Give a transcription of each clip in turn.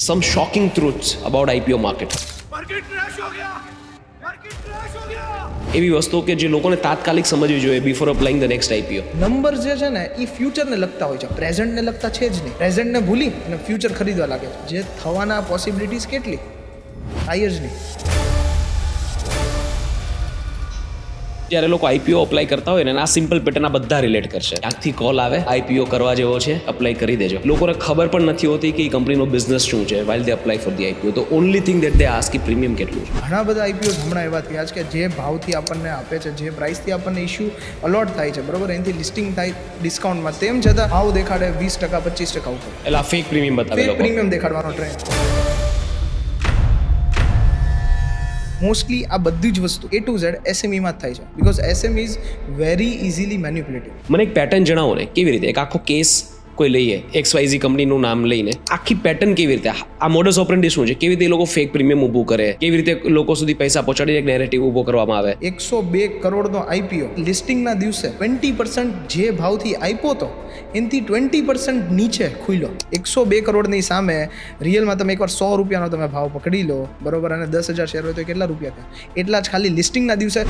some shocking truths about IPO market. એવી વસ્તુઓ કે જે લોકોને તાત્કાલિક સમજવી જોઈએ before applying the next IPO. Number જે છે ને એ ફ્યુચરને લગતા હોય છે, પ્રેઝન્ટને લગતા છે જ નહીં. પ્રેઝન્ટને ભૂલી અને ફ્યુચર ખરીદવા લાગે છે. જે થવાના પોસિબિલિટીઝ કેટલી થાય જ નહીં. જ્યારે લોકો આઈપીઓ અપ્લાય કરતા હોય ને આ સિમ્પલ પેટર્ન બધા રિલેટ કરશે. ક્યાંકથી કોલ આવે આઈપીઓ કરવા જેવો છે, અપ્લાય કરી દેજો. લોકોને ખબર પણ નથી હોતી કે કંપનીનો બિઝનેસ શું છે while they apply for the IPO. તો only thing that they ask કે પ્રીમિયમ કેટલું છે. ઘણા બધા આઈપીઓ હમણાં એવા થયા છે કે જે ભાવથી આપણને આપે છે, જે પ્રાઇસથી આપણને ઇશ્યુ અલોટ થાય છે, બરોબર, એનાથી લિસ્ટિંગ થાય ડિસ્કાઉન્ટમાં, તેમ છતાં ભાવ દેખાડે 20% 25% ઉપર. એટલે આ ફેક પ્રીમિયમ બતાવે ફેક લોકો. પ્રીમિયમ દેખાડવાનો ટ્રેન્ડ. મોસ્ટલી આ બધી જ વસ્તુ A to Z SME માં જ થાય છે, because SME is very easily manipulative. મને એક પેટર્ન જણાવો ને, કેવી રીતે એક આખો કેસ કોઈ લઈએ, XYZ કંપનીનું નામ લઈને આખી પેટર્ન કેવી રીતે, આ મોડસ ઓપરેન્ડી શું છે, કેવી રીતે એ લોકો ફેક પ્રીમિયમ ઊભું કરે, કેવી રીતે લોકો સુધી પૈસા પહોંચાડીને એક નેરેટિવ ઊભો કરવામાં આવે. 102 કરોડનો આઈપીઓ લિસ્ટિંગના દિવસે 20% જે ભાવથી આપ્યો હતો એનાથી 20% નીચે ખુલ્યો. 102 કરોડની સામે રિયલમાં તમે એકવાર 100 રૂપિયાનો તમે ભાવ પકડી લો, બરોબર, અને 10,000 શેર હોય તો કેટલા રૂપિયા થાય? એટલા જ ખાલી લિસ્ટિંગના દિવસે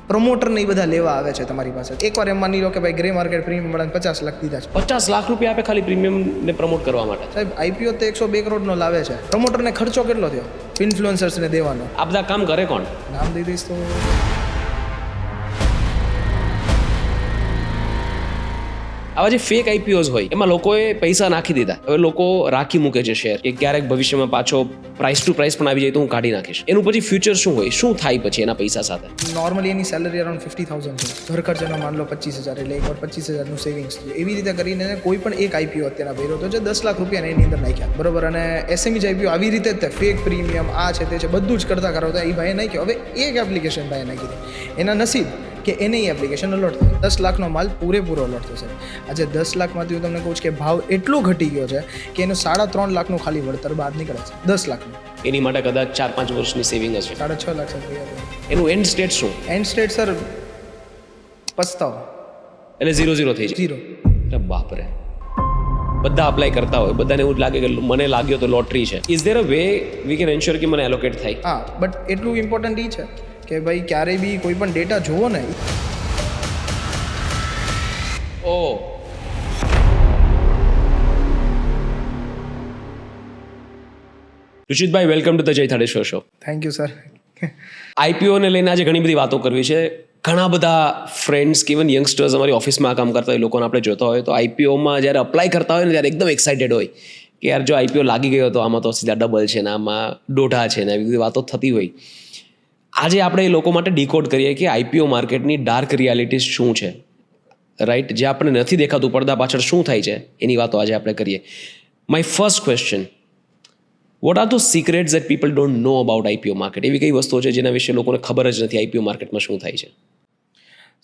પ્રમોટરને એ બધા લેવા આવે છે તમારી પાસે. એકવાર એમ માની લો કે ભાઈ ગ્રે માર્કેટ પ્રીમિયમ મળે 50 લાખ દીધા છે. 50 લાખ રૂપિયા આપે ખાલી પ્રીમિયમને પ્રમોટ કરવા માટે. સાહેબ આઈપીઓ તો 102 કરોડનો લાવે છે. પ્રમોટરને ખર્ચો કેટલો થયો ઇન્ફ્લુએન્સર્સને દેવાનો? આ બધા કામ કરે કોણ? નામ દઈ દઈશ તો આવા જે ફેક આઈપીઓઝ હોય એમાં લોકોએ પૈસા નાખી દીધા, હવે લોકો રાખી મૂકે છે શેર કે ક્યારેક ભવિષ્યમાં પાછો પ્રાઇસ ટુ પ્રાઇસ પણ આવી જાય તો હું કાઢી નાખીશ. એનું પછી ફ્યુચર શું હોય, શું થાય પછી એના પૈસા સાથે? નોર્મલી એની સેલરી અરાઉન્ડ 50,000 છે, ઘર ખર્ચનો માન લો 25,000, એટલે એકવાર 25,000નું સેવિંગ્સ થયું. એવી રીતે કરીને કોઈ પણ એક આઈપીઓ અત્યારના ભર્યો તો જે 10 લાખ રૂપિયા એની અંદર નાખ્યા, બરોબર. અને SME આઈપીઓ આવી રીતે જ ફેક પ્રીમિયમ આ છે તે છે બધું જ કરતા કરાવતા એ ભાઈએ નાખ્યો. હવે એક એપ્લિકેશન ભાઈએ નાખી દીધી, એના નસીબ કે એને એ એપ્લિકેશન અલોટ થાય. 10 લાખનો માલ પૂરેપૂરો અલોટ થશે. આજે 10 લાખમાંથી હું તમને કહું છું કે ભાવ એટલો ઘટી ગયો છે કે એનું 3.5 લાખનું ખાલી વળતર બહાર નીકળે છે 10 લાખનું. એની માટે કદાચ 4-5 વર્ષની સેવિંગ હશે. 6.5 લાખ રૂપિયા. એનું એન્ડ સ્ટેટ શું? એન્ડ સ્ટેટ સર પસ્તાવો, એટલે 0-0 થઈ જાય. 0. અરે બાપરે. બધા અપ્લાય કરતા હોય, બધાને એવું જ લાગે કે મને લાગ્યો તો લોટરી છે. Is there a way we can ensure કે મને એલોકેટ થાય? હા, બટ એટલું ઇમ્પોર્ટન્ટ એ છે કે ભાઈ ક્યારેય બી કોઈ પણ ડેટા જોવો ને. ઓ રુચિતભાઈ, welcome to the Jay Thaleshwar show. Thank you sir. આઈપીઓને લઈને આજે ઘણી બધી વાતો કરવી છે. ઘણા બધા ફ્રેન્ડ્સ કે ઇવન યંગસ્ટર્સ અમારી ઓફિસમાં કામ કરતા હોય, લોકોને આપણે જોતા હોય તો આઈપીઓમાં જ્યારે અપ્લાય કરતા હોય ને ત્યારે એકદમ એક્સાઇટેડ હોય કે યાર જો આઈપીઓ લાગી ગયો તો આમાં તો સીધા ડબલ છે ને આમાં દોઢા છે ને એવી બધી વાતો થતી હોય. આજે આપણે એ લોકો માટે ડીકોડ કરીએ કે આઈપીઓ માર્કેટની ડાર્ક રિયાલિટીઝ શું છે, રાઈટ, જે આપણને નથી દેખાતું, પડદા પાછળ શું થાય છે એની વાતો આજે આપણે કરીએ. My first question, what are those secrets that people don't know about IPO market? એવી કઈ વસ્તુઓ છે જેના વિશે લોકોને ખબર જ નથી આઈપીઓ માર્કેટમાં શું થાય છે?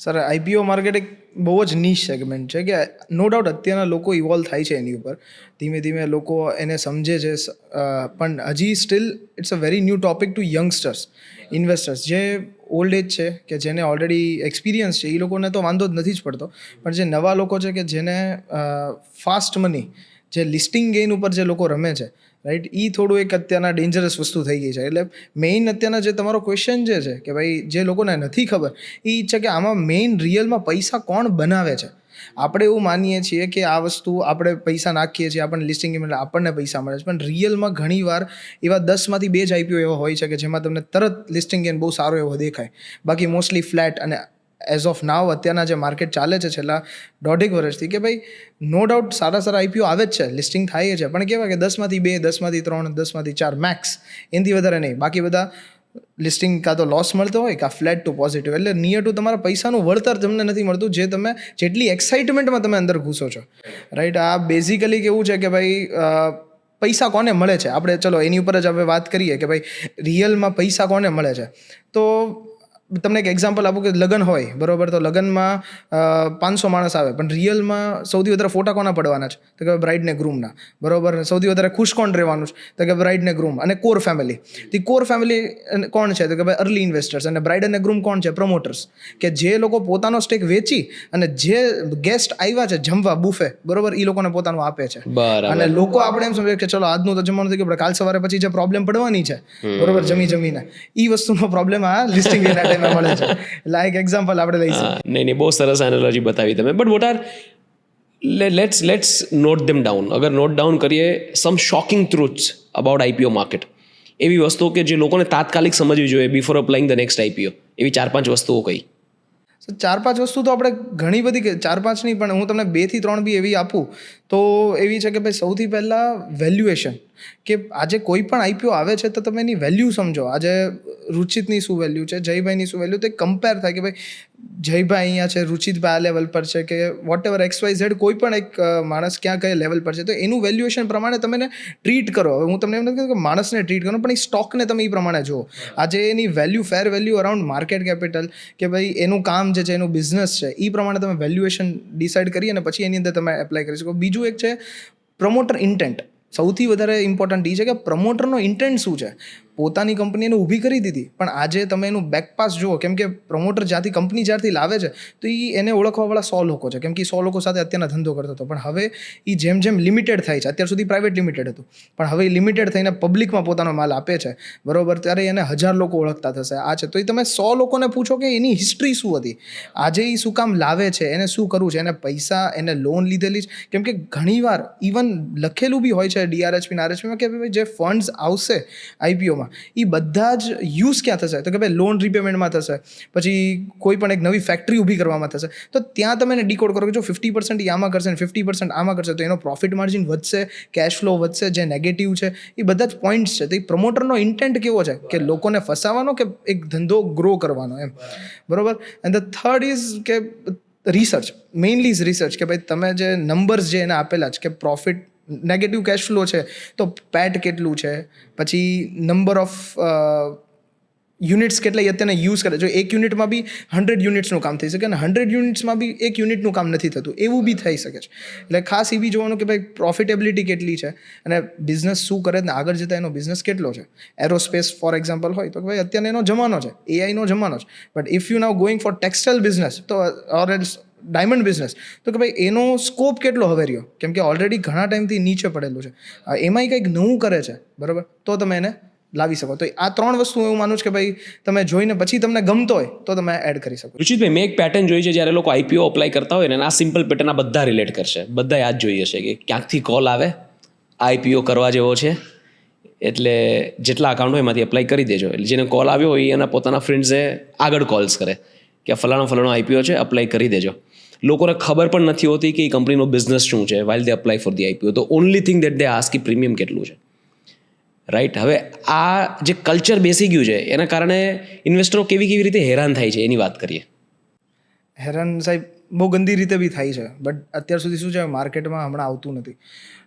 સર આઈપીઓ માર્કેટ એક બહુ જ નીશ સેગમેન્ટ છે કે નો ડાઉટ અત્યારના લોકો ઇવોલ્વ થાય છે એની ઉપર, ધીમે ધીમે લોકો એને સમજે છે, પણ હજી still it's a very new topic to youngsters, investors. જે ઓલ્ડ એજ છે કે જેને ઓલરેડી એક્સપિરિયન્સ છે એ લોકોને તો વાંધો જ નથી જ પડતો, પણ જે નવા લોકો છે કે જેને ફાસ્ટ મની, જે લિસ્ટિંગ ગેઇન ઉપર જે લોકો રમે છે, રાઈટ, એ થોડું એક અત્યારના ડેન્જરસ વસ્તુ થઈ ગઈ છે. એટલે મેઇન અત્યારના જે તમારો ક્વેશ્ચન જે છે કે ભાઈ જે લોકોને નથી ખબર એ છે કે આમાં મેઇન રિયલમાં પૈસા કોણ બનાવે છે. આપણે એવું માનીએ છીએ કે આ વસ્તુ આપણે પૈસા નાખીએ છીએ, આપણને લિસ્ટિંગ એટલે આપણને પૈસા મળે છે, પણ રિયલમાં ઘણીવાર એવા 10માંથી 2 જ આઈપીઓ એવા હોય છે કે જેમાં તમને તરત લિસ્ટિંગ ગેઇન બહુ સારો એવો દેખાય. બાકી મોસ્ટલી ફ્લેટ. અને એઝ ઓફ નાવ અત્યારના જે માર્કેટ ચાલે છે છેલ્લા 1.5 વર્ષથી કે ભાઈ નો ડાઉટ સારા આઈપીઓ આવે જ છે, લિસ્ટિંગ થાય છે, પણ કેવા કે 10માંથી 2, 10માંથી 3, 10માંથી 4 મેક્સ, એનાથી વધારે નહીં. બાકી બધા લિસ્ટિંગ કાં તો લોસ મળતો હોય કાં ફ્લેટ ટુ પોઝિટિવ, એટલે નિયર ટુ તમારા પૈસાનું વળતર તમને નથી મળતું જે તમે જેટલી એક્સાઇટમેન્ટમાં તમે અંદર ઘૂસો છો, રાઈટ. આ બેઝિકલી કેવું છે કે ભાઈ પૈસા કોને મળે છે, આપણે ચલો એની ઉપર જ હવે વાત કરીએ કે ભાઈ રિયલમાં પૈસા કોને મળે છે. તો તમને એક એક્ઝામ્પલ આપું કે લગ્ન હોય બરોબર, તો લગ્નમાં 500 માણસ આવે, પણ રિયલમાં સૌથી વધારે ફોટા કોના પડવાના છે તો કે બ્રાઇડ ને ગ્રૂમના, બરોબર. સૌથી વધારે ખુશ કોણ રહેવાનું છે તો કે બ્રાઇડ ને ગ્રૂમ અને કોર ફેમિલી. તે કોર ફેમિલી કોણ છે તો કે ભાઈ અર્લી ઇન્વેસ્ટર્સ, અને બ્રાઇડ અને ગ્રૂમ કોણ છે? પ્રમોટર્સ, કે જે લોકો પોતાનો સ્ટેક વેચી અને જે ગેસ્ટ આવ્યા છે જમવા બુફે, બરોબર, એ લોકોને પોતાનું આપે છે. બરાબર. અને લોકો આપણે એમ સમજે કે ચલો આજનું તો જમવાનું થઈ ગયું, કાલ સવારે પછી જે પ્રોબ્લેમ પડવાની છે, બરોબર, જમીને એ વસ્તુનો પ્રોબ્લેમ આ લિસ્ટિંગ એના ટાઈમે મળે છે. એટલે આ એક એક્ઝામ્પલ આપણે લઈશું. નહીં, બહુ સરસ એનાલોજી બતાવી તમે. But what are, let's note them down. અગર નોટ ડાઉન કરીએ some shocking truths about IPO market, એવી વસ્તુઓ કે જે લોકોને તાત્કાલિક સમજવી જોઈએ before applying the next IPO, એવી 4-5 વસ્તુઓ કઈ? 4-5 વસ્તુ તો આપણે ઘણી બધી, 4-5 નહીં, પણ હું તમને 2 થી 3 બી એવી આપું તો એવી છે કે ભાઈ સૌથી પહેલાં વેલ્યુએશન, કે આજે કોઈ પણ આઈપીઓ આવે છે તો તમે એની વેલ્યુ સમજો. આજે રુચિતની શું વેલ્યુ છે, જયભાઈની શું વેલ્યુ, તો કમ્પેર થાય કે ભાઈ જયભાઈ અહીંયા છે, રુચિતભાઈ આ લેવલ પર છે, કે વોટ એવર XYZ કોઈ પણ એક માણસ ક્યાં કયા લેવલ પર છે, તો એનું વેલ્યુએશન પ્રમાણે તમે એને ટ્રીટ કરો. હવે હું તમને એમ નથી કહેતો કે માણસને ટ્રીટ કરો, પણ એ સ્ટોકને તમે એ પ્રમાણે જુઓ. આજે એની વેલ્યુ, ફેર વેલ્યુ અરાઉન્ડ માર્કેટ કેપિટલ, કે ભાઈ એનું કામ જે છે, એનું બિઝનેસ છે, એ પ્રમાણે તમે વેલ્યુએશન ડિસાઇડ કરી અને પછી એની અંદર તમે એપ્લાય કરી શકો. બીજું એક છે પ્રમોટર ઇન્ટેન્ટ. સૌથી વધારે ઇમ્પોર્ટન્ટ એ છે કે પ્રમોટરનો ઇન્ટેન્ટ શું છે. પોતાની કંપની એને ઊભી કરી દીધી, પણ આજે તમે એનું બેકપાસ જુઓ, કેમ કે પ્રમોટર જ્યાંથી કંપની જ્યારથી લાવે છે તો એ એને ઓળખવાવાળા 100 લોકો છે, કેમ કે 100 લોકો સાથે અત્યારના ધંધો કરતો હતો. પણ હવે એ જેમ જેમ લિમિટેડ થાય છે, અત્યાર સુધી પ્રાઇવેટ લિમિટેડ હતું, પણ હવે એ લિમિટેડ થઈને પબ્લિકમાં પોતાનો માલ આપે છે, બરોબર, ત્યારે એને 1000 લોકો ઓળખતા થશે. આ છે તો એ તમે 100 લોકોને પૂછો કે એની હિસ્ટ્રી શું હતી, આજે એ શું કામ લાવે છે, એને શું કરવું છે, એને પૈસા, એને લોન લીધેલી છે, કેમ કે ઘણીવાર ઇવન લખેલું બી હોય છે DRHP અને RHPમાં કે ભાઈ જે ફંડ્સ આવશે આઈપીઓમાં એ બધા જ યુઝ ક્યાં થશે તો કે ભાઈ લોન રિપેમેન્ટમાં થશે, પછી કોઈ પણ એક નવી ફેક્ટરી ઊભી કરવામાં થશે. તો ત્યાં તમે એને ડીકોડ કરો કે જો 50% એ આમાં કરશે અને 50% આમાં કરશે તો એનો પ્રોફિટ માર્જિન વધશે, કેશ ફ્લો વધશે, જે નેગેટિવ છે એ બધા જ પોઈન્ટ્સ છે. તો એ પ્રમોટરનો ઇન્ટેન્ટ કેવો છે કે લોકોને ફસાવાનો કે એક ધંધો ગ્રો કરવાનો, એમ, બરોબર. એન્ડ ધ થર્ડ ઇઝ કે રિસર્ચ, મેઇનલી ઇઝ રિસર્ચ, કે ભાઈ તમે જે નંબર્સ જે એને આપેલા છે કે પ્રોફિટ, નેગેટિવ કેશ ફ્લો છે તો પેટ કેટલું છે, પછી નંબર ઓફ યુનિટ્સ કેટલા અત્યારે યુઝ કરે. જો એક યુનિટમાં બી 100 યુનિટ્સનું કામ થઈ શકે અને 100 યુનિટ્સમાં બી એક યુનિટનું કામ નથી થતું, એવું બી થઈ શકે છે. એટલે ખાસ એ બી જોવાનું કે ભાઈ પ્રોફિટેબિલિટી કેટલી છે અને બિઝનેસ શું કરે ને આગળ જતાં એનો બિઝનેસ કેટલો છે. એરોસ્પેસ ફોર એક્ઝામ્પલ હોય તો ભાઈ અત્યારે એનો જમાનો છે, એઆઈનો જમાનો છે, but if you now going for textile business તો ઓર એલ્સ ડાયમંડ બિઝનેસ, તો કે ભાઈ એનો સ્કોપ કેટલો હવે રહ્યો, કેમ કે ઓલરેડી ઘણા ટાઈમથી નીચે પડેલું છે, એમાંય કંઈક નવું કરે છે, બરાબર, તો તમે એને લાવી શકો. તો આ 3 વસ્તુ એવું માનું છું કે ભાઈ તમે જોઈને પછી તમને ગમતો હોય તો તમે એડ કરી શકો. રુચિતભાઈ, મેં એક પેટર્ન જોઈ છે જ્યારે લોકો આઈપીઓ અપ્લાય કરતા હોય ને, આ સિમ્પલ પેટર્ન આ બધા રિલેટ કરશે, બધા યાદ જોઈએ છે કે ક્યાંકથી કોલ આવે, આઈપીઓ કરવા જેવો છે, એટલે જેટલા અકાઉન્ટ હોય એમાંથી એપ્લાય કરી દેજો. એટલે જેને કોલ આવ્યો હોય એના પોતાના ફ્રેન્ડ્સે આગળ કોલ્સ કરે કે ફલાણો આઈપીઓ છે, અપ્લાય કરી દેજો. લોકોને ખબર પણ નથી હોતી કે એ કંપનીનો બિઝનેસ શું છે while they apply for the IPO. તો only thing that they ask કે પ્રીમિયમ કેટલું છે, રાઈટ. હવે આ જે કલ્ચર બેસી ગયું છે એના કારણે ઇન્વેસ્ટરો કેવી રીતે હેરાન થાય છે એની વાત કરીએ. હેરાન સાહેબ બહુ ગંદી રીતે બી થાય છે, બટ અત્યાર સુધી શું છે માર્કેટમાં હમણાં આવતું નથી.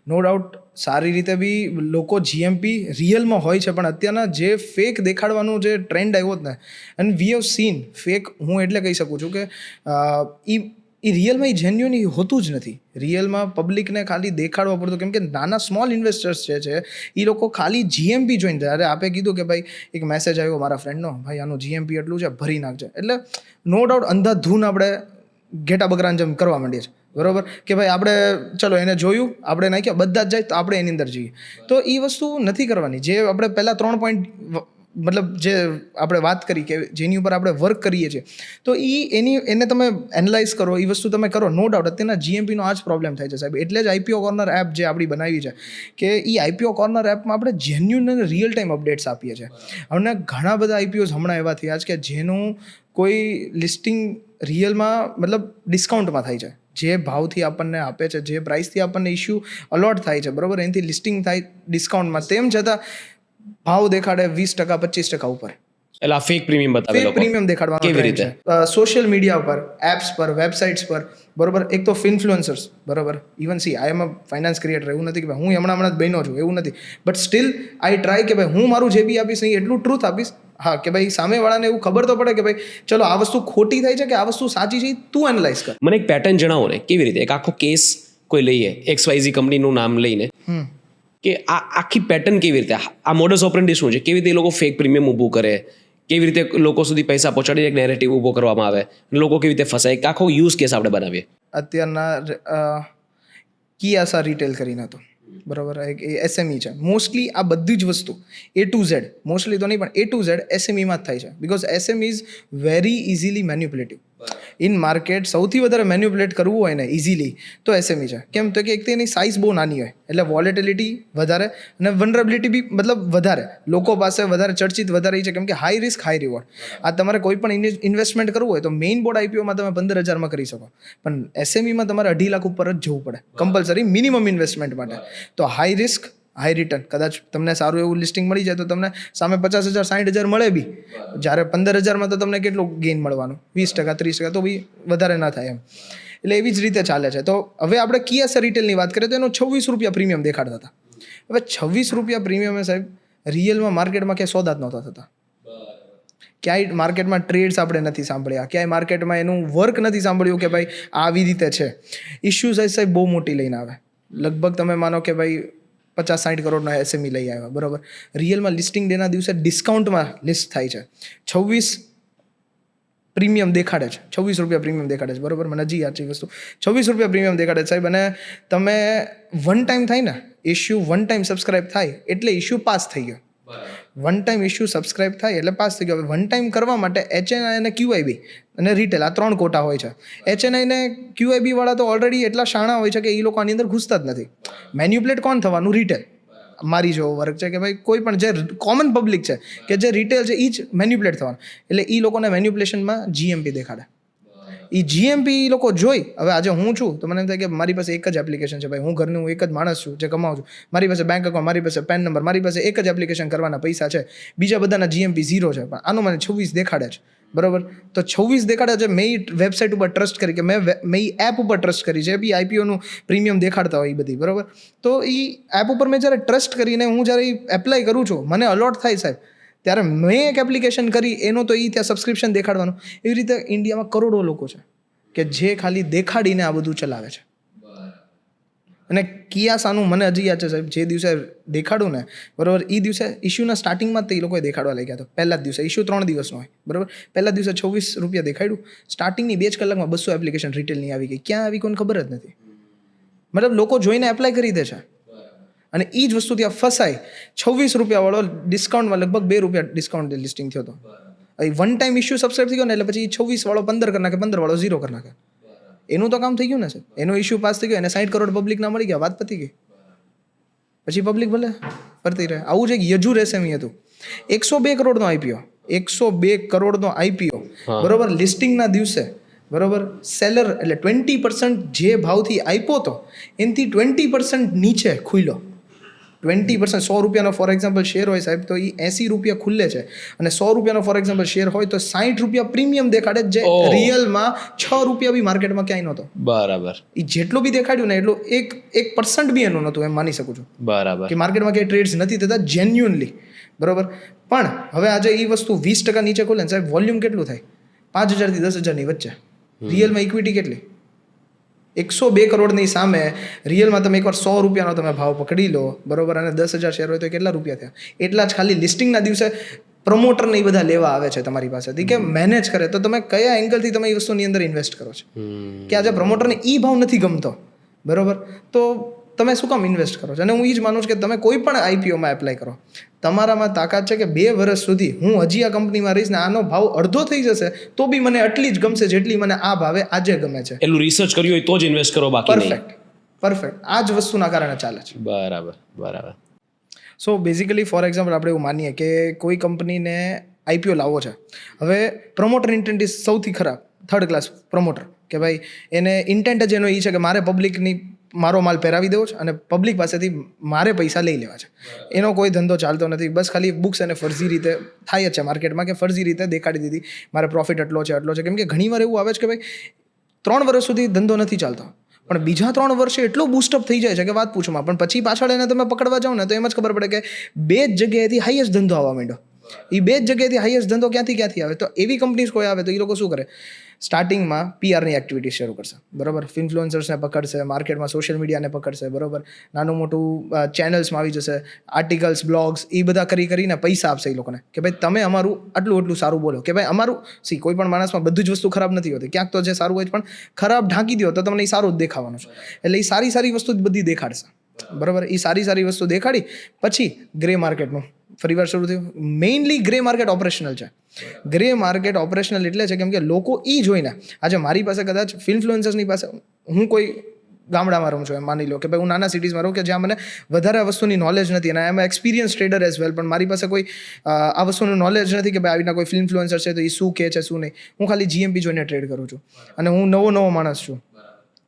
નો ડાઉટ સારી રીતે બી લોકો જીએમપી રિયલમાં હોય છે, પણ અત્યારના જે ફેક દેખાડવાનું જે ટ્રેન્ડ આવ્યો જ ને, and we have seen fake, હું એટલે કહી શકું છું કે એ રિયલમાં એ જેન્યુઅન હોતું જ નથી. રિયલમાં પબ્લિકને ખાલી દેખાડવા પડતું, કેમ કે નાના સ્મોલ ઇન્વેસ્ટર્સ છે એ લોકો ખાલી જીએમપી જોઈને, ત્યારે આપે કીધું કે ભાઈ એક મેસેજ આવ્યો મારા ફ્રેન્ડનો, ભાઈ આનું જીએમપી એટલું છે, ભરી નાખજે, એટલે નો ડાઉટ અંધાધૂન આપણે ઘેટા બકરાને જેમ કરવા માંડીએ છીએ, બરોબર, કે ભાઈ આપણે ચલો એને જોયું, આપણે નાખ્યા, બધા જ જાય તો આપણે એની અંદર જઈએ. તો એ વસ્તુ નથી કરવાની. જે આપણે પહેલાં 3 પોઈન્ટ મતલબ જે આપણે વાત કરી કે જેની ઉપર આપણે વર્ક કરીએ છીએ, તો એને તમે એનાલાઇઝ કરો, એ વસ્તુ તમે કરો. નો ડાઉટ અત્યારના જીએમપીનો આ જ પ્રોબ્લેમ થાય છે સાહેબ. એટલે જ આઈપીઓ કોર્નર એપ જે આપણી બનાવી છે, કે એ આઈપીઓ કોર્નર એપમાં આપણે જેન્યુઅન અને રિયલ ટાઈમ અપડેટ્સ આપીએ છીએ. અને ઘણા બધા આઈપીઓઝ હમણાં એવા થયા છે કે જેનું કોઈ લિસ્ટિંગ રિયલમાં મતલબ ડિસ્કાઉન્ટમાં થાય છે, જે ભાવથી આપણને આપે છે, જે પ્રાઇસથી આપણને ઇશ્યુ અલોટ થાય છે, બરાબર, એનાથી લિસ્ટિંગ થાય ડિસ્કાઉન્ટમાં, તેમ છતાં ભાવ દેખાડે 20% 25% ઉપર. એટલે આ ફેક પ્રીમિયમ બતાવે, ફેક પ્રીમિયમ દેખાડવાનો કેવી રીતે? સોશિયલ મીડિયા પર, એપ્સ પર, વેબસાઇટ્સ પર, બરોબર. એક તો ઇન્ફ્લુએન્સર્સ, બરોબર, even see I am a finance creator, એવું નથી કે ભાઈ હું હમણાં જ બન્યો છું, એવું નથી, બટ સ્ટીલ આઈ ટ્રાય કે ભાઈ હું મારું જે બી આપીશ નહીં એટલું ટ્રુથ આપીશ, હા કે ભાઈ સામેવાળાને એવું ખબર તો પડે કે ભાઈ ચલો આ વસ્તુ ખોટી થાય છે કે આ વસ્તુ સાચી છે તું એનાલાઇઝ કર. મને એક પેટર્ન જણાવો ને કેવી રીતે એક આખો કેસ કોઈ લઈએ XYZ કંપનીનું નામ લઈને કે આ આખી પેટર્ન કેવી રીતે આ મોડસ ઓપરેન્ડી શું છે, કેવી રીતે એ લોકો ફેક પ્રીમિયમ ઊભું કરે, કેવી રીતે લોકો સુધી પૈસા પહોંચાડીને એક નેરેટિવ ઊભો કરવામાં આવે, લોકો કેવી રીતે ફસાય, એક આખો યુઝ કેસ આપણે બનાવીએ. અત્યારના કિયાસા રિટેલ કરીને હતો બરાબર, એક SME છે. મોસ્ટલી આ બધી જ વસ્તુ A to Z, મોસ્ટલી તો નહીં પણ A to Z SMEમાં જ થાય છે. Because SME is very easily manipulative. In market સૌથી વધારે મેન્યુપ્યુલેટ કરવું હોય ને ઇઝીલી તો SME છે. કેમ તો કે એક તો એની સાઇઝ બહુ નાની હોય એટલે વોલેટિલિટી વધારે અને વનરેબિલિટી બી મતલબ વધારે, લોકો પાસે વધારે ચર્ચિત વધારે છે કેમ કે હાઈ રિસ્ક હાઈ રિવોર્ડ. આ તમારે કોઈ પણ ઇન્વેસ્ટમેન્ટ કરવું હોય તો મેઇન બોર્ડ IPOમાં તમે 15,000માં કરી શકો, પણ SMEમાં તમારે 2.5 લાખ ઉપર જ જવું પડે કમ્પલસરી મિનિમમ ઇન્વેસ્ટમેન્ટ માટે. તો હાઈ રિસ્ક હાઈ રિટર્ન, કદાચ તમને સારું એવું લિસ્ટિંગ મળી જાય તો તમને સામે 50,000 60,000 મળે બી, જ્યારે 15,000માં તો તમને કેટલું ગેઇન મળવાનું 20% 30%, તો બી વધારે ના થાય એમ. એટલે એવી જ રીતે ચાલે છે. તો હવે આપણે કિયાસા રિટેલની વાત કરીએ તો એનો 26 રૂપિયા પ્રીમિયમ દેખાડતા હતા. હવે 26 રૂપિયા પ્રીમિયમે સાહેબ રિયલમાં માર્કેટમાં ક્યાંય સોદા જ નહોતા થતા, ક્યાંય માર્કેટમાં ટ્રેડ્સ આપણે નથી સાંભળ્યા, ક્યાંય માર્કેટમાં એનું વર્ક નથી સાંભળ્યું કે ભાઈ આવી રીતે છે. ઇશ્યુ સાહેબ બહુ મોટી લઈને આવે, લગભગ તમે માનો કે ભાઈ 50-60 કરોડનો SME લઈ આવ્યા બરાબર, રિયલમાં લિસ્ટિંગ ડેના દિવસે ડિસ્કાઉન્ટમાં લિસ્ટ થાય છે, 26 પ્રીમિયમ દેખાડે છે, 26 રૂપિયા પ્રીમિયમ દેખાડે છે બરાબર. મને હજી યાદ છે વસ્તુ, 26 રૂપિયા પ્રીમિયમ દેખાડે છે સાહેબ. અને તમે વન ટાઈમ થાય ને ઇશ્યુ, વન ટાઈમ સબસ્ક્રાઇબ થાય એટલે ઇશ્યુ પાસ થઈ ગયો. વન ટાઈમ ઇશ્યુ સબસ્ક્રાઇબ થાય એટલે પાસ થઈ ગયો. હવે વન ટાઈમ કરવા માટે HNI અને QIB અને રિટેલ આ 3 કોટા હોય છે. HNI ને QIB વાળા તો ઓલરેડી એટલા શાણા હોય છે કે એ લોકો આની અંદર ઘૂસતા જ નથી. મેન્યુપ્યુલેટ કોણ થવાનું? રિટેલ. મારી જેવો વર્ક છે કે ભાઈ કોઈ પણ જે કોમન પબ્લિક છે કે જે રિટેલ છે એ જ મેન્યુપ્યુલેટ થવાનું. એટલે એ લોકોને મેન્યુપ્યુલેશનમાં GMP દેખાડે. એ GMP એ લોકો જોઈ, હવે આજે હું છું તો મને એમ થાય કે મારી પાસે એક જ એપ્લિકેશન છે ભાઈ, હું ઘરનું હું એક જ માણસ છું જે કમાઉં છું, મારી પાસે બેંક એકાઉન્ટ, મારી પાસે પેન નંબર, મારી પાસે એક જ એપ્લિકેશન કરવાના પૈસા છે, બીજા બધાના GMP 0 છે, પણ આનો મને 26 દેખાડે છે બરાબર. તો 26 દેખાડે છે. મેં વેબસાઇટ ઉપર ટ્રસ્ટ કરી કે મેં એપ ઉપર ટ્રસ્ટ કરી છે, બી IPOનું પ્રીમિયમ દેખાડતા હોય એ બધી બરાબર. તો એ એપ ઉપર મેં જ્યારે ટ્રસ્ટ કરીને હું જ્યારે એપ્લાય કરું છું, મને અલોટ થાય સાહેબ, ત્યારે મેં એક એપ્લિકેશન કરી એનો તો એ ત્યાં સબસ્ક્રિપ્શન દેખાડવાનું. એવી રીતે ઇન્ડિયામાં કરોડો લોકો છે કે જે ખાલી દેખાડીને આ બધું ચલાવે છે. અને કિયાસાનું મને હજી યાદ છે સાહેબ, જે દિવસે દેખાડું ને બરાબર, એ દિવસે ઇશ્યુના સ્ટાર્ટિંગમાં જ તે લોકોએ દેખાડવા લાગ્યા હતા. પહેલા જ દિવસે, ઇશ્યુ 3 દિવસનો હોય બરાબર, પહેલા દિવસે 26 રૂપિયા દેખાડ્યું. સ્ટાર્ટિંગની 2 જ કલાકમાં 200 એપ્લિકેશન રિટેલની આવી ગઈ. ક્યાં આવી કોઈને ખબર જ નથી. મતલબ લોકો જોઈને એપ્લાય કરી દે છે અને એ જ વસ્તુ ત્યાં ફસાય. 26 રૂપિયાવાળો ડિસ્કાઉન્ટમાં લગભગ 2 રૂપિયા ડિસ્કાઉન્ટ લિસ્ટિંગ થયો હતો. વન ટાઈમ ઇશ્યુ સબસ્ક્રાઇબ થઈ ગયો ને એટલે પછી 26 વાળો 15 કરી નાખે, 15 વાળો 0 કરી નાખે. એનું તો કામ થઈ ગયું ને સર, એનો ઇશ્યુ પાસ થઈ ગયો, એને 60 કરોડ પબ્લિક ના મળી ગયા, વાત પતી ગઈ. પછી પબ્લિક ભલે ફરતી રહે. આવું જ એક યજુર SME હતું, 102 કરોડનો IPO, 102 કરોડનો IPO બરોબર. લિસ્ટિંગના દિવસે બરોબર, સેલર એટલે 20% જે ભાવથી આપ્યો હતો એનાથી 20% નીચે ખુલ્યો. 20%, 100 રૂપિયાનો ફોર એક્ઝામ્પલ શેર હોય સાહેબ તો એ 80 રૂપિયા ખુલ્લે છે, અને 100 રૂપિયાનો ફોર એક્ઝામ્પલ શેર હોય તો 60 રૂપિયા પ્રીમિયમ દેખાડે, જે રિયલમાં 6 રૂપિયા બી માર્કેટમાં ક્યાંય નહોતો. બરાબર. એ જેટલું બી દેખાડ્યું ને એટલું 1% બી એનું નહોતું, એમ માની શકું છું. બરાબર. કે માર્કેટમાં ક્યાંય ટ્રેડ્સ નથી થતા જેન્યુઅનલી બરોબર. પણ હવે આજે એ વસ્તુ 20% નીચે ખોલે ને સાહેબ, વોલ્યુમ કેટલું થાય? 5,000 થી 10,000 ની વચ્ચે. રિયલમાં ઇક્વિટી કેટલી? 102 કરોડની સામે રિયલમાં તમે એકવાર 100 રૂપિયાનો તમે ભાવ પકડી લો બરોબર, અને 10,000 શેર હોય તો કેટલા રૂપિયા થયા? એટલા જ ખાલી લિસ્ટિંગના દિવસે પ્રમોટરને એ બધા લેવા આવે છે તમારી પાસેથી કે મેનેજ કરે. તો તમે કયા એંગલથી તમે એ વસ્તુની અંદર ઇન્વેસ્ટ કરો છો? કે આજે પ્રમોટરને એ ભાવ નથી ગમતો બરોબર, તો તમે શું કામ ઇન્વેસ્ટ કરો છો? અને હું એ જ માનું છું કે તમે કોઈ પણ IPOમાં એપ્લાય કરો, તમારામાં તાકાત છે કે 2 વર્ષ સુધી હું હજી આ કંપનીમાં રહીશ ને આનો ભાવ અડધો થઈ જશે તો બી મને એટલી જ ગમશે જેટલી મને આ ભાવે આજે ગમે છે. એટલું રિસર્ચ કર્યું હોય તો જ ઇન્વેસ્ટ કરો, બાકી નહીં. પરફેક્ટ. આ જ વસ્તુના કારણે ચાલે છે. બરાબર બરાબર. સો બેઝિકલી ફોર એક્ઝામ્પલ આપણે એવું માનીએ કે કોઈ કંપનીને IPO લાવવો છે. હવે પ્રમોટર ઇન્ટેન્ટ ઇઝ સૌથી ખરાબ, થર્ડ ક્લાસ પ્રમોટર, કે ભાઈ એને ઇન્ટેન્ટ જ એનો એ છે કે મારે પબ્લિકની મારો માલ પહેરાવી દેવો છે અને પબ્લિક પાસેથી મારે પૈસા લઈ લેવા છે. એનો કોઈ ધંધો ચાલતો નથી. બસ ખાલી બુક્સ અને ફરજી રીતે થાય જ છે માર્કેટમાં, કે ફરજી રીતે દેખાડી દીધી મારે પ્રોફિટ એટલો છે એટલો છે. કેમ કે ઘણીવાર એવું આવે છે કે ભાઈ 3 વર્ષ સુધી ધંધો નથી ચાલતો, પણ બીજા 3 વર્ષે એટલો બૂસ્ટઅપ થઈ જાય છે કે વાત પૂછોમાં. પણ પછી પાછળ એને તમે પકડવા જાઓ ને તો એમ જ ખબર પડે કે 2 જ જગ્યાએથી હાઈએસ્ટ ધંધો આવવા માંડ્યો. એ બે જ જગ્યાએથી હાઈએસ્ટ ધંધો ક્યાંથી આવે? તો એવી કંપનીઝ કોઈ આવે તો એ લોકો શું કરે, સ્ટાર્ટિંગમાં પીઆરની એક્ટિવિટી શરૂ કરશે, બરાબર, ઇન્ફ્લુઅન્સર્સને પકડશે, માર્કેટમાં સોશિયલ મીડિયાને પકડશે, બરાબર, નાનું મોટું ચેનલ્સમાં આવી જશે, આર્ટિકલ્સ, બ્લોગ્સ, એ બધા કરીને પૈસા આપશે એ લોકોને કે ભાઈ તમે અમારું આટલું સારું બોલો, કે ભાઈ અમારું કોઈ પણ માણસમાં બધું જ વસ્તુ ખરાબ નથી હોતી, ક્યાંક તો જે સારું હોય પણ ખરાબ ઢાંકી દો તો તમને એ સારું જ દેખાવાનું છે. એટલે એ સારી વસ્તુ જ બધી દેખાડશે, બરાબર. એ સારી વસ્તુ દેખાડી પછી ગ્રે માર્કેટનું ફરીવાર શરૂ થયું. મેઇનલી ગ્રે માર્કેટ ઓપરેશનલ છે. ગ્રે માર્કેટ ઓપરેશનલ એટલે છે કેમ કે લોકો એ જોઈને, આજે મારી પાસે કદાચ ફિલ્મફ્લુઅન્સર્સની પાસે, હું કોઈ ગામડામાં રહું છું, એમ માની લો કે ભાઈ હું નાના સિટીઝમાં રહું કે જ્યાં મને વધારે આ વસ્તુની નોલેજ નથી, અને એમ એક્સપિરિયન્સ ટ્રેડર એઝ વેલ, પણ મારી પાસે કોઈ આ વસ્તુનું નોલેજ નથી કે ભાઈ આવીના કોઈ ફિલ્મફ્લુઅન્સર છે તો એ શું કહે છે શું નહીં. હું ખાલી જીએમપી જોઈને ટ્રેડ કરું છું, અને હું નવો માણસ છું.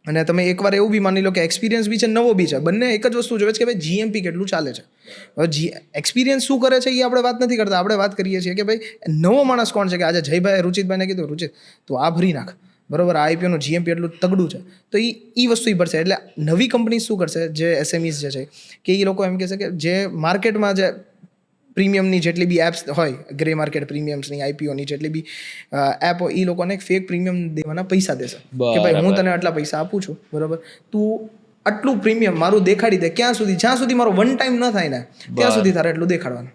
અને તમે એકવાર એવું બી માની લો કે એક્સપિરિયન્સ બી છે, નવો બી છે, બંને એક જ વસ્તુ જોવે છે કે ભાઈ જીએમપી કેટલું ચાલે છે. હવે એક્સપિરિયન્સ શું કરે છે એ આપણે વાત નથી કરતા, આપણે વાત કરીએ છીએ કે ભાઈ નવો માણસ કોણ છે. કે આજે જયભાઈ રુચિતભાઈને કીધું, રુચિત તું આ ભરી નાખ, બરોબર, આ આઈપીઓનું જીએમપી એટલું તગડું છે, તો એ વસ્તુ એ ભરશે. એટલે નવી કંપની શું કરશે, જે એસએમઈસ જે છે કે એ લોકો એમ કહેશે કે જે માર્કેટમાં જે પ્રીમિયમની જેટલી બી એપ્સ હોય, ગ્રે માર્કેટ પ્રીમિયમ્સની, આઈપીઓની જેટલી બી એપ હોય, એ લોકોને ફેક પ્રીમિયમ દેવાના પૈસા દેશે કે ભાઈ હું તને આટલા પૈસા આપું છું, બરોબર, તું આટલું પ્રીમિયમ મારું દેખાડી દે, જ્યાં સુધી મારો વન ટાઈમ ન થાય ને ત્યાં સુધી તારે એટલું દેખાડવાનું.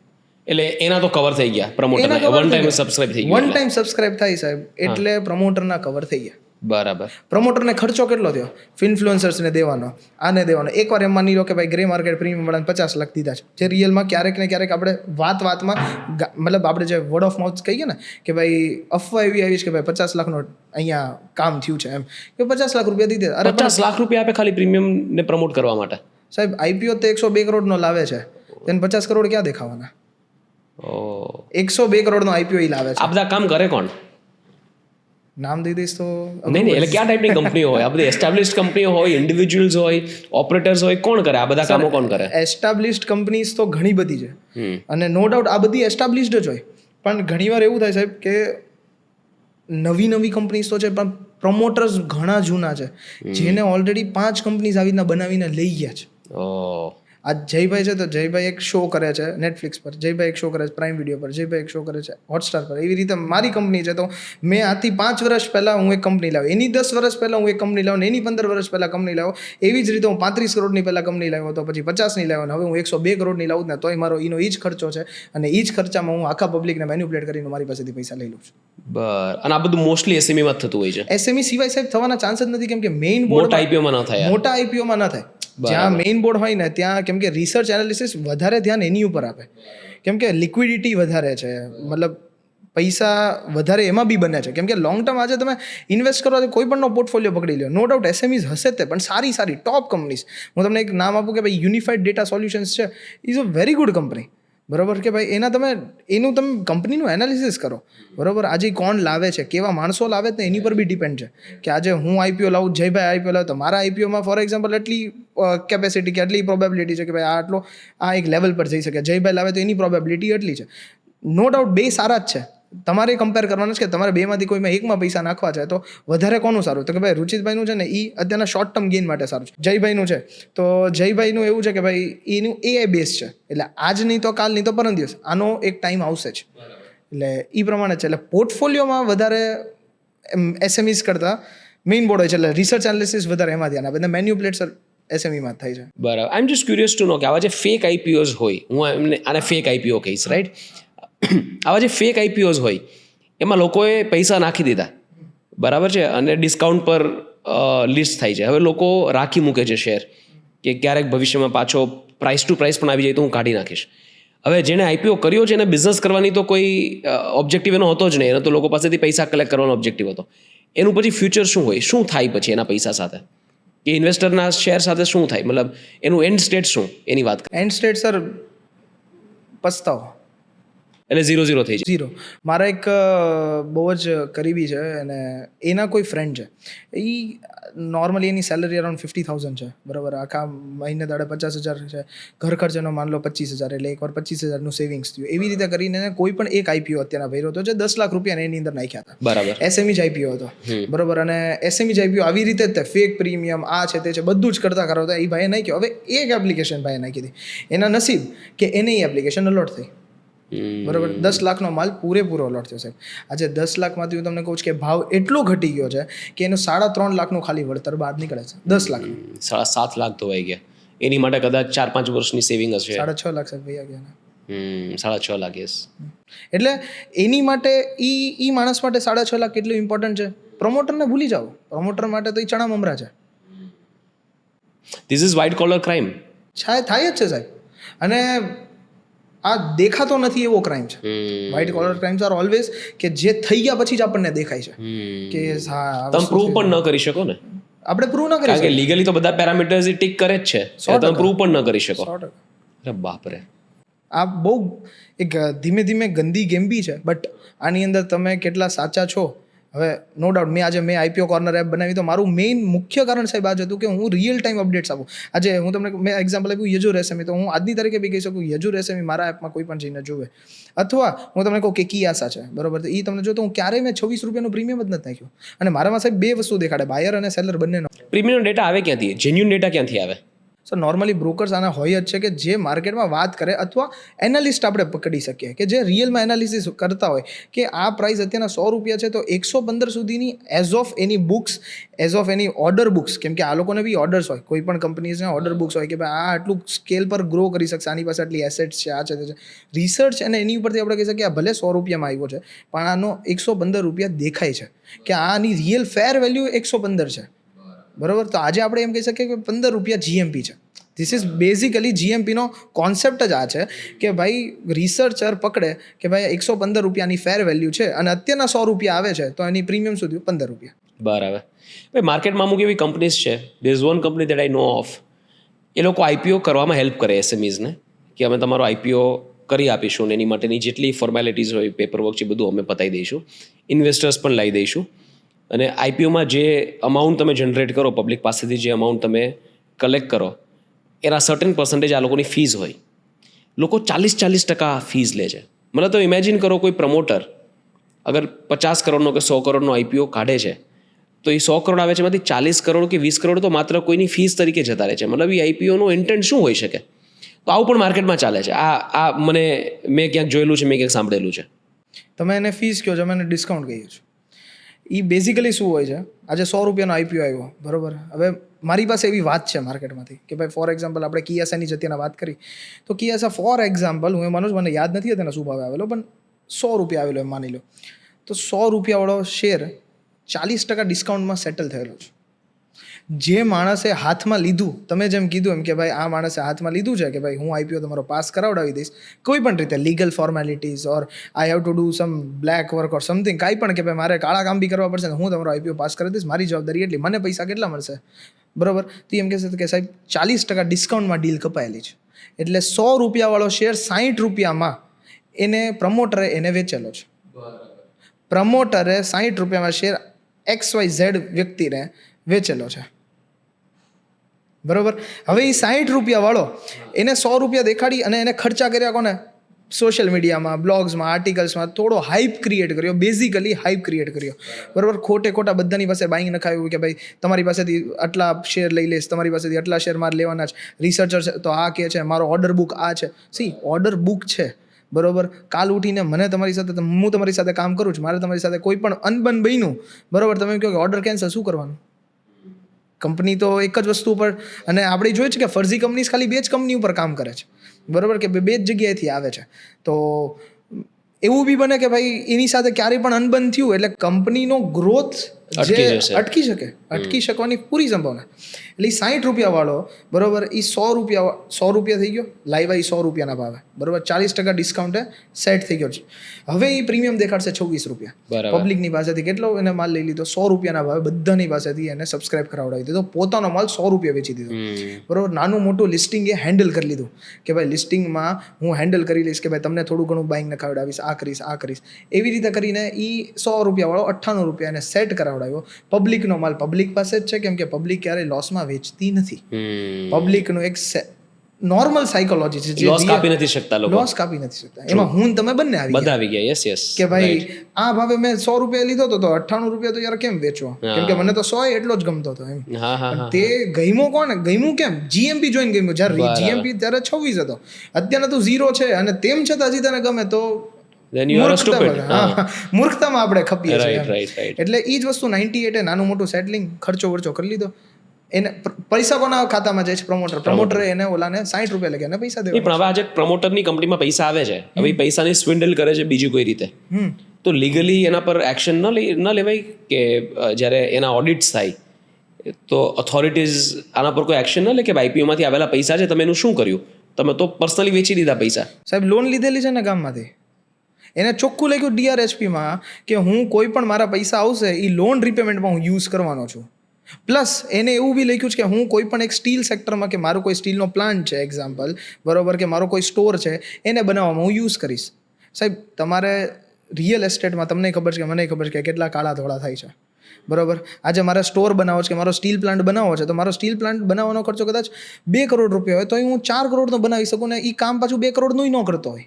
એટલે એના તો કવર થઈ ગયા પ્રમોટર, વન ટાઈમ સબસ્ક્રાઇબ થઈ ગયા, વન ટાઈમ સબસ્ક્રાઇબ થાય સાહેબ, એટલે પ્રમોટરના કવર થઈ ગયા. બરાબર. પ્રમોટરને ખર્ચો કેટલો થયો ઇન્ફ્લુઅન્સર્સને દેવાનો, આને દેવાનો. એકવાર એમ માની લો કે ભાઈ ગ્રે માર્કેટ પ્રીમિયમ વાળાને 50 લાખ દીધા છે, જે રિયલમાં ક્યારેક ને ક્યારેક આપણે વાતમાં મતલબ આપણે જે વર્ડ ઓફ માઉથ કહીએ ને કે ભાઈ અફવા એવી આવી છે કે ભાઈ 50 લાખનો અહીંયા કામ થયું છે, એમ કે 50 લાખ રૂપિયા દીધે. અરે 50 લાખ રૂપિયા આપે ખાલી પ્રીમિયમ ને પ્રમોટ કરવા માટે? સાહેબ આઈપીઓ તો 102 કરોડનો લાવે છે, તેને 50 કરોડ ક્યાં દેખાવાના? 102 કરોડનો આઈપીઓ લાવે છે. આ બધા કામ કરે કોણ? નામ દઈ દઈશ તો નહીં, એટલે કયા ટાઈપની કંપનીઓ હોય? આ બધી એસ્ટાબ્લિશ્ડ કંપનીઓ હોય, ઇન્ડિવિજ્યુઅલ્સ હોય, ઓપરેટર્સ હોય, કોણ કરે આ બધા કામો? કોણ કરે? એસ્ટાબ્લિશ્ડ કંપનીઝ તો ઘણી બધી છે, અને નો ડાઉટ આ બધી એસ્ટાબ્લિશ્ડ જ હોય, પણ ઘણીવાર એવું થાય સાહેબ કે નવી કંપનીઝ તો છે પણ પ્રમોટર્સ ઘણા જૂના છે, જેને ઓલરેડી 5 કંપનીઝ આવી રીતના બનાવીને લઈ ગયા છે. આ જયભાઈ છે તો જયભાઈ એક શો કરે છે નેટફ્લિક્સ પર, જયભાઈ એક શો કરે છે પ્રાઇમ વિડીયો પર, જયભાઈ એક શો કરે છે હોટસ્ટાર પર. એવી રીતે મારી કંપની છે તો મેં આથી 5 વર્ષ પહેલાં હું એક કંપની લાવ્યો, એની 10 વર્ષ પહેલાં હું એક કંપની લાવ્યો, એની 15 વર્ષ પહેલાં કંપની લાવ્યો. એવી જ રીતે હું 35 કરોડની પહેલાં કંપની લાવ્યો હતો, પછી 50ની લાવ્યો, અને હવે હું 102 કરોડની લાવું ને તોય મારો એનો એ જ ખર્ચો છે, અને એ જ ખર્ચામાં હું આખા પબ્લિકને મેન્યુપ્લેટ કરીને મારી પાસેથી પૈસા લઈ લઉં છું. અને આ બધું મોસ્ટલી એસએમઈમાં જ થતું હોય છે? એસએમઈ સિવાય સાહેબ થવાના ચાન્સ જ નથી, કેમ કે મેઇન બોર્ડ મોટા આઈપીઓમાં ન થાય, મોટા આઈપીઓમાં ન થાય. જ્યાં મેઇન બોર્ડ હોય ને ત્યાં કેમ કે રિસર્ચ એનાલિસિસ વધારે ધ્યાન એની ઉપર આપે, કેમ કે લિક્વિડિટી વધારે છે, મતલબ પૈસા વધારે એમાં બી બને છે. કેમ કે લોંગ ટર્મ આજે તમે ઇન્વેસ્ટ કરો તો કોઈ પણનો પોર્ટફોલિયો પકડી લો, નો ડાઉટ એસએમઈઝ હશે તે, પણ સારી ટોપ કંપનીઝ. હું તમને એક નામ આપું કે ભાઈ યુનિફાઈડ ડેટા સોલ્યુશન્સ છે, is a very good company, બરાબર, કે ભાઈ એનું તમે કંપનીનું એનાલિસિસ કરો, બરાબર. આજે કોણ લાવે છે, કેવા માણસો લાવે છે, એની પર બી ડિપેન્ડ છે. કે આજે હું આઈપીઓ લાવું, જયભાઈ આઈપીઓ લાવે, તો મારા આઈપીઓમાં ફોર એક્ઝામ્પલ એટલી કેપેસિટી કે એટલી પ્રોબેબિલિટી છે કે ભાઈ આ એક લેવલ પર જઈ શકે. જયભાઈ લાવે તો એની પ્રોબેબિલિટી એટલી છે. નો ડાઉટ બે સારા જ છે, તમારે કમ્પેર કરવાનું છે કે તમારે બેમાંથી કોઈમાં એકમાં પૈસા નાખવા છે તો વધારે કોનું સારું? તો કે ભાઈ રુચિતભાઈનું છે ને એ અત્યારના શોર્ટ ટર્મ ગેઇન માટે સારું છે. જયભાઈનું છે તો જયભાઈનું એવું છે કે ભાઈ એનું એઆઈ બેઝ છે, એટલે આજ નહીં તો કાલ નહીં તો પરમ દિવસ આનો એક ટાઈમ આવશે જ, એટલે એ પ્રમાણે છે. એટલે પોર્ટફોલિયોમાં વધારે એસએમઈસ કરતાં મેઇન બોર્ડ હોય છે, એટલે રિસર્ચ એનાલિસિસ વધારે એમાં ધ્યાન આપે, મેન્યુપ્લેટ્સ એસએમઈમાં થાય છે. બરાબર. આઈ એમ જસ્ટ ક્યુરિયસ ટુ નો કે આવા જે ફેક આઈપીઓઝ હોય, હું એમને આને ફેક આઈપીઓ કહીશ, રાઈટ? આવા જે ફેક આઈપીઓઝ હોય એમાં લોકોએ પૈસા નાખી દીધા, બરાબર છે, અને ડિસ્કાઉન્ટ પર લિસ્ટ થાય છે. હવે લોકો રાખી મૂકે છે શેર કે ક્યારેક ભવિષ્યમાં પાછો પ્રાઇસ ટુ પ્રાઇસ પણ આવી જાય તો હું કાઢી નાખીશ. હવે જેને આઈપીઓ કર્યો છે એને બિઝનેસ કરવાની તો કોઈ ઓબ્જેક્ટિવ એનો હતો જ નહીં, એનો તો લોકો પાસેથી પૈસા કલેક્ટ કરવાનો ઓબ્જેક્ટિવ હતો. એનું પછી ફ્યુચર શું હોય, શું થાય પછી એના પૈસા સાથે, કે ઇન્વેસ્ટરના શેર સાથે શું થાય, મતલબ એનું એન્ડ સ્ટેટ શું, એની વાત? એન્ડ સ્ટેટ સર પસ્તાવો, એટલે 0-0 થઈ જાય. 0. મારા એક બહુ જ કરીબી છે અને એના કોઈ ફ્રેન્ડ છે, એ નોર્મલી એની સેલરી અરાઉન્ડ 50,000 છે, બરાબર. આખા મહિને દાડે 50,000 છે, ઘર ખર્ચનો માન લો 25,000, એટલે એકવાર 25,000નું સેવિંગ્સ થયું. એવી રીતે કરીને કોઈ પણ એક આઈપીઓ અત્યારના ભર્યો હતો જે 10 લાખ રૂપિયા એની અંદર નાખ્યા હતા, બરાબર. એસએમઈ જ આઈપીઓ હતો, બરાબર. અને એસએમઈ જ આઈપીઓ આવી રીતે જ ફેક પ્રીમિયમ આ છે તે છે બધું જ કરતા કરાવતા એ ભાઈએ નાખ્યો. હવે એક એપ્લિકેશન ભાઈએ નાખી હતી, એના નસીબ કે એને એ એપ્લિકેશન અલોટ થઈ, બરાબર 10 લાખનો માલ પૂરેપૂરો અલોટ થયો સાહેબ. આજે 10 લાખમાંથી હું તમને કહું છું કે ભાવ એટલો ઘટી ગયો છે કે એનું 3.5 લાખનું ખાલી વળતર બહાર નીકળે છે 10 લાખનું. 7.5 લાખ ધોવાઈ ગયા. એની માટે કદાચ 4-5 વર્ષની સેવિંગ હશે. 6.5 લાખ સાહેબ વૈયા ગયા. 6.5 લાખ યસ. એટલે એની માટે ઈ માણસ માટે 6.5 લાખ કેટલું ઇમ્પોર્ટન્ટ છે. પ્રમોટરને ભૂલી જાઓ. પ્રમોટર માટે તો એ ચણા મમરા છે. This is white caller crime. થાય જ છે સાહેબ. અને આ દેખાતો નથી એવો ક્રાઇમ છે. White caller crimes are always કે જે થઈ ગયા પછી જ આપણને દેખાય છે કે હા તમે પ્રૂવ પણ ન કરી શકો ને. આપણે પ્રૂવ ન કરી કારણ કે લીગલી તો બધા પેરામીટર્સ ટીક કરે જ છે. તમે પ્રૂવ પણ ન કરી શકો. 100%. અરે બાપરે. આ બહુ એક ધીમે ધીમે ગંદી ગેમ બી છે. બટ આની અંદર તમે કેટલા સાચા છો. હવે નો ડાઉટ મેં આઈપીઓ કોર્નર એપ બનાવી તો મારું મેઇન મુખ્ય કારણ સાહેબ આ જ હતું કે હું રિયલ ટાઈમ અપડેટ્સ આપું. આજે હું તમને મેં એક્ઝામ્પલ આપ્યું યજુ રેસમી, તો હું આજની તારીખે બી કહી શકું યજુ રેસમી મારા એપમાં કોઈ પણ જઈને જોવે. અથવા હું તમને કહું કે કિયાસા છે બરોબર, તો એ તમને જો તો હું ક્યારેય મેં 26 રૂપિયાનું પ્રીમિયમ જ નથી નાખ્યું. અને મારામાં સાહેબ બે વસ્તુ દેખાડે, બાયર અને સેલર બંનેનો. પ્રીમિયમ ડેટા આવે ક્યાંથી? જેન્યુન ડેટા ક્યાંથી આવે? સો નોર્મલી બ્રોકર્સ આના હોય જ છે કે જે માર્કેટમાં વાત કરે અથવા એનાલિસ્ટ આપણે પકડી શકીએ કે જે રિયલમાં એનાલિસિસ કરતા હોય કે આ પ્રાઇસ અત્યારના 100 રૂપિયા છે તો 115 સુધીની as of any books, as of any order books, કેમ કે આ લોકોને બી ઓર્ડર્સ હોય, કોઈ પણ કંપનીઝના ઓર્ડર બુક્સ હોય કે ભાઈ આ આટલું સ્કેલ પર ગ્રો કરી શકશે, આની પાસે આટલી એસેટ્સ છે, આ છે તે છે. રિસર્ચ અને એની ઉપરથી આપણે કહી શકીએ આ ભલે 100 રૂપિયામાં આવ્યો છે પણ આનો 115 રૂપિયા દેખાય છે કે આની રિયલ ફેર વેલ્યુ 115 છે બરોબર. તો આજે આપણે એમ કહી શકીએ કે 15 રૂપિયા જીએમપી છે. ધીસ ઇઝ બેઝિકલી જીએમપીનો કોન્સેપ્ટ જ આ છે કે ભાઈ રિસર્ચર પકડે કે ભાઈ 115 રૂપિયાની ફેર વેલ્યુ છે અને અત્યારના 100 રૂપિયા આવે છે તો એની પ્રીમિયમ સુધી 15 રૂપિયા બરાબર. ભાઈ માર્કેટમાં અમુક એવી કંપનીઝ છે, there is one company that I know of, એ લોકો આઈપીઓ કરવામાં હેલ્પ કરે એસએમઈઝને કે અમે તમારો આઈપીઓ કરી આપીશું ને એની માટેની જેટલી ફોર્મેલિટીઝ હોય, પેપરવર્ક છે, બધું અમે પતાવી દઈશું, ઇન્વેસ્ટર્સ પણ લાવી દઈશું. અને આઈપીઓમાં જે અમાઉન્ટ તમે જનરેટ કરો, પબ્લિક પાસેથી જે અમાઉન્ટ તમે કલેક્ટ કરો એના સર્ટન પર્સન્ટેજ આ લોકોની ફીઝ હોય. લોકો 40% ફીઝ લે છે. મતલબ તમે ઇમેજિન કરો કોઈ પ્રમોટર અગર 50 કરોડનો કે 100 કરોડનો આઈપીઓ કાઢે છે તો એ 100 કરોડ આવે છે એમાંથી 40 કરોડ કે 20 કરોડ તો માત્ર કોઈની ફીસ તરીકે જતા રહે છે. મતલબ એ આઈપીઓનો ઇન્ટેન્ટ શું હોઈ શકે? તો આવું પણ માર્કેટમાં ચાલે છે. મેં ક્યાંક જોયેલું છે, મેં ક્યાંક સાંભળેલું છે. તમે એને ફીસ કહો છો, અમે એને ડિસ્કાઉન્ટ કહીએ છીએ. એ બેઝિકલી શું હોય છે, આજે 100 રૂપિયાનો આઈપીઓ આવ્યો બરોબર. હવે મારી પાસે એવી વાત છે માર્કેટમાંથી કે ભાઈ ફોર એક્ઝામ્પલ આપણે કિયાસાની જગ્યાના વાત કરી તો કિયાસા ફોર એક્ઝામ્પલ હું મને યાદ નથી તેના શું ભાવે આવેલો પણ 100 રૂપિયા આવેલો એમ માની લો તો 100 રૂપિયાવાળો શેર 40% ડિસ્કાઉન્ટમાં સેટલ થયેલો છે. જે માણસે હાથમાં લીધું, તમે જેમ કીધું એમ કે ભાઈ આ માણસે હાથમાં લીધું છે કે ભાઈ હું આઈપીઓ તમારો પાસ કરાવડાવી દઈશ કોઈ પણ રીતે, legal formalities or I have to do some black work or something, કાંઈ પણ કે ભાઈ મારે કાળા કામ બી કરવા પડશે ને હું તમારો આઈપીઓ પાસ કરી દઈશ, મારી જવાબદારી એટલી, મને પૈસા કેટલા મળશે બરોબર. તો એમ કહેશે કે સાહેબ 40% ડિસ્કાઉન્ટમાં ડીલ કપાયેલી છે એટલે 100 રૂપિયાવાળો શેર 60 રૂપિયામાં એને પ્રમોટરે એને વેચેલો છે. પ્રમોટરે 60 રૂપિયામાં શેર XYZ વ્યક્તિને વેચેલો છે બરોબર. હવે એ 60 રૂપિયાવાળો એને 100 રૂપિયા દેખાડી અને એને ખર્ચા કર્યા કોને? સોશિયલ મીડિયામાં, બ્લોગ્સમાં, આર્ટિકલ્સમાં થોડો હાઇપ ક્રિએટ કર્યો, બેઝિકલી હાઇપ ક્રિએટ કર્યો બરોબર. ખોટા બધાની પાસે બાઇંગ નખાવ્યું કે ભાઈ તમારી પાસેથી આટલા શેર લઈ લઈશ, તમારી પાસેથી આટલા શેર મારે લેવાના છે, રિસર્ચર છે તો આ કહે છે મારો ઓર્ડર બુક આ છે. ઓર્ડર બુક છે બરોબર. કાલ ઉઠીને હું તમારી સાથે કામ કરું છું, મારે તમારી સાથે કોઈ પણ અનબન બન્યું બરોબર, તમે કહો કે ઓર્ડર કેન્સલ, શું કરવાનું? કંપની તો એક જ વસ્તુ ઉપર, અને આપણે જોઈએ છે કે ફર્ઝી કંપનીઝ ખાલી 2 જ કંપની ઉપર કામ કરે છે બરોબર, કે 2 જ જગ્યાએથી આવે છે. તો એવું બી બને કે ભાઈ એની સાથે ક્યારેય પણ અનબન થયું એટલે કંપનીનો ગ્રોથ અટકી શકવાની પૂરી સંભાવના. એટલે 60 રૂપિયાવાળો બરોબર એ 100 રૂપિયા થઈ ગયો, લાઈવ 100 રૂપિયાના ભાવે બરોબર, 40% ડિસ્કાઉન્ટે સેટ થઈ ગયો છે. હવે એ પ્રીમિયમ દેખાડશે 26 રૂપિયા. પબ્લિકની પાસેથી કેટલો એને માલ લઈ લીધો? 100 રૂપિયાના ભાવે બધાની પાસેથી એને સબસ્ક્રાઇબ કરાવડાવી દીધો, પોતાનો માલ 100 રૂપિયા વેચી દીધો બરોબર. નાનું મોટું લિસ્ટિંગ એ હેન્ડલ કરી લીધું કે ભાઈ લિસ્ટિંગમાં હું હેન્ડલ કરી લઈશ કે ભાઈ તમને થોડું ઘણું બાઇંગ નખાવડાવીશ, આ કરીશ. એવી રીતે કરીને એ 100 રૂપિયાવાળો 98 રૂપિયા એને સેટ કરાવડાવ્યો. પબ્લિકનો માલ પબ્લિક પાસે જ છે કેમ કે પબ્લિક ક્યારેય લોસમાં વેચતી નથી. પબ્લિકનું એક નોર્મલ સાયકોલોજી છે, લોસ કાપી નથી શકતા લોકો, લોસ કાપી નથી શકતા. એમાં હું ને તમે બંને આવી બધા આવી ગયા. યસ યસ, કે ભાઈ આ ભાવે મેં 100 રૂપિયા લીધો હતો તો 98 રૂપિયા તો યાર કેમ વેચવો, કેમ કે મને તો 100 એટલો જ ગમતો હતો એમ. હા હા હા, તે ગમ્યો કોને, ગમ્યું કેમ? જીએમપી જોઈને ગમ્યું. જ્યારે જીએમપી ત્યારે 26 હતો, અત્યારે તો 0 છે અને તેમ છતાં હજી તને ગમે તો then you are stupid. મૂર્ખતામાં આપણે ખપીએ છીએ રાઈટ એમ. Right right. એટલે એ જ વસ્તુ 98 નાનું મોટું સેટલિંગ ખર્ચો વર્ચો કરી લીધો. એને પૈસા કોના ખાતામાં જાય છે? પ્રમોટરે એને ઓલાને 60 રૂપિયા લગે એને પૈસા દેવા. પણ હવે આજે પ્રમોટરની કંપનીમાં પૈસા આવે છે, હવે એ પૈસાની સ્વિન્ડલ કરે છે બીજી કોઈ રીતે, તો લીગલી એના પર એક્શન ન લેવાય કે જ્યારે એના ઓડિટ્સ થાય તો ઓથોરિટીઝ આના પર કોઈ એક્શન ન લે કે આઈપીઓમાંથી આવેલા પૈસા છે તમે એનું શું કર્યું? તમે તો પર્સનલી વેચી દીધા પૈસા. સાહેબ લોન લીધેલી છે ને ગામમાંથી, એને ચોખ્ખું લખ્યું DRHP-માં કે હું કોઈ પણ મારા પૈસા આવશે એ લોન રિપેમેન્ટમાં હું યુઝ કરવાનો છું. પ્લસ એને એવું બી લખ્યું છે કે હું કોઈ પણ એક સ્ટીલ સેક્ટરમાં કે મારો કોઈ સ્ટીલનો પ્લાન્ટ છે એક્ઝામ્પલ, બરોબર, કે મારો કોઈ સ્ટોર છે એને બનાવવામાં હું યુઝ કરીશ. સાહેબ તમારે રિયલ એસ્ટેટમાં તમને ખબર છે કે મને ખબર છે કે કેટલા કાળા ધોળા થાય છે, બરોબર. આજે મારે સ્ટોર બનાવવો છે કે મારો સ્ટીલ પ્લાન્ટ બનાવવો છે, તો મારો સ્ટીલ પ્લાન્ટ બનાવવાનો ખર્ચો કદાચ 2 કરોડ રૂપિયા હોય તો હું 4 કરોડનો બનાવી શકું ને એ કામ પાછું 2 કરોડનું ન કરતો હોય,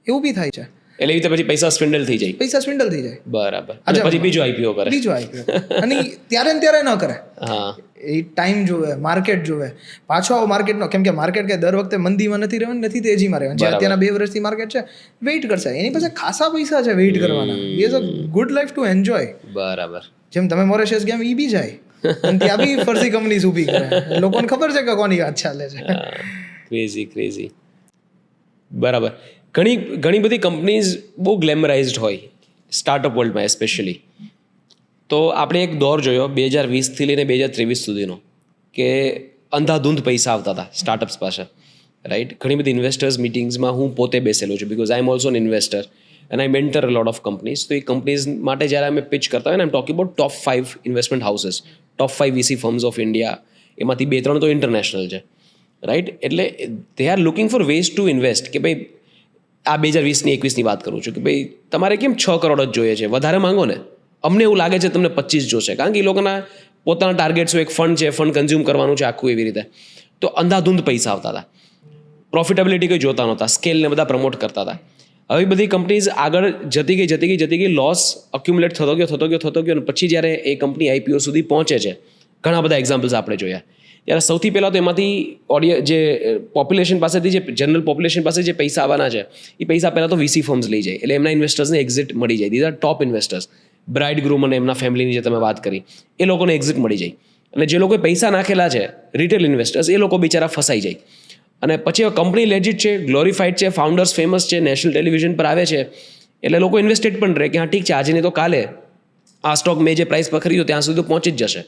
એવું બી થાય છે. એટલે એ રીતે પછી પૈસા સ્વિન્ડલ થઈ જાય. પૈસા સ્વિન્ડલ થઈ જાય, બરાબર. અને પછી બીજો આઈપીઓ કરે. બીજો આઈપીઓ અને ત્યારે ને ત્યારે ન કરે. હા, એ ટાઈમ જોવે, માર્કેટ જોવે, પાછો આવો માર્કેટનો, કેમ કે માર્કેટ કે દર વખતે મંદીમાં નથી રહેવાનું, નથી તેજીમાં રહેવાનું. જે અત્યારના 2 વર્ષથી માર્કેટ છે વેઇટ કરશે, એની પાસે ખાસા પૈસા છે વેઇટ કરવાના. He has a good life two enjoy. બરાબર. જેમ તમે મોરેશિયસ ગયા એ બી જાય અને ત્યાં બી ફરસી કંપનીઝ ઊભી કરે, લોકોને ખબર છે કે કોની વાત ચાલે છે. Crazy crazy. બરાબર. ઘણી બધી કંપનીઝ બહુ ગ્લેમરાઇઝડ હોય સ્ટાર્ટઅપ વર્લ્ડમાં એસ્પેશિયલી. તો આપણે એક દોર જોયો 2020થી લઈને 2023 સુધીનો કે અંધાધૂંધ પૈસા આવતા હતા સ્ટાર્ટઅપ્સ પાસે, રાઈટ. ઘણી બધી ઇન્વેસ્ટર્સ મિટિંગ્સમાં હું પોતે બેસેલો છું because I am also an investor and I mentor a lot of companies. તો એ કંપનીઝ માટે જ્યારે અમે પિચ કરતા હોય ને, I am talking about top 5 investment houses, top 5 VC firms of India, એમાંથી 2-3 તો ઇન્ટરનેશનલ છે, રાઈટ. એટલે they are looking for ways to invest કે ભાઈ આ 2020-21ની વાત કરું છું કે ભાઈ તમારે કેમ 6 કરોડ જ જોઈએ છે, વધારે માંગો ને, અમને એવું લાગે છે તમને 25 જોશે, કારણ કે એ લોકોના પોતાના ટાર્ગેટ્સ એક ફંડ છે, ફંડ કન્ઝ્યુમ કરવાનું છે આખું એવી રીતે. તો અંધાધૂંધ પૈસા આવતા હતા, પ્રોફિટેબિલિટી કોઈ જોતા નહોતા, સ્કેલને બધા પ્રમોટ કરતા હતા. હવે બધી કંપનીઝ આગળ જતી ગઈ, લોસ અક્યુમ્યુલેટ થતો ગયો અને પછી જ્યારે એ કંપની આઈપીઓ સુધી પહોંચે છે, ઘણા બધા એક્ઝામ્પલ્સ આપણે જોયા. ત્યારે સૌથી પહેલાં તો એમાંથી જે પોપ્યુલેશન પાસેથી, જે જનરલ પોપ્યુલેશન પાસે જે પૈસા આવવાના છે એ પૈસા પહેલાં તો વીસી ફર્મ્સ લઈ જાય, એટલે એમના ઇન્વેસ્ટર્સને એક્ઝિટ મળી જાય. These are top investors. Bride groom અને એમના ફેમિલીની જે તમે વાત કરી એ લોકોને એક્ઝિટ મળી જાય. અને જે લોકોએ પૈસા નાખેલા છે રિટેલ ઇન્વેસ્ટર્સ, એ લોકો બિચારા ફસાઈ જાય. અને પછી કંપની લેજિટ છે, ગ્લોરીફાઈડ છે, ફાઉન્ડર્સ ફેમસ છે, નેશનલ ટેલિવિઝન પર આવે છે, એટલે લોકો ઇન્વેસ્ટેડ પણ રહે કે હા ઠીક છે આજે નહીં તો કાલે આ સ્ટોક મેં જે પ્રાઇસ પર ખરીદ્યો ત્યાં સુધી પહોંચી જ જશે.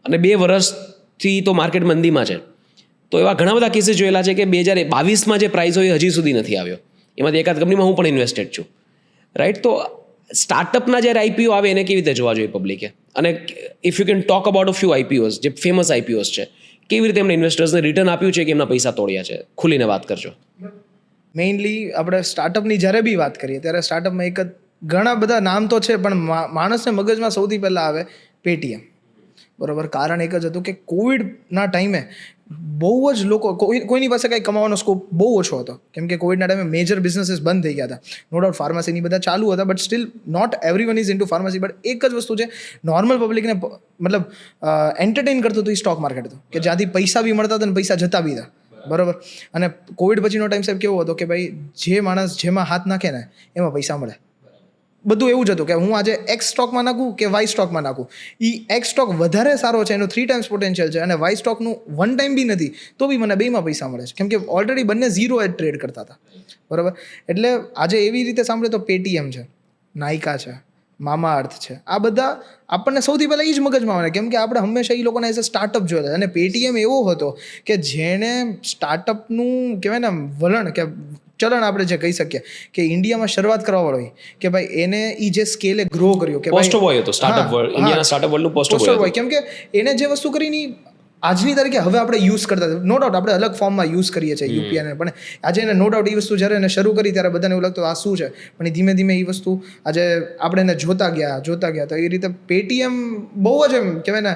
અને 2 વર્ષથી તો માર્કેટ મંદીમાં છે. તો એવા ઘણા બધા કેસીસ જોયેલા છે કે 2022માં જે પ્રાઇસ હોય હજી સુધી નથી આવ્યો. એમાંથી એકાદ કંપનીમાં હું પણ ઇન્વેસ્ટેડ છું, રાઈટ. તો સ્ટાર્ટઅપના જ્યારે આઈપીઓ આવે એને કેવી રીતે જોવા જોઈએ પબ્લિકે? અને if you can talk about a few IPOs જે ફેમસ આઈપીઓઝ છે, કેવી રીતે એમને ઇન્વેસ્ટર્સને રિટર્ન આપ્યું છે કે એમના પૈસા તોડ્યા છે, ખુલીને વાત કરજો. મેઇનલી આપણે સ્ટાર્ટઅપની જ્યારે બી વાત કરીએ ત્યારે સ્ટાર્ટઅપમાં એક જ ઘણા બધા નામ તો છે, પણ માણસને મગજમાં સૌથી પહેલાં આવે પેટીએમ, બરોબર. કારણ એક જ હતું કે કોવિડના ટાઈમે બહુ જ લોકો, કોઈની પાસે કંઈ કમાવાનો સ્કોપ બહુ ઓછો હતો, કેમ કે કોવિડના ટાઈમે મેજર બિઝનેસીસ બંધ થઈ ગયા હતા. નો ડાઉટ ફાર્મસીની બધા ચાલુ હતા, but still not everyone is into pharmacy. But એક જ વસ્તુ છે, નોર્મલ પબ્લિકને મતલબ એન્ટરટેઇન કરતું હતું એ સ્ટોક માર્કેટ હતું, કે જ્યાંથી પૈસા બી મળતા હતા અને પૈસા જતા બી હતા, બરોબર. અને કોવિડ પછીનો ટાઈમ સાહેબ કેવો હતો કે ભાઈ જે માણસ જેમાં હાથ નાખે ને એમાં પૈસા મળે. બધું એવું જ હતું કે હું આજે એક્સ સ્ટોકમાં નાખું કે વાય સ્ટોકમાં નાખું, એ એક્સ સ્ટોક વધારે સારો છે, એનું 3 times પોટેન્શિયલ છે, અને વાય સ્ટોકનું 1 time બી નથી તો બી મને બેમાં પૈસા મળે છે, કેમ કે ઓલરેડી બંને 0 એ ટ્રેડ કરતા હતા, બરાબર. એટલે આજે એવી રીતે સાંભળે તો પેટીએમ છે, નાયકા છે, મામા અર્થ છે, આ બધા આપણને સૌથી પહેલાં એ જ મગજમાં આવે, કેમ કે આપણે હંમેશા એ લોકોને એઝ અ સ્ટાર્ટઅપ જોયેલા. અને પેટીએમ એવો હતો કે જેણે સ્ટાર્ટઅપનું કહેવાય ને વલણ કે ચલણ આપણે જે કહી શકીએ કે ઇન્ડિયામાં શરૂઆત કરવા વાળો કે ભાઈ એને એ જે સ્કેલે ગ્રો કર્યો કે પોસ્ટ બોય હતો સ્ટાર્ટઅપ વર્લ્ડ, ઇન્ડિયાના સ્ટાર્ટઅપ વર્લ્ડનું પોસ્ટ બોય, કેમ કે એને જે વસ્તુ કરીને આજની તારીખે હવે આપણે યુઝ કરતા નો ડાઉટ આપણે અલગ ફોર્મમાં યુઝ કરીએ છીએ યુપીઆઈને, પણ આજે એને નો ડાઉટ એ વસ્તુ જ્યારે એને શરૂ કરી ત્યારે બધાને એવું લાગતું આ શું છે, પણ ધીમે ધીમે એ વસ્તુ આજે આપણે એને જોતા ગયા તો એ રીતે પેટીએમ બહુ જ એમ કહેવાય ને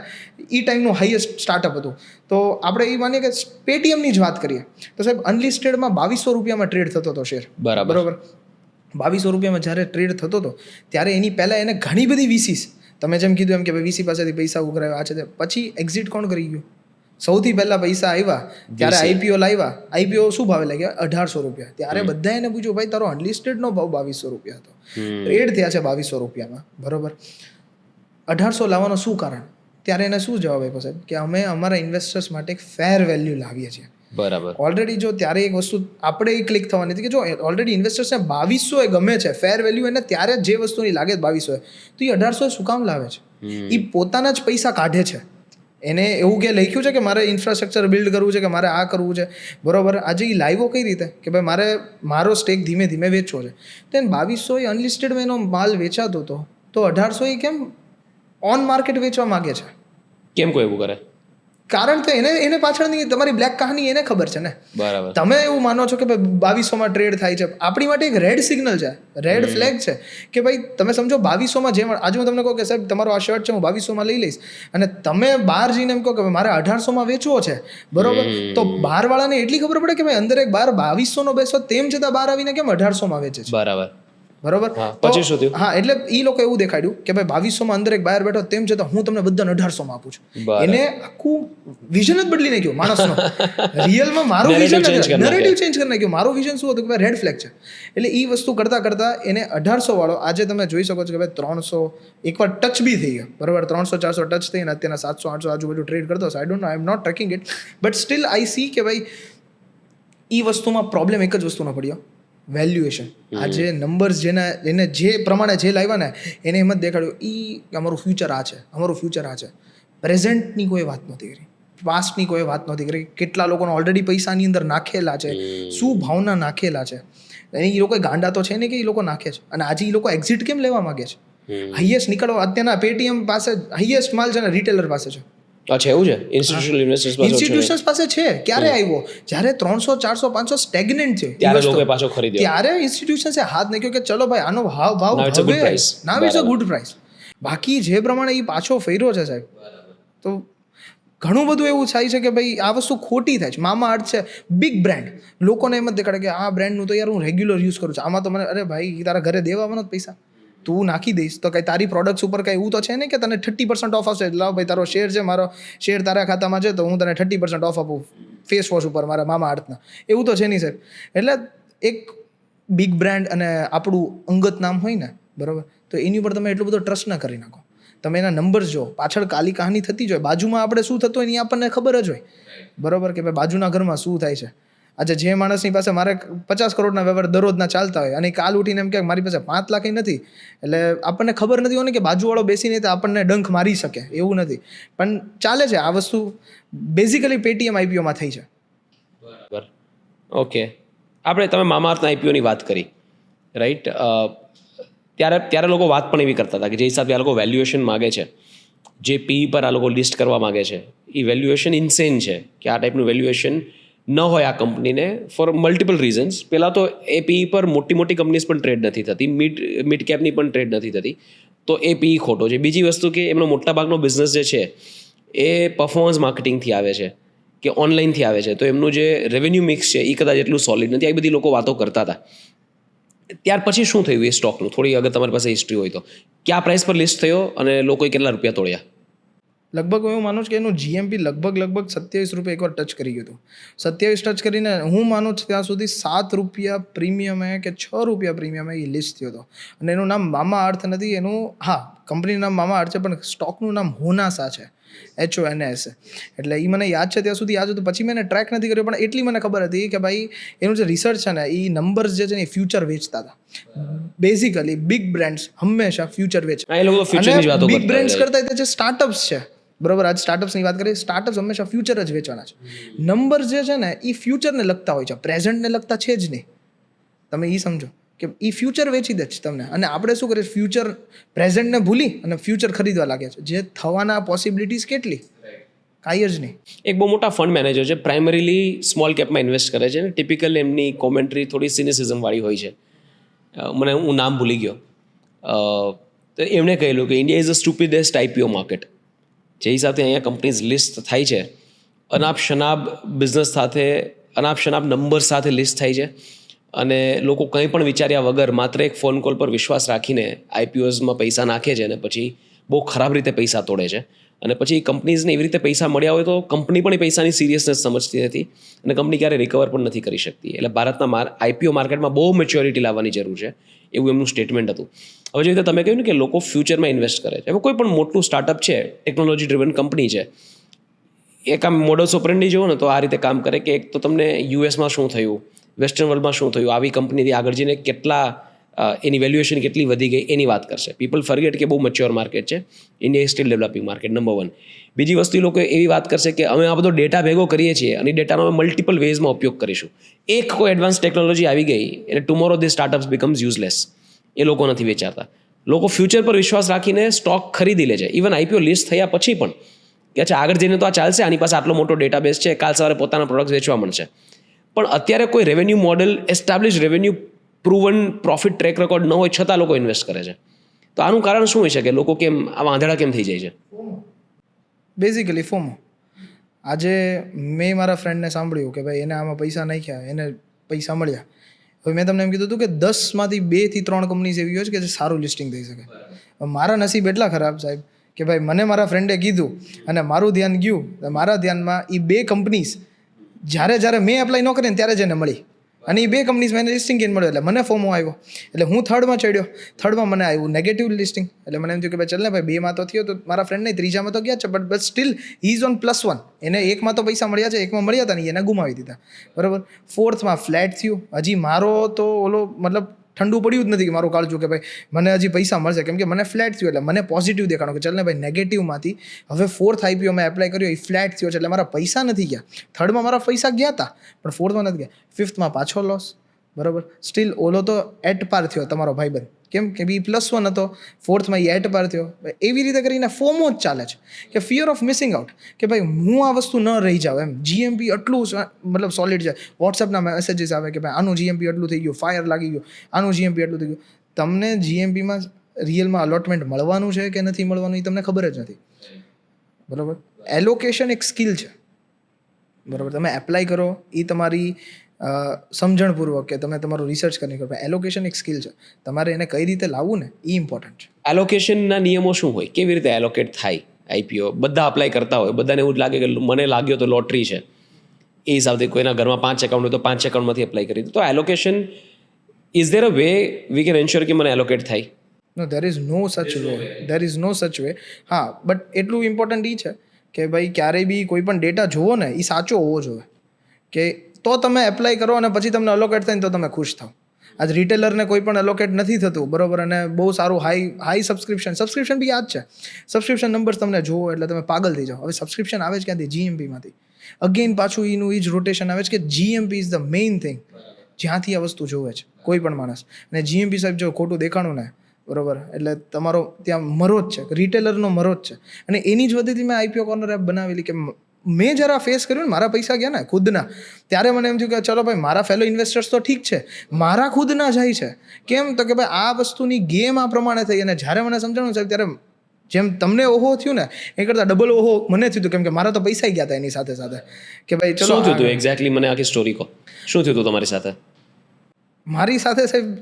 એ ટાઈમનું હાઈએસ્ટ સ્ટાર્ટઅપ હતું. તો આપણે એ માનીએ કે પેટીએમની જ વાત કરીએ તો સાહેબ અનલિસ્ટેડમાં 2200 રૂપિયામાં ટ્રેડ થતો હતો શેર. બરાબર 2200 રૂપિયામાં જ્યારે ટ્રેડ થતો હતો ત્યારે એની પહેલાં એને ઘણી બધી વીસીસ, તમે જેમ કીધું એમ કે વીસી પાસેથી પૈસા ઉઘરાવ્યા આ છે, પછી એક્ઝિટ કોણ કરી ગયું? સૌથી પહેલાં પૈસા આવ્યા ત્યારે આઈપીઓ લાવ્યા. આઈપીઓ શું ભાવે લાગ્યા? 1800 રૂપિયા. ત્યારે બધા એને પૂછ્યું ભાઈ તારો અનલિસ્ટેડનો ભાવ 2200 રૂપિયા હતો, ટ્રેડ થયા છે 2200 રૂપિયામાં, બરોબર 1800 લાવવાનું શું કારણ? ત્યારે એને શું જવાબ આપ્યો સાહેબ કે અમે અમારા ઇન્વેસ્ટર્સ માટે એક ફેર વેલ્યુ લાવીએ છીએ. બરાબર. ઓલરેડી જો ત્યારે એક વસ્તુ આપણે એ ક્લિક થવાની હતી કે જો ઓલરેડી ઇન્વેસ્ટર્સને 2200 એ ગમે છે, ફેર વેલ્યુ એને ત્યારે જે વસ્તુની લાગે 2200 તો એ 1800 શું કામ લાવે છે? એ પોતાના જ પૈસા કાઢે છે. એને એવું કે લખ્યું છે કે મારે ઇન્ફ્રાસ્ટ્રક્ચર બિલ્ડ કરવું છે કે મારે આ કરવું છે, બરોબર. આજે એ લાવ્યો કઈ રીતે કે ભાઈ મારે મારો સ્ટેક ધીમે ધીમે વેચવો છે, તો એને 2200 એ અનલિસ્ટેડમાં એનો માલ વેચાતો હતો, તો 1800 એ કેમ ઓન માર્કેટ વેચવા માગે છે? કેમ કોઈ એવું કરે? કારણ તો એને પાછળની તમારી બ્લેક કહાની એને ખબર છે ને. બરાબર. તમે એવું માનો છો કે ભાઈ 2200માં ટ્રેડ થાય છે, આપણી માટે એક રેડ સિગ્નલ છે, રેડ ફ્લેગ છે કે ભાઈ તમે સમજો 2200માં જે આજે હું તમને કહું કે સાહેબ તમારો આ શર્ટ છે હું 2200માં લઈ લઈશ અને તમે બહાર જઈને એમ કહો કે મારે 1800માં વેચવો છે, બરોબર, તો બહારવાળાને એટલી ખબર પડે કે ભાઈ અંદર એક બહાર 2200નો બેસો તેમ છતાં બહાર આવીને કેમ 1800માં વેચે છે. બરાબર. બરોબર. પછી શું થયું? હા, એટલે એ લોકો એવું દેખાડ્યું કે ભાઈ 2200માં અંદર એક બહાર બેઠો તેમ છતાં હું તમને બધાને 1800માં આપું છું. એને આખું વિઝન જ બદલી નાખ્યું માણસનો. રિયલમાં મારું વિઝન નરેટિવ ચેન્જ કરી નાખ્યું. મારું વિઝન શું હતું કે ભાઈ રેડ ફ્લેગ છે, એટલે એ વસ્તુ કરતા કરતા એને 1800 વાળો આજે તમે જોઈ શકો છો કે ભાઈ 300 એકવાર ટચ બી થઈ ગયો, બરોબર, 300 400 ટચ થઈ અને અત્યારના 700 800 આજુબાજુ ટ્રેડ કરતો હશે. I don't know, I am not tracking it, but still I see કે ભાઈ એ વસ્તુમાં પ્રોબ્લેમ એક જ વસ્તુનો પડ્યો, વેલ્યુએશન. આજે નંબર્સ એને જે પ્રમાણે જે લાવ્યા ને એને એમ જ દેખાડ્યું અમારું ફ્યુચર આ છે, અમારું ફ્યુચર આ છે. પ્રેઝન્ટની કોઈ વાત નહોતી કરી, પાસ્ટની કોઈ વાત નહોતી કરી. કેટલા લોકોને ઓલરેડી પૈસાની અંદર નાખેલા છે, શું ભાવના નાખેલા છે, એ લોકો ગાંડા તો છે ને કે એ લોકો નાખે છે. અને આજે એ લોકો એક્ઝિટ કેમ લેવા માંગે છે? હાઈએસ્ટ નીકળવા અત્યારના પેટીએમ પાસે હાઈએસ્ટ માલ છે ને રિટેલર પાસે છે. અચ્છા, એવું છે? ઇન્સ્ટિટ્યુશન્સ પાસે છે. ક્યારે આવ્યો? જ્યારે 300 400 500 સ્ટેગ્નન્ટ છે ત્યારે લોકો પાછો ખરીદ્યો, ત્યારે ઇન્સ્ટિટ્યુશન્સે હાથ નાખ્યો કે ચલો ભાઈ આનો ભાવ now it's a good price. બાકી જે પ્રમાણે એ પાછો ફેર્યો છે સાહેબ, તો ઘણું બધું એવું થાય છે કે ભાઈ આ વસ્તુ ખોટી થાય છે. મામા અર્થ છે બિગ બ્રાન્ડ, લોકોને એમ જ દેખાડે કે આ બ્રાન્ડનું તો યાર હું રેગ્યુલર યુઝ કરું છું, આમાં તો મને અરે ભાઈ તારા ઘરે દેવાના જ પૈસા તું નાખી દઈશ તો કંઈ તારી પ્રોડક્ટ્સ ઉપર કંઈ એવું તો છે ને કે તને 30% ઓફ આવશે, લાવ ભાઈ તારો શેર છે, મારો શેર તારા ખાતામાં છે તો હું તને 30% ઓફ આપું ફેસ વોશ ઉપર મારા મામા અર્થના, એવું તો છે નહીં સાહેબ. એટલે એક બિગ બ્રાન્ડ અને આપણું અંગત નામ હોય ને, બરાબર, તો એની ઉપર તમે એટલો બધો ટ્રસ્ટ ના કરી નાખો. તમે એના નંબર્સ જો, પાછળ કાલી કહાની થતી જ હોય, બાજુમાં આપણે શું થતું હોય એની આપણને ખબર જ હોય, બરાબર, કે ભાઈ બાજુના ઘરમાં શું થાય છે. આજે જે માણસની પાસે મારે 50 કરોડના વ્યવહાર દરરોજના ચાલતા હોય અને કાલ ઉઠીને એમ કે મારી પાસે 5 લાખ નથી, એટલે આપણને ખબર નથી હોય ને કે બાજુવાળો બેસીને તો આપણને ડંખ મારી શકે, એવું નથી, પણ ચાલે છે આ વસ્તુ. બેઝિકલી પેટીએમ આઈપીઓમાં થઈ છે. બરાબર. ઓકે, તમે મામા અર્થના આઈપીઓની વાત કરી, રાઈટ? ત્યારે લોકો વાત પણ એવી કરતા હતા કે જે હિસાબે આ લોકો વેલ્યુએશન માગે છે, જે પી પર આ લોકો લિસ્ટ કરવા માગે છે, એ વેલ્યુએશન ઇન્સેન છે કે આ ટાઈપનું વેલ્યુએશન ન હોય આ કંપનીને ફોર મલ્ટિપલ રીઝન્સ. પહેલાં તો એ પી પર મોટી કંપનીઝ પણ ટ્રેડ નથી થતી, મિડ કેપની પણ ટ્રેડ નથી થતી, તો એ પી ખોટો છે. બીજી વસ્તુ કે એમનો મોટાભાગનો બિઝનેસ જે છે એ પરફોર્મન્સ માર્કેટિંગથી આવે છે કે ઓનલાઈનથી આવે છે, તો એમનું જે રેવન્યુ મિક્સ છે એ કદાચ એટલું સોલિડ નથી. આ બધી લોકો વાતો કરતા હતા. ત્યાર પછી શું થયું એ સ્ટોકનું? થોડી અગર તમારી પાસે હિસ્ટ્રી હોય તો, કયા પ્રાઇસ પર લિસ્ટ થયો અને લોકોએ કેટલા રૂપિયા તોડ્યા? લગભગ હું માનું છું કે એનું જીએમપી લગભગ 27 રૂપિયા એકવાર ટચ કરી ગયું હતું. 27 ટચ કરીને હું માનું છું ત્યાં સુધી 7 રૂપિયા પ્રીમિયમે કે 6 રૂપિયા પ્રીમિયમે એ લિસ્ટ થયો હતો. અને એનું નામ મામા અર્થ નથી, એનું હા કંપનીનું નામ મામા અર્થ છે, પણ સ્ટોકનું નામ હોનાસા છે, HONAS. એટલે એ મને યાદ છે ત્યાં સુધી યાદ હતું, પછી મેં ટ્રેક નથી કર્યો, પણ એટલી મને ખબર હતી કે ભાઈ એનું જે રિસર્ચ છે ને એ નંબર્સ જે છે ને એ ફ્યુચર વેચતા હતા. બેઝિકલી બિગ બ્રાન્ડ્સ હંમેશા ફ્યુચર વેચે. બિગ બ્રાન્ડ્સ કરતા જે સ્ટાર્ટઅપ્સ છે, બરોબર, આજ સ્ટાર્ટઅપ્સની વાત કરીએ, સ્ટાર્ટઅપ્સ હંમેશા ફ્યુચર જ વેચવાના છે. નંબર્સ જે છે ને એ ફ્યુચરને લગતા હોય છે, પ્રેઝન્ટને લગતા છે જ નહીં. તમે એ સમજો કે એ ફ્યુચર વેચી દે છે તમને. અને આપણે શું કરીએ, ફ્યુચર પ્રેઝન્ટને ભૂલી અને ફ્યુચર ખરીદવા લાગે છે, જે થવાના પોસિબિલિટીઝ કેટલી, કાંઈ જ નહીં. એક બહુ મોટા ફંડ મેનેજર છે, પ્રાઇમરીલી સ્મોલ કેપમાં ઇન્વેસ્ટ કરે છે. ટિપિકલ એમની કોમેન્ટ્રી થોડી સિનિસિઝમવાળી હોય છે. હું નામ ભૂલી ગયો. તો એમણે કહેલું કે India is a stupidest IPO market. જે હિસાબથી અહીંયા કંપનીઝ લિસ્ટ થાય છે, અનાપ શનાબ બિઝનેસ સાથે, અનાપ શનાબ નંબર સાથે લિસ્ટ થાય છે, અને લોકો કંઈ પણ વિચાર્યા વગર માત્ર એક ફોન કોલ પર વિશ્વાસ રાખીને આઈપીઓઝમાં પૈસા નાખે છે, અને પછી બહુ ખરાબ રીતે પૈસા તોડે છે. અને પછી કંપનીઝને એવી રીતે પૈસા મળ્યા હોય તો કંપની પણ એ પૈસાની સિરિયસનેસ સમજતી નથી, અને કંપની ક્યારે રિકવર પણ નથી કરી શકતી. એટલે ભારતના આઈપીઓ માર્કેટમાં બહુ મેચ્યોરિટી લાવવાની જરૂર છે, એવું એમનું સ્ટેટમેન્ટ હતું. હવે જે રીતે તમે કહ્યું ને કે લોકો ફ્યુચરમાં ઇન્વેસ્ટ કરે છે, હવે કોઈ પણ મોટું સ્ટાર્ટઅપ છે, ટેકનોલોજી ડ્રિવન કંપની છે, એક આમ મોડલ્સ ઓપરેન્ડી જુઓ ને તો આ રીતે કામ કરે કે એક તો તમને યુએસમાં શું થયું, વેસ્ટર્ન વર્લ્ડમાં શું થયું, આવી કંપનીથી આગળ જઈને કેટલા એની વેલ્યુએશન કેટલી વધી ગઈ એની વાત કરશે. પીપલ ફરગેટ કે બહુ મેચ્યોર માર્કેટ છે, India steel developing market, number 1. બીજી વસ્તુ લોકો એવી વાત કરશે કે અમે આ બધો ડેટા ભેગો કરીએ છીએ અને ડેટાનો અમે મલ્ટિપલ વેઝમાં ઉપયોગ કરીશું. એક કોઈ એડવાન્સ ટેકનોલોજી આવી ગઈ એટલે tomorrow the startups becomes useless. એ લોકો નથી વિચારતા. લોકો ફ્યુચર પર વિશ્વાસ રાખીને સ્ટોક ખરીદી લે છે. ઇવન આઈપીઓ લિસ્ટ થયા પછી પણ કે અચ્છા આગળ જઈને તો આ ચાલશે, આની પાસે આટલો મોટો ડેટાબેઝ છે, કાલ સવારે પોતાના પ્રોડક્ટ વેચવા મળશે. પણ અત્યારે કોઈ revenue model, establish revenue proven profit track record ન હોય છતાં લોકો ઇન્વેસ્ટ કરે છે. તો આનું કારણ શું હોય છે કે લોકો કેમ આવા આંધળા કેમ થઈ જાય છે? Basically FOMO. આજે મેં મારા ફ્રેન્ડને સાંભળ્યું કે ભાઈ એને આમાં પૈસા નાખ્યા, એને પૈસા મળ્યા. હવે મેં તમને એમ કીધું હતું કે 10માંથી 2 થી 3 કંપનીઝ એવી હોય છે કે જે સારું લિસ્ટિંગ થઈ શકે. મારા નસીબ એટલા ખરાબ સાહેબ કે ભાઈ મને મારા ફ્રેન્ડે કીધું અને મારું ધ્યાન ગયું, મારા ધ્યાનમાં એ 2 કંપનીઝ જ્યારે મેં એપ્લાય ન કરીને ત્યારે જ એને મળી, અને એ 2 કંપનીઝમાં એને લિસ્ટિંગ કેમ મળ્યો, એટલે મને ફોમો આવ્યો. એટલે હું થર્ડમાં ચડ્યો. થર્ડમાં મને આવ્યું નેગેટિવ લિસ્ટિંગ. એટલે મને એમ થયું કે ભાઈ ચાલ ને ભાઈ 2માં તો થયો, તો મારા ફ્રેન્ડ નહીં, 3જામાં તો ગયા છે, but still he is on +1. એને 1માં તો પૈસા મળ્યા છે, 1માં મળ્યા હતા નહીં, એને ગુમાવી દીધા. બરાબર. 4થમાં ફ્લેટ થયું. હજી મારો તો ઓલો મતલબ ઠંડુ પડ્યું જ નથી કે મારું કાળજું કે ભાઈ મને હજી પૈસા મળશે, કેમ કે મને ફ્લેટ થયું. એટલે મને પોઝિટિવ દેખાણો કે ચાલ ને ભાઈ નેગેટિવમાંથી હવે 4th આઈપીઓ મેં એપ્લાય કર્યો, એ ફ્લેટ થયો છે, એટલે મારા પૈસા નથી ગયા. થર્ડમાં મારા પૈસા ગયા હતા પણ 4થમાં નથી ગયા. 5થમાં પાછો લોસ. બરાબર. સ્ટીલ ઓલો તો એટ પાર થયો તમારો ભાઈબંધ, કેમ કે બી +1 હતો, 4થમાં એ એટ પાર થયો. એવી રીતે કરીને ફોમો જ ચાલે છે કે ફિયર ઓફ મિસિંગ આઉટ, કે ભાઈ હું આ વસ્તુ ન રહી જાઉં એમ. જીએમપી એટલું મતલબ સોલિડ છે, વોટ્સએપના મેસેજીસ આવે કે ભાઈ આનું જીએમપી એટલું થઈ ગયું, ફાયર લાગી ગયું, આનું જીએમપી એટલું થઈ ગયું. તમને જીએમપીમાં રિયલમાં અલોટમેન્ટ મળવાનું છે કે નથી મળવાનું એ તમને ખબર જ નથી. બરાબર. એલોકેશન એક સ્કિલ છે. બરાબર. તમે એપ્લાય કરો એ તમારી સમજણપૂર્વક કે તમે તમારું રિસર્ચ કરીને કરો. એલોકેશન એક સ્કિલ છે, તમારે એને કઈ રીતે લાવવું ને એ ઇમ્પોર્ટન્ટ છે. એલોકેશનના નિયમો શું હોય? કેવી રીતે એલોકેટ થાય આઈપીઓ? બધા અપ્લાય કરતા હોય, બધાને એવું જ લાગે કે મને લાગ્યો તો લોટરી છે, એ હિસાબથી કોઈના ઘરમાં 5 એકાઉન્ટ હોય તો 5 એકાઉન્ટમાંથી અપ્લાય કરી. તો allocation, is there a way we can ensure કે મને એલોકેટ થાય? નો, દેર ઇઝ નો સચ વે. હા, બટ એટલું ઇમ્પોર્ટન્ટ એ છે કે ભાઈ ક્યારેય બી કોઈ પણ ડેટા જુઓ ને એ સાચો હોવો જોઈએ, કે તો તમે એપ્લાય કરો અને પછી તમને અલોકેટ થાય ને તો તમે ખુશ થાઓ. આજ રિટેલરને કોઈ પણ અલોકેટ નથી થતું, બરાબર, અને બહુ સારું હાઈ સબસ્ક્રિપ્શન બી આ જ છે. સબસ્ક્રિપ્શન નંબર્સ તમને જુઓ એટલે તમે પાગલ થઈ જાઓ. હવે સબસ્ક્રિપ્શન આવે છે ક્યાંથી? જીએમપીમાંથી. અગેન પાછું એનું એ જ રોટેશન આવે છે કે GMP is the main thing જ્યાંથી આ વસ્તુ જોવે છે કોઈ પણ માણસ. અને જીએમપી સાહેબ જો ખોટું દેખાણું ને, બરાબર, એટલે તમારો ત્યાં મરો જ છે, રિટેલરનો મરો જ છે. અને એની જ વતીથી મેં આઈપીઓ કોર્નર એપ બનાવેલી કે મેં જરા ફેસ કર્યું ને, મારા પૈસા ગયા ને ખુદના, ત્યારે મને એમ થયું કે ચલો ભાઈ મારા ફેલો ઇન્વેસ્ટર્સ તો ઠીક છે, મારા ખુદના જાય છે. કેમ તો કે ભાઈ આ વસ્તુની ગેમ આ પ્રમાણે થઈ. અને જ્યારે મને સમજાણું સાહેબ ત્યારે જેમ તમને ઓહો થયું ને એ કરતાં ડબલ ઓહો મને થયું હતું, કેમ કે મારા તો પૈસા ગયા હતા એની સાથે સાથે. કે ભાઈ ચલો શું થયું હતું એક્ઝેક્ટલી? મને આખી સ્ટોરી કહો. શું થયું હતું તમારી સાથે? મારી સાથે સાહેબ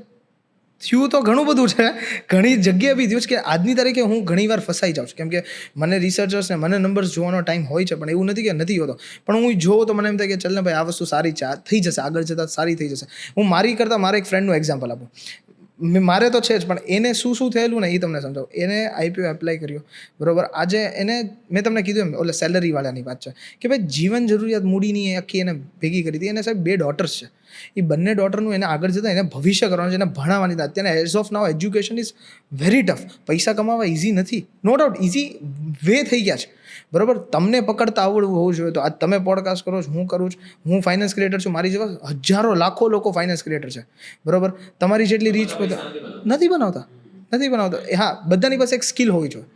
થયું તો ઘણું બધું છે, ઘણી જગ્યાએ બી થયું છે કે આજની તારીખે હું ઘણી વાર ફસાઈ જાઉં છું, કેમ કે મને રિસર્ચર્સ ને મને નંબર્સ જોવાનો ટાઈમ હોય છે, પણ એવું નથી કે નથી હોતો. પણ હું જોઉં તો મને એમ થાય કે ચાલ ને ભાઈ આ વસ્તુ સારી છે, આ થઈ જશે, આગળ જતાં સારી થઈ જશે. હું મારી કરતાં મારા એક ફ્રેન્ડનું એક્ઝામ્પલ આપું. મારે તો છે જ, પણ એને શું થયેલું ને એ તમને સમજાવું. એને આઈપીઓ એપ્લાય કર્યો, બરાબર. આજે એને મેં તમને કીધું એમ ઓલે સેલરીવાળાની વાત છે કે ભાઈ જીવન જરૂરિયાત મૂડીની આખી એને ભેગી કરી હતી. એને સાહેબ 2 ડોટર્સ છે. એ બંને ડોટરનું એને આગળ જતાં એને ભવિષ્ય કરવાનું છે, એને ભણાવવાની. અત્યારે as of now education is very tough. પૈસા કમાવા ઇઝી નથી, નો ડાઉટ ઇઝી વે થઈ ગયા છે, બરાબર. તમને પકડતા આવડવું હોવું જોઈએ. તો આજ તમે પોડકાસ્ટ કરો છો, હું કરું છું, હું ફાઇનાન્સ ક્રિએટર છું, મારી જેવા હજારો લાખો લોકો ફાઇનાન્સ ક્રિએટર છે, બરાબર. તમારી જેટલી રીચ નથી બનાવતા, નથી બનાવતો. હા, બધાની પાસે એક સ્કિલ હોવી જોઈએ.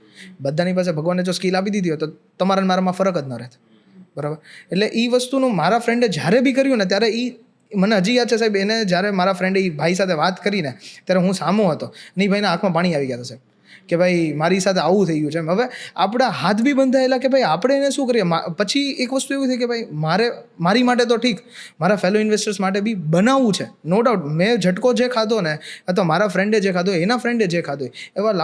બધાની પાસે ભગવાને જો સ્કિલ આપી દીધી હોય તો તમારા ને મારામાં ફરક જ ન રહે. બરાબર. એટલે એ વસ્તુનું મારા ફ્રેન્ડે જ્યારે બી કર્યું ને ત્યારે એ મને હજી યાદ છે સાહેબ, એને જ્યારે મારા ફ્રેન્ડે એ ભાઈ સાથે વાત કરીને ત્યારે હું સામો હતો અને એ ભાઈના આંખમાં પાણી આવી ગયા હતા સાહેબ, કે ભાઈ મારી સાથે આવું થઈ ગયું છે. હવે આપણા હાથ બી બંધાયેલા કે ભાઈ આપણે એને શું કરીએ. પછી એક વસ્તુ એવી થઈ કે ભાઈ મારી માટે તો ઠીક, મારા ફેલો ઇન્વેસ્ટર્સ માટે બી બનાવવું છે. નો ડાઉટ મેં ઝટકો જે ખાધો ને અથવા મારા ફ્રેન્ડે જે ખાધો, એના ફ્રેન્ડે જે ખાધો, એવા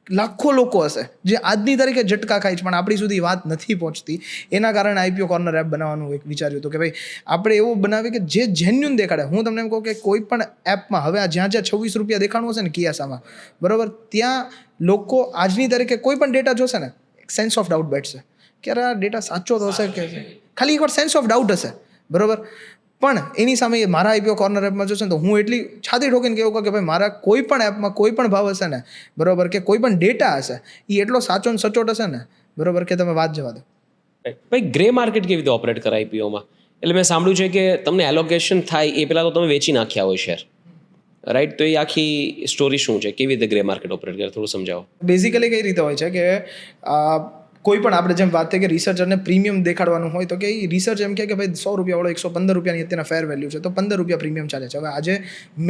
લાખો લોકો હશે જે આજની તારીખે ઝટકા ખાય છે પણ આપણી સુધી વાત નથી પહોંચતી. એના કારણે આઈપીઓ કોર્નર એપ બનાવવાનું એક વિચાર્યું હતું કે ભાઈ આપણે એવું બનાવીએ કે જે જેન્યુન દેખાડે. હું તમને એમ કહું કે કોઈ પણ એપમાં હવે આ જ્યાં 26 રૂપિયા દેખાડવું હશે ને કિયાસામાં, બરાબર, ત્યાં લોકો આજની તારીખે કોઈ પણ ડેટા જોશે ને સેન્સ ઓફ ડાઉટ બેઠશે કે આ ડેટા સાચો તો હશે કે ખાલી એકવાર સેન્સ ઓફ ડાઉટ હશે, બરાબર. પણ એની સામે મારા આઈપીઓ કોર્નર એપમાં જોશે ને તો હું એટલી છાતી ઠોકીને કહેવું કે ભાઈ મારા કોઈ પણ એપમાં કોઈ પણ ભાવ હશે ને, બરાબર, કે કોઈ પણ ડેટા હશે એ એટલો સાચો ને સચોટ હશે ને, બરાબર, કે તમે વાત જવા દો. ભાઈ ગ્રે માર્કેટ કેવી રીતે ઓપરેટ કરે આઈપીઓમાં? એટલે મેં સાંભળ્યું છે કે તમને એલોકેશન થાય એ પહેલાં તો તમે વેચી નાખ્યા હોય શેર, રાઈટ? તો એ આખી સ્ટોરી શું છે, કેવી રીતે ગ્રે માર્કેટ ઓપરેટ કરે, થોડું સમજાવો. બેઝિકલી કઈ રીતે હોય છે કે કોઈ પણ આપણે જેમ વાત થઈ કે રિસર્ચરને પ્રીમિયમ દેખાડવાનું હોય તો કે એ રિસર્ચ એમ કે ભાઈ 100 રૂપિયાવાળો 115 રૂપિયાની અત્યારના ફેર વેલ્યુ છે તો 15 રૂપિયા પ્રીમિયમ ચાલે છે. હવે આજે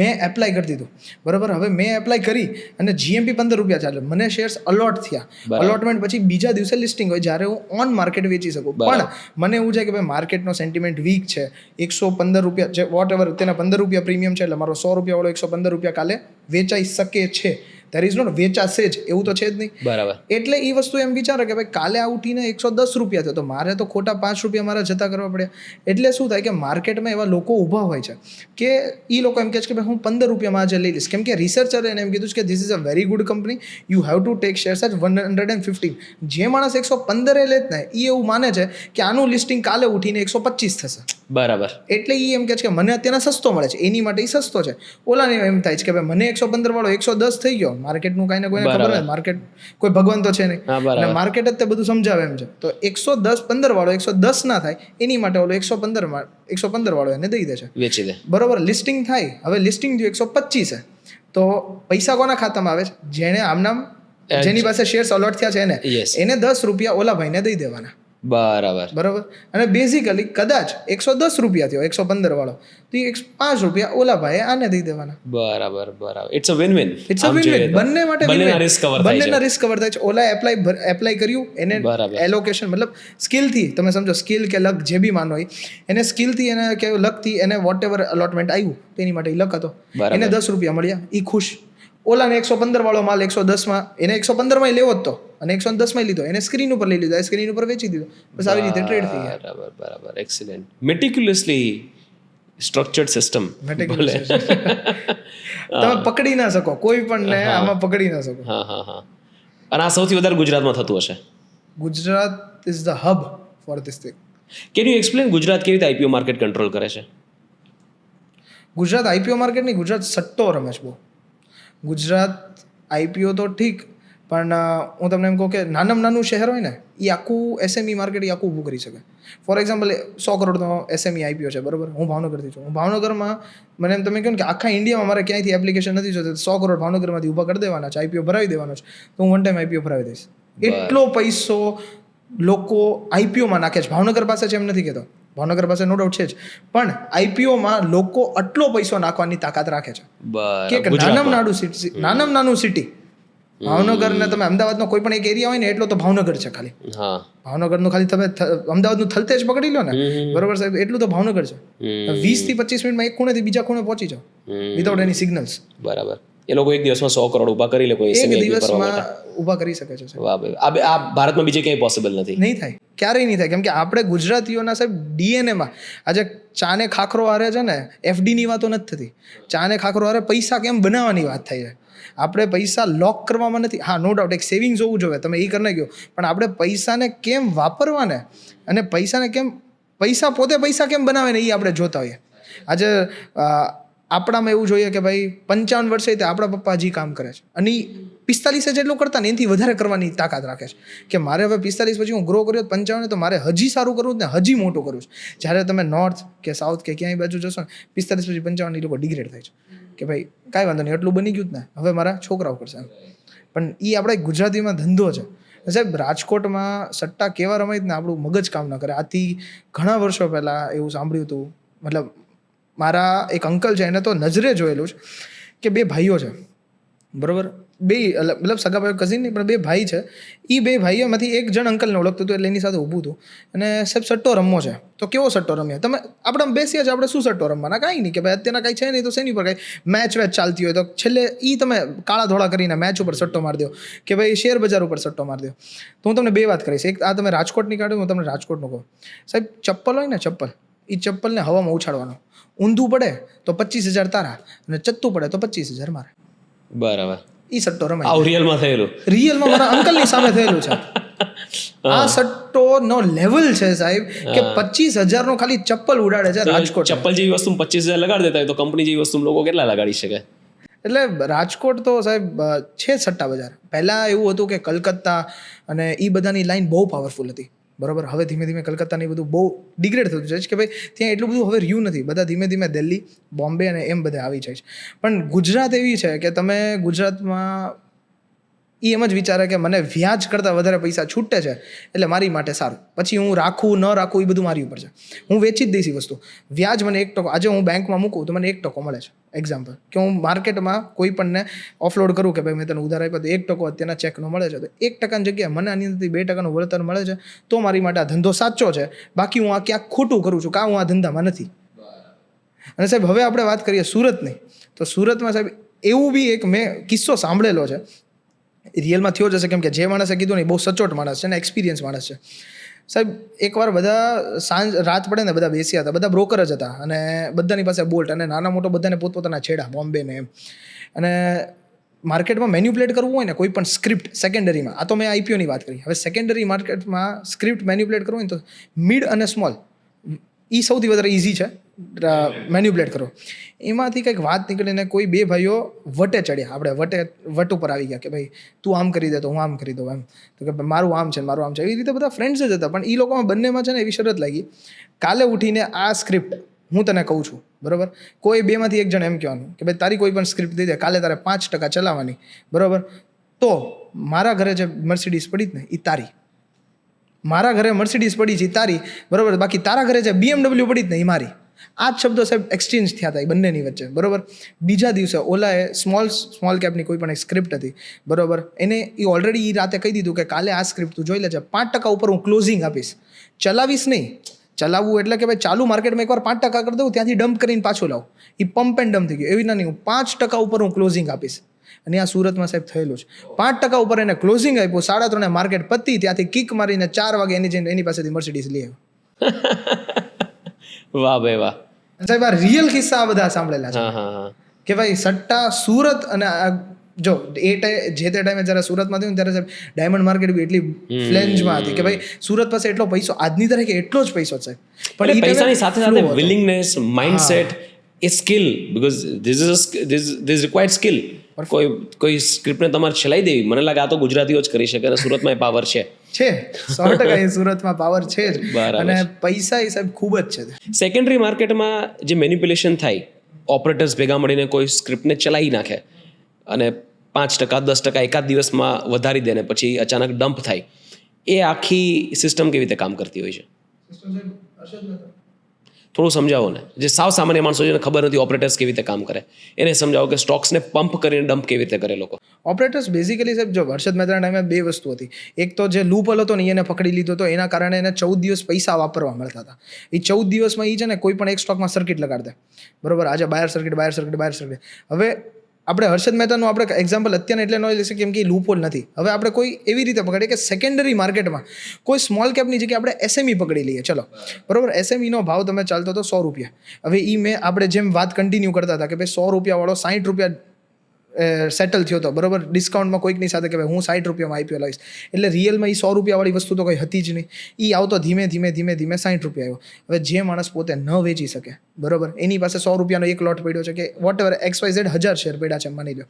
મેં એપ્લાય કરી દીધું, બરાબર, હવે મેં એપ્લાય કરી અને જીએમપી 15 રૂપિયા ચાલે, મને શેર્સ અલોટ થયા. અલોટમેન્ટ પછી બીજા દિવસે લિસ્ટિંગ હોય જ્યારે હું ઓન માર્કેટ વેચી શકું. પણ મને એવું છે કે ભાઈ માર્કેટનો સેન્ટિમેન્ટ વીક છે, 115 રૂપિયા જે વોટ એવર તેના 15 રૂપિયા પ્રીમિયમ છે, એટલે મારો 100 રૂપિયાવાળો 115 રૂપિયા કાલે વેચાઈ શકે છે. દેર ઇઝ નોટ વેચાશે જ એવું તો છે જ નહીં, બરાબર. એટલે એ વસ્તુ એમ વિચારે કે ભાઈ કાલે આ ઉઠીને 110 રૂપિયા થયો તો મારે તો ખોટા 5 રૂપિયા મારા જતા કરવા પડ્યા. એટલે શું થાય કે માર્કેટમાં એવા લોકો ઊભા હોય છે કે એ લોકો એમ કહે છે કે ભાઈ હું 15 રૂપિયામાં આજે લઈ લઈશ, કેમ કે રિસર્ચરે એને એમ કીધું છે કે this is a very good company, you have to take shares at 115. જે માણસ 115 લે જ ને એ એવું માને છે કે આનું લિસ્ટિંગ કાલે ઉઠીને 125 થશે, બરાબર. એટલે એ એમ કહે છે કે મને અત્યારે સસ્તો મળે છે, એની માટે એ સસ્તો છે. ઓલાને એમ થાય છે કે ભાઈ મને 115 વાળો 110 થઈ ગયો. માર્કેટનું કાંઈ ને કોઈને ખબર નથી, માર્કેટ કોઈ ભગવાન તો છે નહીં, અને માર્કેટ જ તે બધું સમજાવે એમ છે. તો 115 વાળો 110 ના થાય એની માટે ઓલો 115 વાળો એને દઈ દે છે, વેચી દે, બરોબર. લિસ્ટિંગ થાય, હવે લિસ્ટિંગ થયું 125 છે તો પૈસા કોના ખાતામાં આવે છે? જેને આમનામ જેની પાસે શેર્સ અલોટ થયા છે એને 10 રૂપિયા ઓલા ભાઈને દઈ દેવાના, બરાબર. અને બેઝિકલી કદાચ 110 રૂપિયા થયો 115 વાળો તો 5 રૂપિયા ઓલા ભાઈએ આને દઈ દેવાના, બરાબર. ઇટ્સ અ વિન વિન, બંને માટે બંનેના રિસ્ક કવર થાય છે. ઓલા એપ્લાય કર્યું એને એલોકેશન મતલબ સ્કિલથી, તમે સમજો સ્કિલ કે લક જે બી માનો એને સ્કિલથી એને કે લકથી એને વોટ એવર અલોટમેન્ટ આવ્યું તેની માટે લક હતો, એને 10 રૂપિયા મળ્યા, એ ખુશ. ઓલાને 115 વાળો માલ 110માં એને 115માં લેવો જ તો અને 110માં લીધો, એને સ્ક્રીન ઉપર લઈ લીધો, સ્ક્રીન ઉપર વેચી દીધો, બસ આવી રીતે ટ્રેડ થઈ ગયા. બરાબર. એક્સેલન્ટ. મેટિક્યુલસલી સ્ટ્રક્ચર્ડ સિસ્ટમ, તમે પકડી ના શકો કોઈ પણ ને આમાં પકડી ના શકો. હા. અને આ સૌથી વધારે ગુજરાતમાં થતું હશે. Gujarat is the hub for this thing. Can you explain Gujarat કેવી રીતે આઈપીઓ માર્કેટ કંટ્રોલ કરે છે? ગુજરાત આઈપીઓ માર્કેટ નહીં, ગુજરાત સટ્ટો રમે છે બહુ. ગુજરાત આઈપીઓ તો ઠીક, પણ હું તમને એમ કહું કે નાનું શહેર હોય ને એ આખું એસએમઈ માર્કેટ એ આખું ઊભું કરી શકે. ફોર એક્ઝામ્પલ 100 કરોડનો એસએમઈ આઈપીઓ છે, બરાબર. હું ભાવનગરથી છું. હું ભાવનગરમાં મને એમ તમે કહો ને કે આખા ઇન્ડિયામાં મારે ક્યાંયથી એપ્લિકેશન નથી જોતી, 100 કરોડ ભાવનગરમાંથી ઊભા કરી દેવાના છે, આઈપીઓ ભરાવી દેવાનો છે, તો હું વન ટાઈમ આઈપીઓ ભરાવી દઈશ. એટલો પૈસો લોકો આઈપીઓમાં નાખે છે. ભાવનગર પાસે છે એમ નથી કહેતો, ભાવનગર પાસે નો ડાઉટ છે જ, પણ આઈપીઓમાં લોકો આટલો પૈસો નાખવાની તાકાત રાખે છે કે નાનું સિટી ભાવનગર ને તમે અમદાવાદનો કોઈ પણ એક એરિયા હોય ને એટલો તો ભાવનગર છે ખાલી. ભાવનગરનું ખાલી તમે અમદાવાદનું થલતેજ પકડી લો ને, બરોબર સાહેબ, એટલું તો ભાવનગર છે. 20 થી 25 મિનિટમાં એક ખૂણેથી બીજા ખૂણે પહોંચી જાઓ વિધાઉટ એની સિગ્નલ્સ, બરાબર. એ લોકો એક દિવસમાં 100 કરોડ ઊભા કરી લે, કોઈ એક દિવસમાં ઊભા કરી શકે છે. આ ભારતમાં બીજે ક્યાંય પોસિબલ નથી, નહીં થાય, ક્યારેય નહીં થાય, કેમ કે આપણે ગુજરાતીઓના સાહેબ ડીએનએમાં આજે ચાને ખાખરો હારે છે ને એફડીની વાતો નથી થતી, ચાને ખાખરો હારે પૈસા કેમ બનાવવાની વાત થાય છે. આપણે પૈસા લોક કરવામાં નથી, હા નો ડાઉટ એક સેવિંગ્સ હોવું જોઈએ, તમે એ કરી નાખ્યો, પણ આપણે પૈસાને કેમ વાપરવાને અને પૈસાને કેમ પોતે પૈસા કેમ બનાવે ને એ આપણે જોતા હોઈએ. આજે આપણામાં એવું જોઈએ કે ભાઈ 55 વર્ષે તે આપણા પપ્પા હજી કામ કરે છે અને 45 જેટલું કરતા ને એનાથી વધારે કરવાની તાકાત રાખે છે કે મારે હવે 45 પછી હું ગ્રો કર્યો 55 તો મારે હજી સારું કરવું ને હજી મોટું કરવું છે. જ્યારે તમે નોર્થ કે સાઉથ કે ક્યાંય બાજુ જશો ને 45 પછી 55 લોકો ડિગ્રેડ થાય છે કે ભાઈ કાંઈ વાંધો નહીં, એટલું બની ગયું જ ને, હવે મારા છોકરાઓ કરશે એમ. પણ એ આપણે ગુજરાતીમાં ધંધો છે સાહેબ. રાજકોટમાં સટ્ટા કેવા રમાય ને આપણું મગજ કામ ન કરે. આથી ઘણા વર્ષો પહેલાં એવું સાંભળ્યું હતું, મતલબ મારા એક અંકલ છે, એને તો નજરે જોયેલું છે કે બે ભાઈઓ છે, બરાબર, બે મતલબ સગા ભાઈઓ, કઝિન નહીં પણ બે ભાઈ છે. એ બે ભાઈઓમાંથી એક જણ અંકલને ઓળખતું હતું એટલે એની સાથે ઊભું હતું અને સાહેબ સટ્ટો રમવો છે. તો કેવો સટ્ટો રમ્યા તમે? આપણે બેસીએ છીએ, આપણે શું સટ્ટો રમવાના? કાંઈ નહીં કે ભાઈ અત્યારના કાંઈ છે નહીં તો શેની પર કાંઈ મેચ વેચ ચાલતી હોય તો છેલ્લે એ તમે કાળા ધોળા કરીને મેચ ઉપર સટ્ટો મારી દો કે ભાઈ શેર બજાર ઉપર સટ્ટો મારી દો. તો હું તમને બે વાત કરીશ. એક આ તમે રાજકોટની કાઢો, હું તમને રાજકોટનું કહું. સાહેબ ચપ્પલ હોય ને, ચપ્પલ, એ ચપ્પલને હવામાં ઉછાળવાનો, ઊંધું પડે તો 25,000 તારા અને ચત્તું પડે તો 25,000 મારે. બરાબર. એ સટ્ટો રમાય. આવું રિયલમાં થયેલું? રિયલમાં મારા અંકલની સામે થયેલું છે. આ સટ્ટો નો લેવલ છે સાહેબ કે 25,000 નો ખાલી ચપ્પલ ઉડાડે છે રાજકોટ. ચપ્પલ જેવી વસ્તુ 25,000 લગાડી દેતા હોય તો કંપની જેવી વસ્તુ લોકો કેટલા લગાડી શકે? એટલે રાજકોટ તો સાહેબ છે સટ્ટા બજાર. પહેલાં એવું હતું કે કલકત્તા અને એ બધાની લાઈન બહુ પાવરફુલ હતી, બરાબર. હવે ધીમે ધીમે કલકત્તાની બધું બહુ ડિગ્રેડ થતું જાય છે કે ભાઈ ત્યાં એટલું બધું હવે રહ્યું નથી. બધા ધીમે ધીમે દિલ્હી, બોમ્બે અને એમ બધે આવી જાય છે. પણ ગુજરાત એવી છે કે તમે ગુજરાતમાં એ એમ જ વિચારે કે મને વ્યાજ કરતાં વધારે પૈસા છૂટે છે એટલે મારી માટે સારું, પછી હું રાખું ન રાખું એ બધું મારી ઉપર છે. હું વેચી જ દઈશ એ વસ્તુ. વ્યાજ મને 1%, આજે હું બેંકમાં મૂકું તો મને 1% મળે છે. એક્ઝામ્પલ કે હું માર્કેટમાં કોઈ પણને ઓફલોડ કરું કે ભાઈ મેં તને ઉધાર આપ્યો તો 1% અત્યારના ચેકનો મળે છે, તો 1%ની જગ્યાએ મને આની અંદરથી 2%નું વળતર મળે છે, તો મારી માટે આ ધંધો સાચો છે. બાકી હું આ ક્યાંક ખોટું કરું છું, કાં હું આ ધંધામાં નથી. અને સાહેબ હવે આપણે વાત કરીએ સુરતની, તો સુરતમાં સાહેબ એવું બી એક મેં કિસ્સો સાંભળેલો છે, રિયલમાં થયો જશે કેમ કે જે માણસે કીધું ને બહુ સચોટ માણસ છે ને એક્સપિરિયન્સ માણસ છે. સાહેબ એકવાર બધા રાત પડે ને બધા બેસ્યા હતા, બધા બ્રોકર જ હતા અને બધાની પાસે બોલ્ટ અને નાના મોટો બધાને પોતપોતાના છેડા, બોમ્બે ને એમ. અને માર્કેટમાં મેન્યુપ્લેટ કરવું હોય ને કોઈ પણ સ્ક્રિપ્ટ સેકન્ડરીમાં, આ તો મેં આઈપીઓની વાત કરી, હવે સેકન્ડરી માર્કેટમાં સ્ક્રિપ્ટ મેન્યુપ્લેટ કરવું હોય ને તો મિડ અને સ્મોલ એ સૌથી વધારે ઇઝી છે મેન્યુપ્લેટ કરો. એમાંથી કંઈક વાત નીકળીને કોઈ બે ભાઈઓ વટે ચડ્યા, આપણે વટ ઉપર આવી ગયા કે ભાઈ તું આમ કરી દે તો હું આમ કરી દઉં એમ, તો કે મારું આમ છે મારું આમ છે, એવી રીતે બધા ફ્રેન્ડ્સ જ હતા. પણ એ લોકોમાં બંનેમાં છે ને એવી શરત લાગી, કાલે ઉઠીને આ સ્ક્રિપ્ટ હું તને કહું છું, બરાબર, કોઈ બેમાંથી એક જણ એમ કહેવાનું કે ભાઈ તારી કોઈ પણ સ્ક્રિપ્ટ દઈ દે, કાલે તારે 5% ચલાવવાની, બરાબર, તો મારા ઘરે જે મર્સિડીઝ પડી જ ને એ તારી, મારા ઘરે મર્સિડીઝ પડી છે તારી, બરાબર, બાકી તારા ઘરે જે BMW પડી જ ને એ મારી. આ જ શબ્દો સાહેબ એક્સચેન્જ થયા હતા એ બંનેની વચ્ચે, બરાબર. બીજા દિવસે ઓલાએ સ્મોલ કેપની કોઈ પણ એક સ્ક્રિપ્ટ હતી, બરાબર, એને એ ઓલરેડી એ રાતે કહી દીધું કે કાલે આ સ્ક્રિપ્ટ તું જોઈ લેજે, 5% ઉપર હું ક્લોઝિંગ આપીશ, ચલાવીશ નહીં. ચલાવવું એટલે કે ભાઈ ચાલુ માર્કેટમાં એકવાર 5% કરી દઉં, ત્યાંથી ડમ્પ કરીને પાછું લાવું, એ પંપ એન્ડ ડમ્પ થઈ ગયું. એવી નહીં, હું 5% ઉપર હું ક્લોઝિંગ આપીશ. અને આ સુરતમાં સાહેબ થયેલું છે. 5% ઉપર એને ક્લોઝિંગ આપ્યું, 3:30 માર્કેટ પતી, ત્યાંથી કિક મારીને 4 વાગે એની પાસેથી મર્સિડીઝ લઈ આવ્યો. વાહ ભાઈ વાહ. સાહેબ આ રિયલ કિસ્સા આ બધા સાંભળેલા છે કે ભાઈ સટ્ટા સુરત. અને જો જે તે ટાઈમે જ્યારે સુરતમાં થયું ત્યારે સાહેબ ડાયમંડ માર્કેટ બી એટલી ફ્લેન્જમાં હતી કે ભાઈ સુરત પાસે એટલો પૈસો, આજની તારીખે એટલો જ પૈસો છે. પણ પૈસાની સાથે સાથે willingness, mindset, A skill, because this required skill. કોઈ સ્ક્રિપ્ટને તમારે ચલાવી દેવી, મને લાગે આ તો ગુજરાતીઓ જ કરી શકે અને સુરતમાં એ પાવર છે 100% એ સુરતમાં પાવર છે જ. અને પૈસા એ સાહેબ ખૂબ જ છે. સેકન્ડરી માર્કેટમાં જે મેન્યુપ્યુલેશન થાય, ઓપરેટર્સ ભેગા મળીને કોઈ સ્ક્રિપ્ટને ચલાવી નાખે અને 5%, 10% એકાદ દિવસમાં વધારી દે ને પછી અચાનક ડમ્પ થાય, એ આખી સિસ્ટમ કેવી રીતે કામ કરતી હોય છે? થોડું સમજાવો ને, જે સાવ સામાન્ય માણસો જેને ખબર નથી ઓપરેટર્સ કેવી રીતે કામ કરે, એને સમજાવો કે સ્ટોક્સને પંપ કરીને ડમ્પ કેવી રીતે કરે લોકો. ઓપરેટર્સ બેઝિકલી સાહેબ જો હર્ષદ મહેતાના ટાઈમે 2 વસ્તુ હતી. એક તો જે લૂપહોલ હતો ને એને પકડી લીધો હતો, એના કારણે એને 14 દિવસ પૈસા વાપરવા મળતા હતા. એ 14 દિવસમાં એ છે ને કોઈ પણ એક સ્ટોકમાં સર્કિટ લગાડી દે, બરોબર, આજે બાયર સર્કિટ. હવે આપણે હર્ષદ મહેતાનું આપણે એક્ઝામ્પલ અત્યારે એટલે ન લઈ શકીએ કેમ કે લૂપહોલ નથી. હવે આપણે કોઈ એવી રીતે પકડીએ કે સેકન્ડરી માર્કેટમાં કોઈ સ્મોલ કેપની જગ્યાએ આપણે એસએમઈ પકડી લઈએ, ચલો, બરોબર. એસએમઈનો ભાવ તમે ચાલતો હતો 100 રૂપિયા. હવે મેં આપણે જેમ વાત કન્ટિન્યુ કરતા હતા કે ભાઈ 100 રૂપિયાવાળો 60 રૂપિયા સેટલ થયો હતો, બરોબર, ડિસ્કાઉન્ટમાં કોઈકની સાથે કે ભાઈ હું 60 રૂપિયામાં આઈપીઓ લાવીશ, એટલે રિયલમાં એ 100 રૂપિયાવાળી વસ્તુ તો કંઈ હતી જ નહીં. એ આવતો ધીમે ધીમે 60 રૂપિયા આવ્યો. હવે જે માણસ પોતે ન વેચી શકે, બરોબર, એની પાસે 100 રૂપિયાનો એક લોટ પડ્યો છે કે વોટ એવર XYZ 1000 શેર પડ્યા છે માની લો,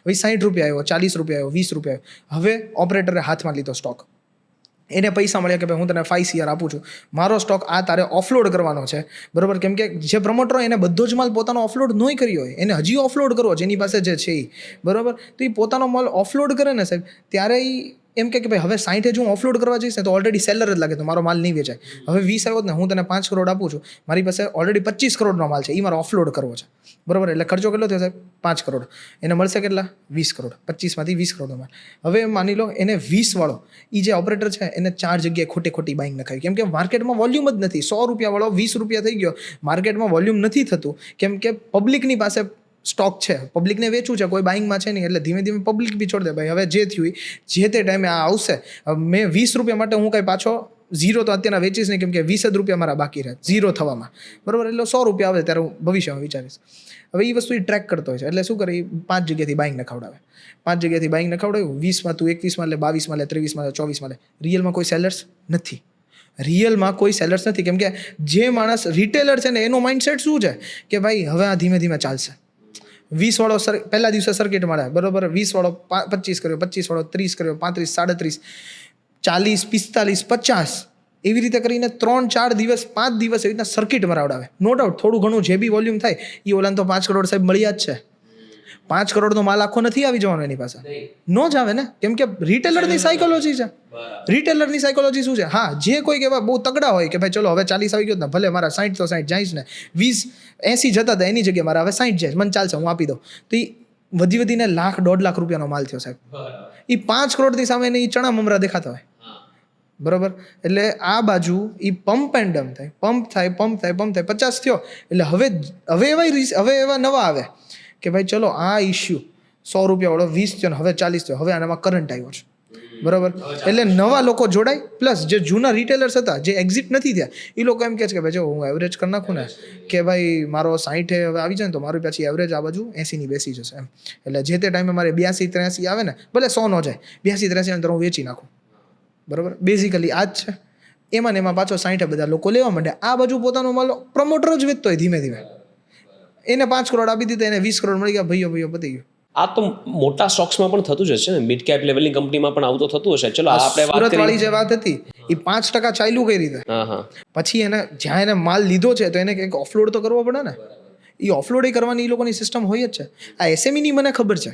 હવે 60 રૂપિયા આવ્યો, 40 રૂપિયા આવ્યો, 20 રૂપિયા આવ્યો. હવે ઓપરેટરે હાથમાં લીધો સ્ટોક, એને પૈસા મળ્યા કે ભાઈ હું તને 5 CR આપું છું, મારો સ્ટોક આ તારે ઓફલોડ કરવાનો છે, બરાબર. કેમ કે જે પ્રમોટર હોય એને બધો જ માલ પોતાનો ઓફલોડ નહીં કર્યો હોય, એને હજી ઓફલોડ કરવો છે એની પાસે જે છે એ, બરાબર. તો એ પોતાનો માલ ઓફલોડ કરે ને સાહેબ, ત્યારે એ એમ કે ભાઈ હવે 60 હું ઓફલોડ કરવા જઈશ ને તો ઓલરેડી સેલર જ લાગે, તો મારો માલ નહીં વેચાય. હવે 20 આવ્યો ને હું તને 5 કરોડ આપું છું, મારી પાસે ઓલરેડી 25 કરોડનો માલ છે, એ મારે ઓફલોડ કરવો છે, બરાબર. એટલે ખર્ચો કેટલો થયો સાહેબ? 5 કરોડ. એને મળશે કેટલા? 20 કરોડ. 25માંથી 20 કરોડનો માલ. હવે માની લો એને 20 વાળો એ જે ઓપરેટર છે એને 4 જગ્યાએ ખોટી બાઇંગ નખાવી, કેમ કે માર્કેટમાં વોલ્યુમ જ નથી. 100 રૂપિયા વાળો 20 રૂપિયા થઈ ગયો, માર્કેટમાં વોલ્યુમ નથી થતું, કેમ કે પબ્લિકની પાસે સ્ટોક છે, પબ્લિકને વેચવું છે, કોઈ બાઇંગમાં છે નહીં. એટલે ધીમે ધીમે પબ્લિક બી છોડ દે, ભાઈ હવે જે થયું જે તે ટાઈમે આ આવશે. મેં 20 રૂપિયા માટે હું કાંઈ પાછો ઝીરો તો અત્યારના વેચીશ નહીં, કેમ કે 20 જ રૂપિયા મારા બાકી રહે ઝીરો થવામાં, બરાબર. એટલે 100 રૂપિયા આવે ત્યારે હું ભવિષ્યમાં વિચારીશ. હવે એ વસ્તુ એ ટ્રેક કરતો હોય છે, એટલે શું કરે, 5 જગ્યાથી બાઇંગ નખાવડાવે. 5 જગ્યાથી બાઇંગ નખાવડાવ્યું, 20માં તું 21માં લે, 22માં લે, 23માં લે, 24માં લે. રિયલમાં કોઈ સેલર્સ નથી, રિયલમાં કોઈ સેલર્સ નથી. કેમ કે જે માણસ રિટેલર છે ને એનો માઇન્ડસેટ શું છે કે ભાઈ હવે આ ધીમે ધીમે ચાલશે. 20 વાળો પહેલા દિવસે સર્કિટ મળે, બરાબર. 20 વાળો 25 કર્યો, 25 વાળો 30 કર્યો, 35, 37, 40, 45, 50, એવી રીતે કરીને 3-4 દિવસ 5 દિવસ એવી રીતના સર્કિટ મરાવડાવે. નો ડાઉટ થોડું ઘણું જે બી વોલ્યુમ થાય એ ઓલાને તો 5 કરોડ સાહેબ મળ્યા જ છે. 5 કરોડનો માલ આખો નથી આવી જવાનો એની પાસે, નો જ આવે ને, કેમ કે રિટેલરની સાયકોલોજી છે. રિટેલરની સાયકોલોજી શું છે? હા, જે કોઈ એવા બહુ તગડા હોય કે ભાઈ ચલો હવે 40 આવી ગયો ને, ભલે મારા 60 તો 60 જાય ને, 20 80 જતા હતા એની જગ્યાએ મારા હવે 60 જાય, મને ચાલશે, હું આપી દઉં. તો એ વધીને લાખ 1.5 લાખ રૂપિયાનો માલ થયો સાહેબ. એ 5 કરોડની સામે એને એ ચણા મમરા દેખાતા હોય, બરાબર. એટલે આ બાજુ એ પંપ એન્ડ ડમ થાય, પંપ થાય 50 થયો એટલે હવે એવા નવા આવે કે ભાઈ ચલો આ ઇશ્યુ 100 રૂપિયા વાળો 20 થયો ને હવે 40 થયો, હવે આનામાં કરંટ આવ્યો છે, બરાબર. એટલે નવા લોકો જોડાય, પ્લસ જે જૂના રિટેલર્સ હતા જે એક્ઝિટ નથી થયા એ લોકો એમ કહે છે કે ભાઈ જો હું એવરેજ કરી નાખું ને કે ભાઈ મારો 60 હવે આવી જાય ને તો મારું પછી એવરેજ આ બાજુ 80 ની બેસી જશે એમ. એટલે જે તે ટાઈમે મારે 82-83 આવે ને, ભલે 100 નો જાય, 82-83 અંદર હું વેચી નાખું, બરાબર. બેઝિકલી આ જ છે. એમાં ને એમાં પાછો 60 બધા લોકો લેવા માંડે. આ બાજુ પોતાનો માલ પ્રમોટર જ વેચતો હોય ધીમે ધીમે. એને 5 કરોડ આપી દીધા, એને 20 કરોડ મળી ગયા, ભાઈઓ પતી ગયું. આ તો મોટા સ્ટોક્સમાં પણ થતું જ હશે ને, મિડ કેપ લેવલની કંપનીમાં પણ આવતો થતું હશે. ચલો આપણે વાત સુરત વાળી જે વાત હતી એ 5% ચાલ્યું કઈ રીતે, પછી એને જ્યાં એને માલ લીધો છે તો એને કંઈક ઓફલોડ તો કરવો પડે ને. એ ઓફલોડ કરવાની એ લોકોની સિસ્ટમ હોય જ છે. આ એસએમઈની મને ખબર છે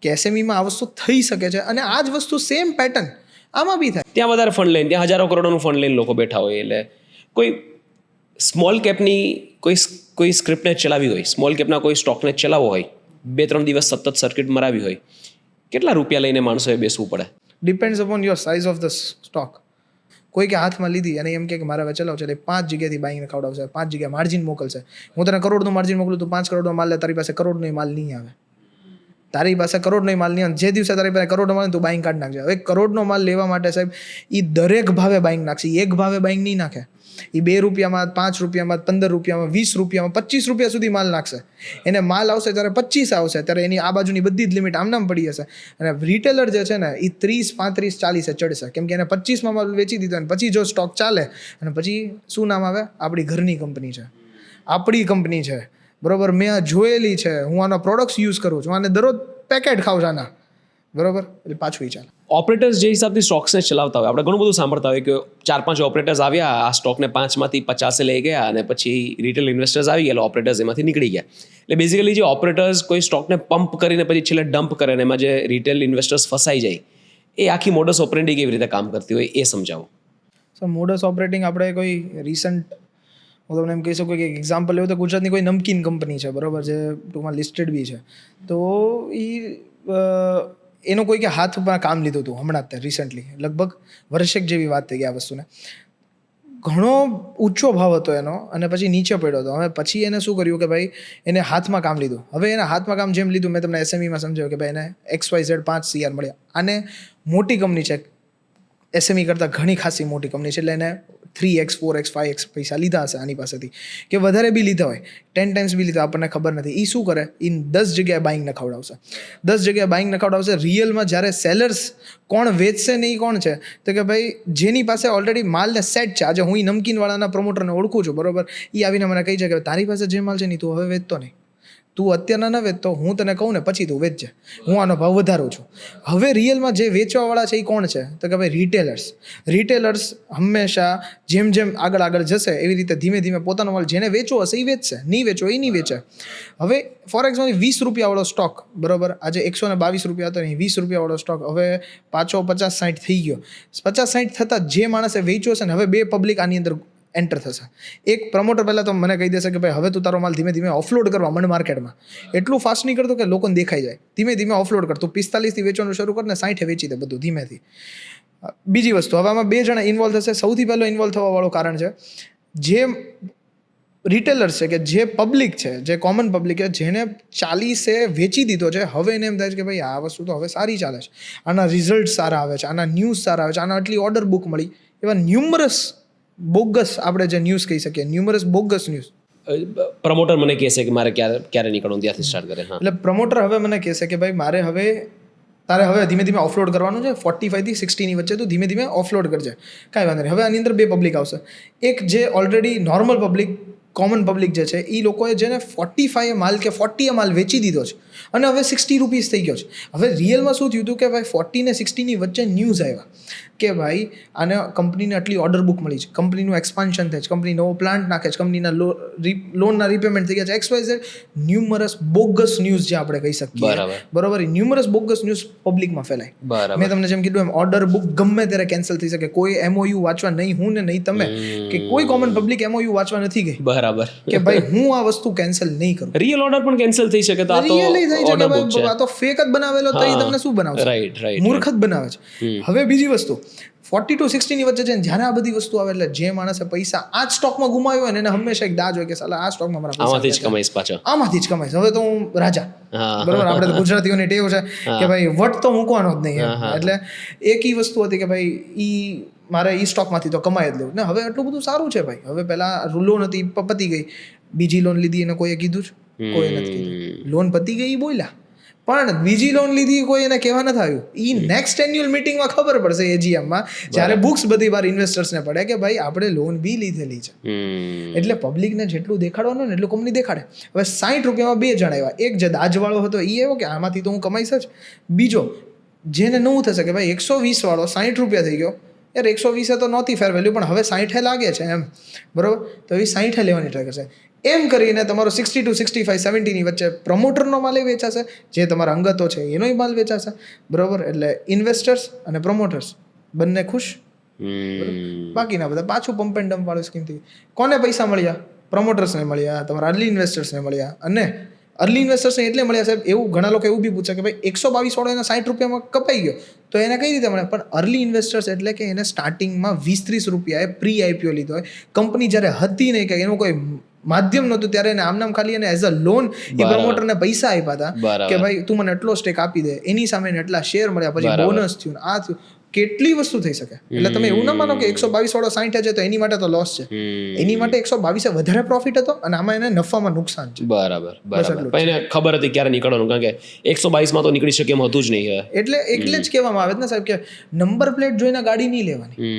કે એસએમઈમાં આ વસ્તુ થઈ શકે છે, અને આ જ વસ્તુ સેમ પેટર્ન આમાં બી થાય. ત્યાં વધારે ફંડ લઈને, ત્યાં હજારો કરોડોનું ફંડ લઈને લોકો બેઠા હોય. એટલે કોઈ સ્મોલ કેપની કોઈ સ્ક્રિપ્ટને ચલાવી હોય, સ્મોલ કેપના કોઈ સ્ટોકને ચલાવવો હોય, 2-3 દિવસ સતત સર્કિટ મરાવી હોય, કેટલા રૂપિયા લઈને માણસોએ બેસવું પડે? Depends upon your size of the stock. કોઈ કે હાથમાં લીધી અને એમ કે મારે હવે ચલાવ છે, 5 જગ્યાથી બાઇંગ ખવડાવશે, 5 જગ્યાએ માર્જિન મોકલશે. હું તને કરોડનું માર્જિન મોકલું, તું 5 કરોડનો માલ લે, તારી પાસે કરોડનો માલ નહીં આવે. તારી પાસે કરોડનો માલ નહીં આવે, જે દિવસે તારી પાસે કરોડનો માલ તું બાઇંગ કાઢી નાખશે. હવે કરોડનો માલ લેવા માટે સાહેબ એ દરેક ભાવે બાઇંગ નાખશે, એક ભાવે બાઇંગ નહીં નાખે. એ 2 રૂપિયામાં, 5 રૂપિયામાં, 15 રૂપિયામાં, 20 રૂપિયામાં, 25 રૂપિયા સુધી માલ નાખશે. એને માલ આવશે ત્યારે 25 આવશે, ત્યારે એની આ બાજુની બધી જ લિમિટ આમનામ પડી હશે. અને રિટેલર જે છે ને એ 30, 35, 40 ચડશે, કેમ કે એને 25માં માલ વેચી દીધો, અને પછી જો સ્ટોક ચાલે અને પછી શું નામ આવે, આપણી ઘરની કંપની છે, આપણી કંપની છે, બરાબર. મેં આ જોયેલી છે, હું આના પ્રોડક્ટ્સ યુઝ કરું છું, આને દરરોજ પેકેટ ખાઉં છું આના, બરાબર. એટલે પાછું એ ચાલે. ઓપરેટર્સ જે હિસાબથી સ્ટોક્સને ચલાવતા હોય, આપણે ઘણું બધું સાંભળતા હોય કે 4-5 ઓપરેટર્સ આવ્યા, આ સ્ટોકને 5માંથી 50 લઈ ગયા, અને પછી રિટેલ ઇન્વેસ્ટર્સ આવી ગયા, ઓપરેટર્સ એમાંથી નીકળી ગયા. એટલે બેઝિકલી જે ઓપરેટર્સ કોઈ સ્ટોકને પંપ કરીને પછી છેલ્લે ડમ્પ કરે ને એમાં જે રિટેલ ઇન્વેસ્ટર્સ ફસાઈ જાય, એ આખી મોડસ ઓપરેન્ડી કેવી રીતે કામ કરતી હોય એ સમજાવો. સો મોડસ ઓપરેટિંગ આપણે કોઈ રિસન્ટ, હું તમને એમ કહી શકું કે એક્ઝામ્પલ લેવું તો ગુજરાતની કોઈ નમકીન કંપની છે, બરાબર, જે ટૂંકમાં લિસ્ટેડ બી છે. તો એનો કોઈ કે હાથ ઉપર કામ લીધું હતું હમણાં જ રિસન્ટલી, લગભગ વર્ષેક જેવી વાત થઈ ગઈ આ વસ્તુને. ઘણો ઊંચો ભાવ હતો એનો, અને પછી નીચે પડ્યો હતો. હવે પછી એને શું કર્યું કે ભાઈ એને હાથમાં કામ લીધું. હવે એના હાથમાં કામ જેમ લીધું, મેં તમને એસએમઈમાં સમજાવ્યું કે ભાઈ એને XYZ 5 CR મળ્યા. આને મોટી કંપની છે, એસએમઈ કરતાં ઘણી ખાસી મોટી કંપની છે, એટલે એને 3x 4x 5x પૈસા લીધા હશે આની પાસેથી, કે વધારે બી લીધા હોય, 10 times બી લીધા, આપણને ખબર નથી. એ શું કરે, એ 10 જગ્યાએ બાઇંગ નખાવડાવશે, 10 જગ્યાએ બાઇંગ નખાવડાવશે. રિયલમાં જ્યારે સેલર્સ કોણ વેચશે ને એ કોણ છે, તો કે ભાઈ જેની પાસે ઓલરેડી માલને સેટ છે. આજે હું એ નમકીનવાળાના પ્રમોટરને ઓળખું છું, બરાબર. એ આવીને મને કહી છે કે તારી પાસે જે માલ છે ને તું હવે વેચતો નહીં, તું અત્યારના ન વેચ તો હું તને કહું ને પછી તું વેચજે, હું આનો ભાવ વધારું છું. હવે રિયલમાં જે વેચવાવાળા છે એ કોણ છે? તો કે ભાઈ રિટેલર્સ હંમેશા જેમ જેમ આગળ જશે એવી રીતે ધીમે ધીમે પોતાનો માલ જેને વેચવો હશે એ વેચશે, નહીં વેચવો એ નહીં વેચે. હવે ફોર એક્ઝામ્પલ 20 રૂપિયાવાળો સ્ટોક, બરોબર, આજે 122 રૂપિયા હતો ને 20 રૂપિયાવાળો સ્ટોક હવે પાછો 50-60 થઈ ગયો. 50-60 થતાં જે માણસે વેચ્યો છે ને હવે બે પબ્લિક આની અંદર એન્ટર થશે. એક પ્રમોટર પહેલાં તો મને કહી દેશે કે ભાઈ હવે તું તારો માલ ધીમે ધીમે ઓફલોડ કરવા મંડ માર્કેટમાં. એટલું ફાસ્ટ નહીં કરતો કે લોકોને દેખાઈ જાય, ધીમે ધીમે ઓફલોડ કર. તું 45થી વેચવાનું શરૂ કર ને 60 વેચી દે બધું ધીમેથી. બીજી વસ્તુ, હવે આમાં 2 જણા ઇન્વોલ્વ થશે. સૌથી પહેલો ઇન્વોલ્વ થવાવાળું કારણ છે જે રિટેલર્સ છે, કે જે પબ્લિક છે, જે કોમન પબ્લિક છે, જેને 40 વેચી દીધો છે. હવે એને એમ થાય છે કે ભાઈ આ વસ્તુ તો હવે સારી ચાલે છે, આના રિઝલ્ટ સારા આવે છે, આના ન્યૂઝ સારા આવે છે, આના આટલી ઓર્ડર બુક મળી. એવા ન્યુમરસ બોગસ, આપણે જે ન્યૂઝ કહી શકીએ, ન્યુમરસ બોગસ ન્યૂઝ. પ્રમોટર મને કહેશે કે મારે ક્યારે નીકળવું, ત્યાંથી સ્ટાર્ટ કરે. હા, એટલે પ્રમોટર હવે મને કહેશે કે ભાઈ મારે હવે તારે હવે ધીમે ધીમે ઓફલોડ કરવાનું છે. 45 થી 60 ની વચ્ચે તું ધીમે ધીમે ઓફલોડ કરજે, કાંઈ વાંધો નહીં. હવે આની અંદર 2 પબ્લિક આવશે. એક જે already normal public, common public જે છે એ લોકોએ જેને 45 માલ કે 40 માલ વેચી દીધો છે અને હવે 60 રૂપીસ થઈ ગયો છે. હવે રિયલમાં શું થયું હતું કે ભાઈ 40 ને 60 ની વચ્ચે ન્યૂઝ આવ્યા કે ભાઈ આને કંપનીને આટલી ઓર્ડર બુક મળી છે, કંપનીનું એક્સપાન્શન થાય છે, કંપની નવો પ્લાન્ટ નાખે છે, કંપનીના લોનના રીપેમેન્ટ થઈ ગયા છે, XYZ ન્યુમરસ બોગસ ન્યૂઝ જે આપણે કહી શકીએ, બરાબર. ન્યુમરસ બોગસ ન્યૂઝ પબ્લિકમાં ફેલાય. મેં તમને જેમ કીધું એમ ઓર્ડર બુક ગમે ત્યારે કેન્સલ થઈ શકે. કોઈ MOU વાંચવા નહીં હું ને નહીં તમે, કે કોઈ કોમન પબ્લિક MOU વાંચવા નથી ગઈ, બરાબર, કે ભાઈ હું આ વસ્તુ કેન્સલ નહીં કરું. રિયલ ઓર્ડર પણ કેન્સલ થઈ શકે. તો આ તો આ તો ફેક જ બનાવેલો, તો એ તમને શું બનાવશે? રાઈટ, મૂર્ખ જ બનાવે છે. હવે બીજી વસ્તુ, 40 to 60 ની વચ્ચે છે ને જ્યારે આ બધી વસ્તુ આવે એટલે જે માણસે પૈસા આ જ સ્ટોકમાં ગુમાવ્યો હોય ને એને હંમેશા એક દાજ હોય કે સાલા આ સ્ટોકમાં મારા પૈસા આમાંથી જ કમાઈશ પાછો, આમાંથી જ કમાઈશ. હવે તો હું રાજા, બરોબર. આપણે તો ગુજરાતીઓની ટેવ છે કે ભાઈ વટ તો મૂકવાનો જ નહીં. એટલે એક ઈ વસ્તુ હતી કે ભાઈ મારે ઈ સ્ટોકમાંથી તો કમાઈ જ લેવું ને. હવે એટલું બધું સારું છે ભાઈ. હવે પહેલા લોન હતી પતી ગઈ, બીજી લોન લીધી એને કોઈએ કીધું છે? કોઈ નથી કીધું. લોન પતી ગઈ એ બોલ્યા, પણ બીજી લોન લીધી કોઈ એને કહેવા નથી આવ્યું. એ નેક્સ્ટ એન્યુઅલ મિટિંગમાં ખબર પડશે AGM-માં, જ્યારે બુક્સ બધી વાર ઇન્વેસ્ટર્સને પડે કે ભાઈ આપણે લોન બી લીધેલી છે. એટલે પબ્લિકને જેટલું દેખાડવાનું ને એટલું કંપની દેખાડે. હવે 60 રૂપિયામાં 2 જણ આવ્યા. એક જે દાજવાળો હતો એ એવો કે આમાંથી તો હું કમાઈશ જ. બીજો જેને નવું થશે કે ભાઈ 120 વાળો 60 રૂપિયા થઈ ગયો, યાર 120 તો નહોતી ફેર વેલ્યુ, પણ હવે 60 લાગે છે એમ, બરાબર. તો એ 60 લેવાની ટ્રાય કરશે. એમ કરીને તમારો 60 to 65, 70 ની વચ્ચે પ્રમોટરનો માલ વેચાશે, જે તમારા અંગતો છે એનોય માલ વેચાશે, બરાબર. એટલે ઇન્વેસ્ટર્સ અને પ્રમોટર્સ બંને ખુશ. બાકીના બધા પાછું પંપ એન્ડ ડમ્પ વાળું સ્કીમ થઈ. કોને પૈસા મળ્યા? પ્રમોટર્સને મળ્યા, તમારા અર્લી ઇન્વેસ્ટર્સને મળ્યા. અને અર્લી ઇન્વેસ્ટર્સને એટલે મળ્યા સાહેબ, એવું ઘણા લોકો એવું બી પૂછે કે ભાઈ 122 વાળો એને 60 રૂપિયામાં કપાઈ ગયો તો એને કઈ રીતે મળે? પણ અર્લી ઇન્વેસ્ટર્સ એટલે કે એને સ્ટાર્ટિંગમાં 20-30 રૂપિયાએ પ્રી IPO લીધો હોય, કંપની જ્યારે હતી નહીં કે એનું કોઈ માધ્યમ નહોતું, ત્યારે એને આમનામ ખાલી એને એઝ અ લોન એ પ્રમોટરને પૈસા આપ્યા હતા કે ભાઈ તું મને એટલો સ્ટેક આપી દે, એની સામે એને એટલા શેર મળ્યા, પછી બોનસ થયું, આ થયું. કેટલી વસ્તુ થઈ શકે. એટલે તમે એવું ના માનો કે 122 વાળો 60 છે તો એની માટે તો લોસ છે. એની માટે 122 વધારે પ્રોફિટ હતો અને આમાં એને નફામાં નુકસાન છે. બરાબર. પણ એને ખબર હતી ક્યારે નીકળવાનું, કારણ કે 122 માં તો નીકળી શકે એમ હતું જ નહીં. એટલે જ કહેવામાં આવે ને સાહેબ કે નંબર પ્લેટ જોઈને ગાડી નહીં લેવાની.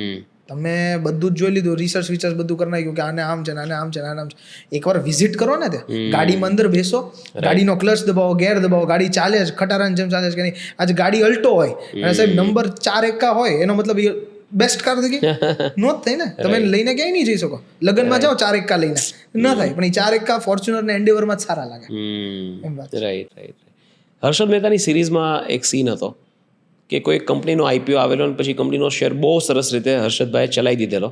તમે બધું જ જોઈ લીધું, રિસર્ચ બધું કરી નાખ્યું કે આને આમ છે, આને આમ છે, આને આમ છે. એકવાર વિઝિટ કરો ને, ત્યાં ગાડીમાં અંદર બેસો, ગાડીનો ક્લચ દબાવો, ગેર દબાવો, ગાડી ચાલે છે ખટારાની જેમ ચાલે છે કે નહીં. આજે ગાડી અલ્ટો હોય અને સાહેબ નંબર 4 એકા હોય, એનો મતલબ બેસ્ટ કાર થઈ ગઈ? નો જ થાય ને. તમે લઈને ક્યાંય નહીં જઈ શકો. લગ્નમાં જાઓ 4 એકા લઈને, ન થાય. પણ એ 4 એકા ફોર્ચ્યુનર ને એન્ડેવરમાં જ સારા લાગે. એમ વાત. રાઈટ. હર્ષદ મહેતાની સિરીઝમાં એક સીન હતો કે કોઈ કંપનીનો IPO આવેલો અને પછી કંપનીનો શેર બહુ સરસ રીતે હર્ષદભાઈએ ચલાવી દીધેલો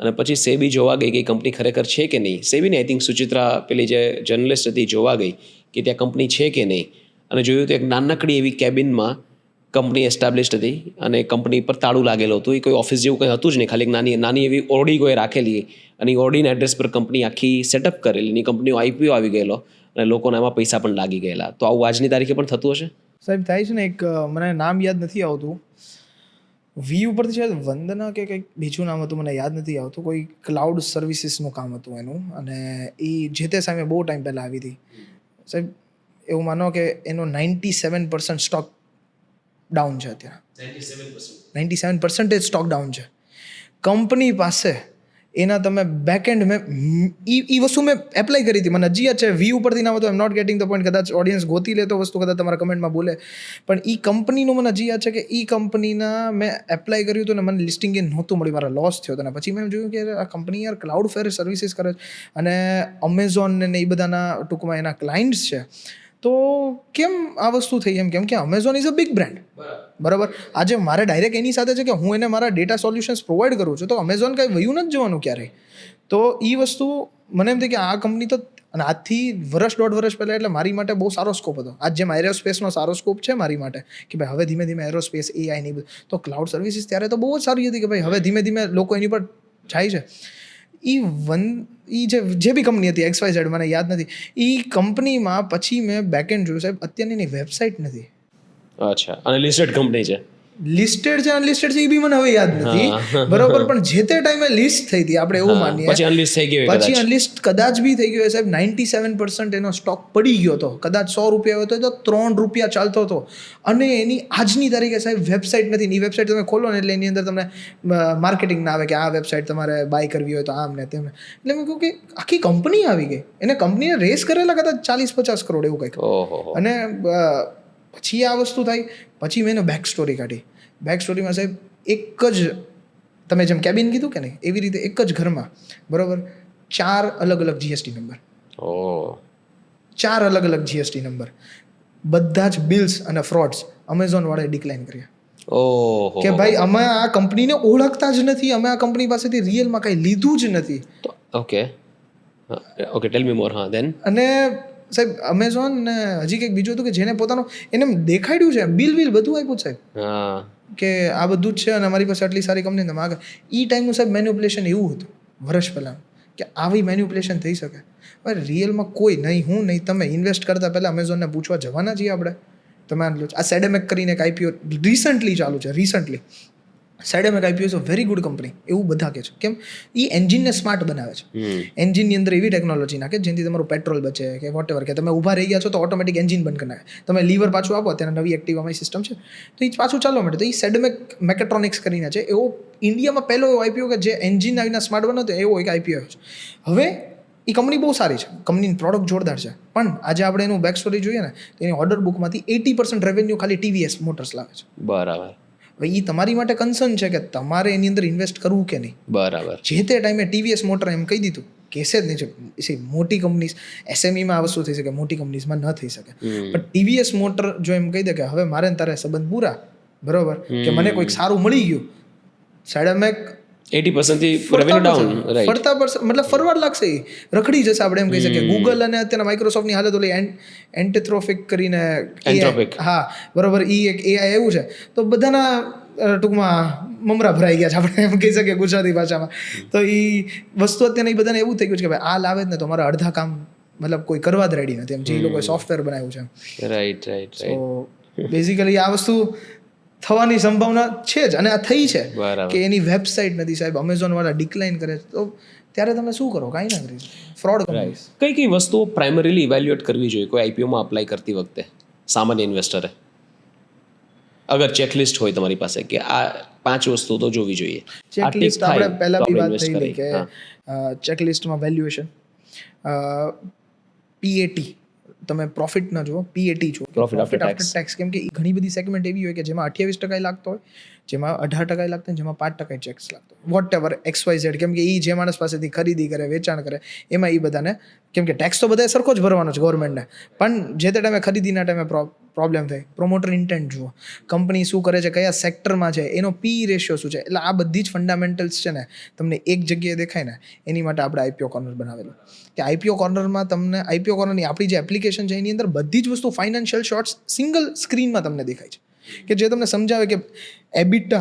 અને પછી સેબી જોવા ગઈ કે કંપની ખરેખર છે કે નહીં. સેબીને આઈ થિંક સુચિત્રા પેલી જે જર્નલિસ્ટ હતી જોવા ગઈ કે ત્યાં કંપની છે કે નહીં, અને જોયું તો એક નાનકડી એવી કેબિનમાં કંપની એસ્ટાબ્લિશ્ડ હતી અને કંપની પર તાળું લાગેલું હતું. એ કોઈ ઓફિસ જેવું કંઈ હતું જ નહીં, ખાલી એક નાની એવી ઓરડી કોઈ રાખેલી અને એ ઓરડીના એડ્રેસ પર કંપની આખી સેટઅપ કરેલી. એની કંપનીનો IPO આવી ગયેલો અને લોકોને એમાં પૈસા પણ લાગી ગયેલા. તો આવું આજની તારીખે પણ થતું હશે સાહેબ? થાય છે ને. એક મને નામ યાદ નથી આવતું, વી ઉપરથી છે વંદના કે કંઈક બીજું નામ હતું, મને યાદ નથી આવતું. કોઈ ક્લાઉડ સર્વિસીસનું કામ હતું એનું, અને એ જે તે સામે બહુ ટાઈમ પહેલાં આવી હતી સાહેબ. એવું માનો કે એનો 97% સ્ટોક ડાઉન છે અત્યારે. 97% સ્ટોક ડાઉન છે. કંપની પાસે એના તમે બેકએન્ડ મેં એ વસ્તુ મેં એપ્લાય કરી હતી, મને હજી યાદ છે. વી ઉપરથી ના હોય તો am not getting the point, કદાચ ઓડિયન્સ ગોતી લે તો વસ્તુ કદાચ તમારા કમેન્ટમાં બોલે, પણ એ કંપનીનું મને હજી યાદ છે કે એ કંપનીના મેં એપ્લાય કર્યું હતું ને મને લિસ્ટિંગ એ નહોતું મળ્યું, મારા લોસ થયો હતો. અને પછી મેં જોયું કે આ કંપની યાર ક્લાઉડફેર સર્વિસીસ કરે છે અને અમેઝોન ને એ બધાના ટૂંકમાં એના ક્લાયન્ટ્સ છે, તો કેમ આ વસ્તુ થઈ એમ? કેમ કે Amazon is a big brand, બરાબર. આજે મારે ડાયરેક્ટ એની સાથે છે કે હું એને મારા ડેટા સોલ્યુશન્સ પ્રોવાઈડ કરું છું, તો અમેઝોન કાંઈ વયું નથી જવાનું ક્યારેય. તો એ વસ્તુ મને એમ થઈ કે આ કંપની તો, અને આજથી દોઢ વર્ષ પહેલાં એટલે મારી માટે બહુ સારો સ્કોપ હતો. આજ જેમ એરોસ્પેસનો સારો સ્કોપ છે મારી માટે કે ભાઈ હવે ધીમે ધીમે એરોસ્પેસ AI ને બધું, તો ક્લાઉડ સર્વિસીસ ત્યારે તો બહુ જ સારી હતી કે ભાઈ હવે ધીમે ધીમે લોકો એની પર જાય છે. જે બી કંપની હતી XYZ મને યાદ નથી, એ કંપનીમાં પછી મેં બેકએન્ડ જોયું સાહેબ, અત્યારની એની વેબસાઇટ નથી. અચ્છા, અને લિસ્ટેડ કંપની છે? લિસ્ટેડ છે અનલિસ્ટેડ છે એ બી મને હવે યાદ નથી, બરોબર, પણ જે તે ટાઈમે લિસ્ટ થઈ હતી, આપણે એવું માનીએ. પછી અનલિસ્ટ થઈ ગયું, પછી અનલિસ્ટ કદાચ બી થઈ ગયો સાહેબ. 97% એનો સ્ટોક પડી ગયો હતો, કદાચ ₹100 હતો તો ₹3 ચાલતો હતો, અને એની આજની તારીખે સાહેબ વેબસાઇટ નથી. એ વેબસાઇટ તમે ખોલો ને એટલે એની અંદર તમને માર્કેટિંગ ના આવે કે આ વેબસાઇટ તમારે બાય કરવી હોય તો આમ ને તેમ. એટલે મેં કહ્યું કે આખી કંપની આવી ગઈ, એને કંપનીને રેસ કરેલા કદાચ 40-50 કરોડ એવું કંઈક. અને પછી આ વસ્તુ થઈ, પછી મેં એનો બેક સ્ટોરી કાઢી. બેક સ્ટોરીમાં સાહેબ એક જ, તમે જેમ કેબિન કીધું કે નહીં એવી રીતે એક જ ઘરમાં, બરાબર, 4 અલગ અલગ GST નંબર, 4 અલગ અલગ GST નંબર, બધા જ બિલ્સ અને ફ્રોડ્સ અમેઝોન વાળાએ ડિક્લાઇન કર્યા કે ભાઈ અમે આ કંપનીને ઓળખતા જ નથી, અમે આ કંપની પાસેથી રિયલમાં કંઈ લીધું જ નથી. ઓકે, ટેલ મી મોર. હા, ધેન. અને સાહેબ અમેઝોન ને હજી કંઈક બીજું હતું કે જેને પોતાનું એને દેખાડ્યું છે, બિલ બધું આપ્યું સાહેબ, કે આ બધું જ છે અને અમારી પાસે આટલી સારી કંપની તમે આગળ. એ ટાઈમનું સાહેબ મેન્યુપ્યુલેશન એવું હતું વર્ષ પહેલાં કે આવી મેન્યુપ્યુલેશન થઈ શકે. હવે રિયલમાં કોઈ નહીં, હું નહીં તમે ઇન્વેસ્ટ કરતા પહેલાં અમેઝોનને પૂછવા જવાના છીએ આપણે. તમે આ સેડેમેક કરીને એક IPO રિસન્ટલી ચાલુ છે, recently Sedemac IPO is a very good company એવું બધા કહે છે. કેમ? એ એન્જિનને સ્માર્ટ બનાવે છે. એન્જિનની અંદર એવી ટેકનોલોજી નાખે જેનાથી તમારું પેટ્રોલ બચે કે વોટેવર, કે તમે ઊભા રહી ગયા છો તો ઓટોમેટિક એન્જિન બંધ કરી નાખે, તમે લીવર પાછું આપો, અત્યારે નવી એક્ટિવામાં સિસ્ટમ છે તો એ પાછું ચાલવા માટે. તો એ સેડેમેક મેકેટ્રોનિક્સ કરીને છે, એવો ઇન્ડિયામાં પહેલો એવો IPO કે જે એન્જિન આવીને સ્માર્ટ બનાવતો એવો એક IPO છે. હવે એ કંપની બહુ સારી છે, કંપનીની પ્રોડક્ટ જોરદાર છે, પણ આજે આપણે એનું બેક સ્ટોરી જોઈએ ને તો એની ઓર્ડર બુકમાંથી 80% રેવન્યુ ખાલી TVS મોટર્સ લાવે છે. બરાબર. હવે એ તમારી માટે કન્સર્ન છે કે તમારે એની અંદર ઇન્વેસ્ટ કરવું કે નહીં. બરાબર. જે તે ટાઈમે TVS મોટર એમ કહી દીધું, કેસે જ નહીં છે. મોટી કંપનીઝ SMEમાં આ વસ્તુ થઈ શકે, મોટી કંપનીઝમાં ન થઈ શકે, પણ TVS મોટર જો એમ કહી દે કે હવે મારે તારે સંબંધ પૂરા, બરોબર, કે મને કોઈક સારું મળી ગયું, સેડેમેક 80% થી રેવન્યુ ડાઉન, રાઈટ, ફરતા મતલબ ફરવા લાગશે, એ રખડી જશે. આપણે એમ કહી શકીએ ગૂગલ અને અત્યારે માઇક્રોસોફ્ટની હાલત ઓલી એન્ટેથ્રોપિક કરીને, હા બરોબર, એ એક AI એવું છે તો બધાના ટૂંકમાં મમરા ભરાઈ ગયા છે, આપણે એમ કહી શકીએ ગુજરાતી ભાષામાં. તો એ વસ્તુ અત્યારે એ બધાને એવું થઈ ગયું છે કે ભાઈ આ લાવે જ ને તો અમારા અડધા કામ મતલબ કોઈ કરવા જ રેડી નથી, એમ જે લોકોએ સોફ્ટવેર બનાવ્યું છે. રાઈટ રાઈટ તો બેઝિકલી આ વસ્તુ થવાની સંભાવના છે જ, અને આ થઈ છે કે એની વેબસાઇટ નથી સાહેબ, અમેઝોન વાળા ડિક્લાઇન કરે તો ત્યારે તમે શું કરો? કાંઈ ના કરી, ફ્રોડ કંપની. કઈ વસ્તુઓ પ્રાઇમરીલી ઇવેલ્યુએટ કરવી જોઈએ કોઈ IPOમાં અપ્લાય કરતી વખતે સામાન્ય ઇન્વેસ્ટરે? અગર ચેકલિસ્ટ હોય તમારી પાસે કે આ 5 વસ્તુ તો જોવી જોઈએ. ચેકલિસ્ટ આપણે પહેલા બી વાત થઈ હતી કે ચેકલિસ્ટમાં વેલ્યુએશન, PAT, તમે પ્રોફિટ ના જુઓ, PAT જુઓ, પ્રોફિટ આફ્ટર ટેક્સ. કેમ કે ઘણી બધી સેગમેન્ટ એવી હોય કે જેમાં 28% લાગતો હોય, જેમાં 18% લાગતો હોય, જેમાં 5% ટેક્સ લાગતો હોય, વોટ એવર XYZ. કેમ કે એ જે માણસ પાસેથી ખરીદી કરે, વેચાણ કરે, એમાં એ બધાને, કેમ કે ટેક્સ તો બધાએ સરખો જ ભરવાનો છે ગવર્મેન્ટને, પણ જે તે ટાઈમે ખરીદીના ટાઈમે પ્રોબ્લેમ થાય. પ્રોમોટર ઇન્ટેન્ટ જુઓ, કંપની શું કરે છે, કયા સેક્ટરમાં છે, એનો PE રેશિયો શું છે. એટલે આ બધી જ ફંડામેન્ટલ્સ છે ને તમને એક જગ્યાએ દેખાય ને, એની માટે આપણે IPO કોર્નર બનાવેલું કે IPO કોર્નરમાં તમને IPO કોર્નરની આપણી જે એપ્લિકેશન છે એની અંદર બધી જ વસ્તુ ફાઇનાન્શિયલ શોર્ટ્સ સિંગલ સ્ક્રીનમાં તમને દેખાય છે, કે જે તમને સમજાવે કે EBITDA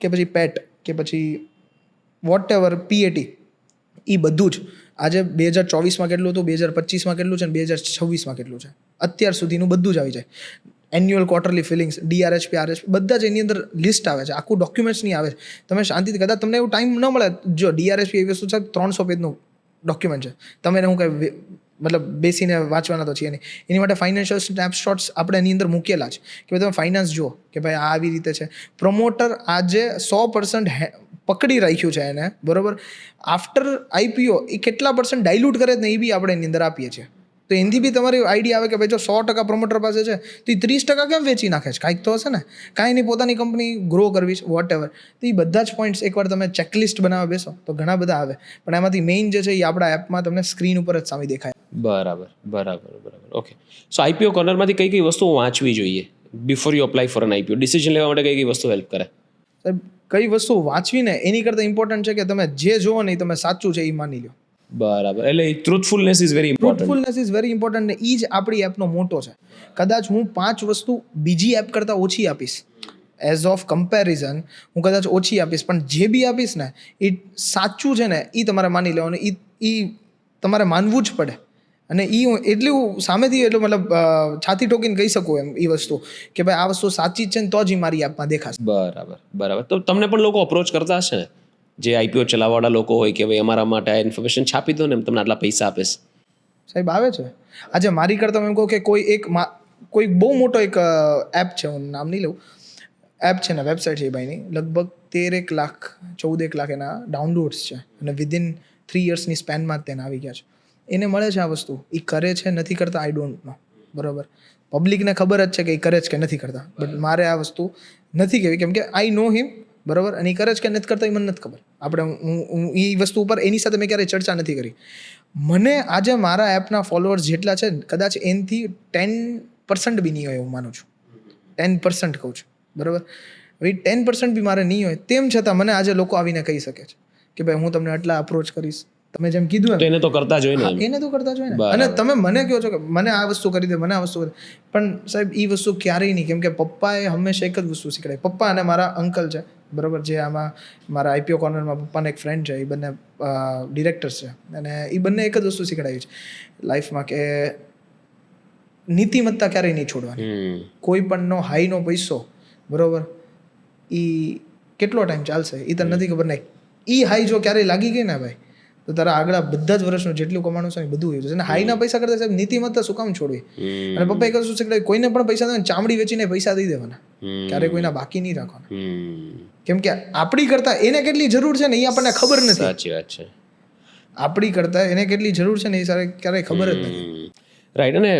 કે પછી PAT કે પછી વોટ એવર PAT, એ બધું જ આજે 2024માં કેટલું હતું, 2025માં કેટલું છે, 2026માં કેટલું છે, અત્યાર સુધીનું બધું જ આવી જાય. Annual quarterly filings, DRHP, RHP બધા જ એની અંદર લિસ્ટ આવે છે, આખું ડોક્યુમેન્ટ્સની આવે છે. તમે શાંતિથી, કદાચ તમને એવું ટાઈમ ન મળે, જો DRHP એવી વસ્તુ છે 300 પેજનું ડોક્યુમેન્ટ છે, તમે હું કંઈ મતલબ બેસીને વાંચવાના તો છીએ નહીં. એની માટે ફાઇનાન્શિયલ સ્નેપશોટ્સ આપણે એની અંદર મૂકેલા છે કે ભાઈ તમે ફાઇનાન્સ જુઓ કે ભાઈ આ આવી રીતે છે. પ્રમોટર આજે 100% પકડી રાખ્યું છે એને, બરોબર, આફ્ટર આઈપીઓ એ કેટલા % ડાયલ્યુટ કરે ને એ બી આપણે એની અંદર આપીએ છીએ. તો એનાથી બી તમારી આઈડિયા આવે કે ભાઈ જો 100% પ્રમોટર પાસે છે તો એ 30% કેમ વેચી નાખે છે, કાંઈક તો હશે ને, કાંઈ નહીં, પોતાની કંપની ગ્રો કરવી છે, વોટ એવર. તો એ બધા જ પોઈન્ટ્સ એકવાર તમે ચેકલિસ્ટ બનાવવા બેસો તો ઘણા બધા આવે, પણ એમાંથી મેઇન જે છે એ આપણા એપમાં તમને સ્ક્રીન ઉપર જ સામે દેખાય. બરાબર. ઓકે, સો આઈપીઓ કોર્નરમાંથી કઈ વસ્તુઓ વાંચવી જોઈએ before you apply for an IPO? Decision લેવા માટે કઈ વસ્તુ હેલ્પ કરે? સાહેબ, કઈ વસ્તુ વાંચવીને એની કરતાં ઇમ્પોર્ટન્ટ છે કે તમે જે જુઓ ને એ તમે સાચું છે એ માની લો. બરાબર, એટલે truthfulness is very important. Truthfulness is very important ને એ જ આપણી એપનો મોટો છે. કદાચ હું 5 વસ્તુ બીજી એપ કરતાં ઓછી આપીશ, એઝ ઓફ કમ્પેરિઝન હું કદાચ ઓછી આપીશ, પણ જે બી આપીશ ને એ સાચું છે ને એ તમારે માની લેવાનું, એ તમારે માનવું જ પડે. અને એ હું એટલું સામેથી એટલું મતલબ છાતી ઠોકીને કહી શકું એમ એ વસ્તુ કે ભાઈ આ વસ્તુ સાચી જ છે ને તો જ એ મારી એપમાં દેખાશે. બરાબર. તો તમને પણ લોકો અપ્રોચ કરતા હશે ને, જે આઈપીઓ ચલાવવાળા લોકો હોય કે ભાઈ અમારા માટે આ ઇન્ફોર્મેશન છાપી દો ને તમને આટલા પૈસા આપીશ? સાહેબ આવે છે. આજે મારી કરતાં એમ કહું કે કોઈ બહુ મોટો એક એપ છે, હું નામ નહીં લઉં, એપ છે ને, વેબસાઇટ છે એ ભાઈની, લગભગ 13 લાખ 14 લાખ એના ડાઉનલોડ્સ છે અને વિધિન 3 યર્સની સ્પેનમાં જ તેને આવી ગયા છે. એને મળે છે આ વસ્તુ, એ કરે છે નથી કરતા આઈ ડોન્ટ નો, બરાબર. પબ્લિકને ખબર જ છે કે એ કરે છે કે નથી કરતા, બટ મારે આ વસ્તુ નથી કહેવી કેમ કે આઈ નો હિમ, બરાબર, અને એ કરે છે કે નથી કરતા એ મને નથી ખબર. હું એ વસ્તુ ઉપર એની સાથે મેં ક્યારેય ચર્ચા નથી કરી. મને આજે મારા એપના ફોલોઅર્સ જેટલા છે કદાચ એનાથી 10% બી નહીં હોય એવું માનું છું. 10% કહું છું, બરાબર. હવે 10% બી મારે નહીં હોય તેમ છતાં મને આજે લોકો આવીને કહી શકે છે કે ભાઈ હું તમને આટલા અપ્રોચ કરીશ. તમે જેમ કીધું એને તો કરતા જ હોય ને, એને તો કરતા જ હોય ને. અને તમે મને કહો છો કે મને આ વસ્તુ કરી દે, મને આ વસ્તુ કરી, પણ સાહેબ એ વસ્તુ ક્યારેય નહીં, કેમ કે પપ્પાએ હંમેશા એક જ વસ્તુ શીખડાવી. પપ્પા અને મારા અંકલ છે, બરાબર, જે આમાં મારા આઈપીઓ કોર્નરમાં પપ્પાના એક ફ્રેન્ડ છે, એ બંને ડિરેક્ટર્સ છે, અને એ બંને એક જ વસ્તુ શીખડાવી છે લાઈફમાં કે નીતિમત્તા ક્યારેય નહીં છોડવાની. કોઈ પણનો હાઈનો પૈસો, બરાબર, એ કેટલો ટાઈમ ચાલશે એ તને નથી ખબર. નહીં, એ હાઈ જો ક્યારેય લાગી ગઈ ને ભાઈ તો તારા આગળ બધા જ વર્ષનું જેટલું કમાણું છે એ બધું હોય છે. અને હાઈના પૈસા કરતા સાહેબ નીતિમત્તા શું કામ છોડવી? અને પપ્પાએ કહ્યું શું છે, કોઈને પણ પૈસા દે, ચામડી વેચીને પૈસા દઈ દેવાના, ક્યારે કોઈના બાકી નહીં રાખવાના. કેમ કે આપણી કરતા એને કેટલી જરૂર છે ને એ આપણને ખબર નથી. સાચી વાત છે. આપણી કરતા એને કેટલી જરૂર છે ને એ ક્યારેય ખબર જ નથી. રાઈટ. અને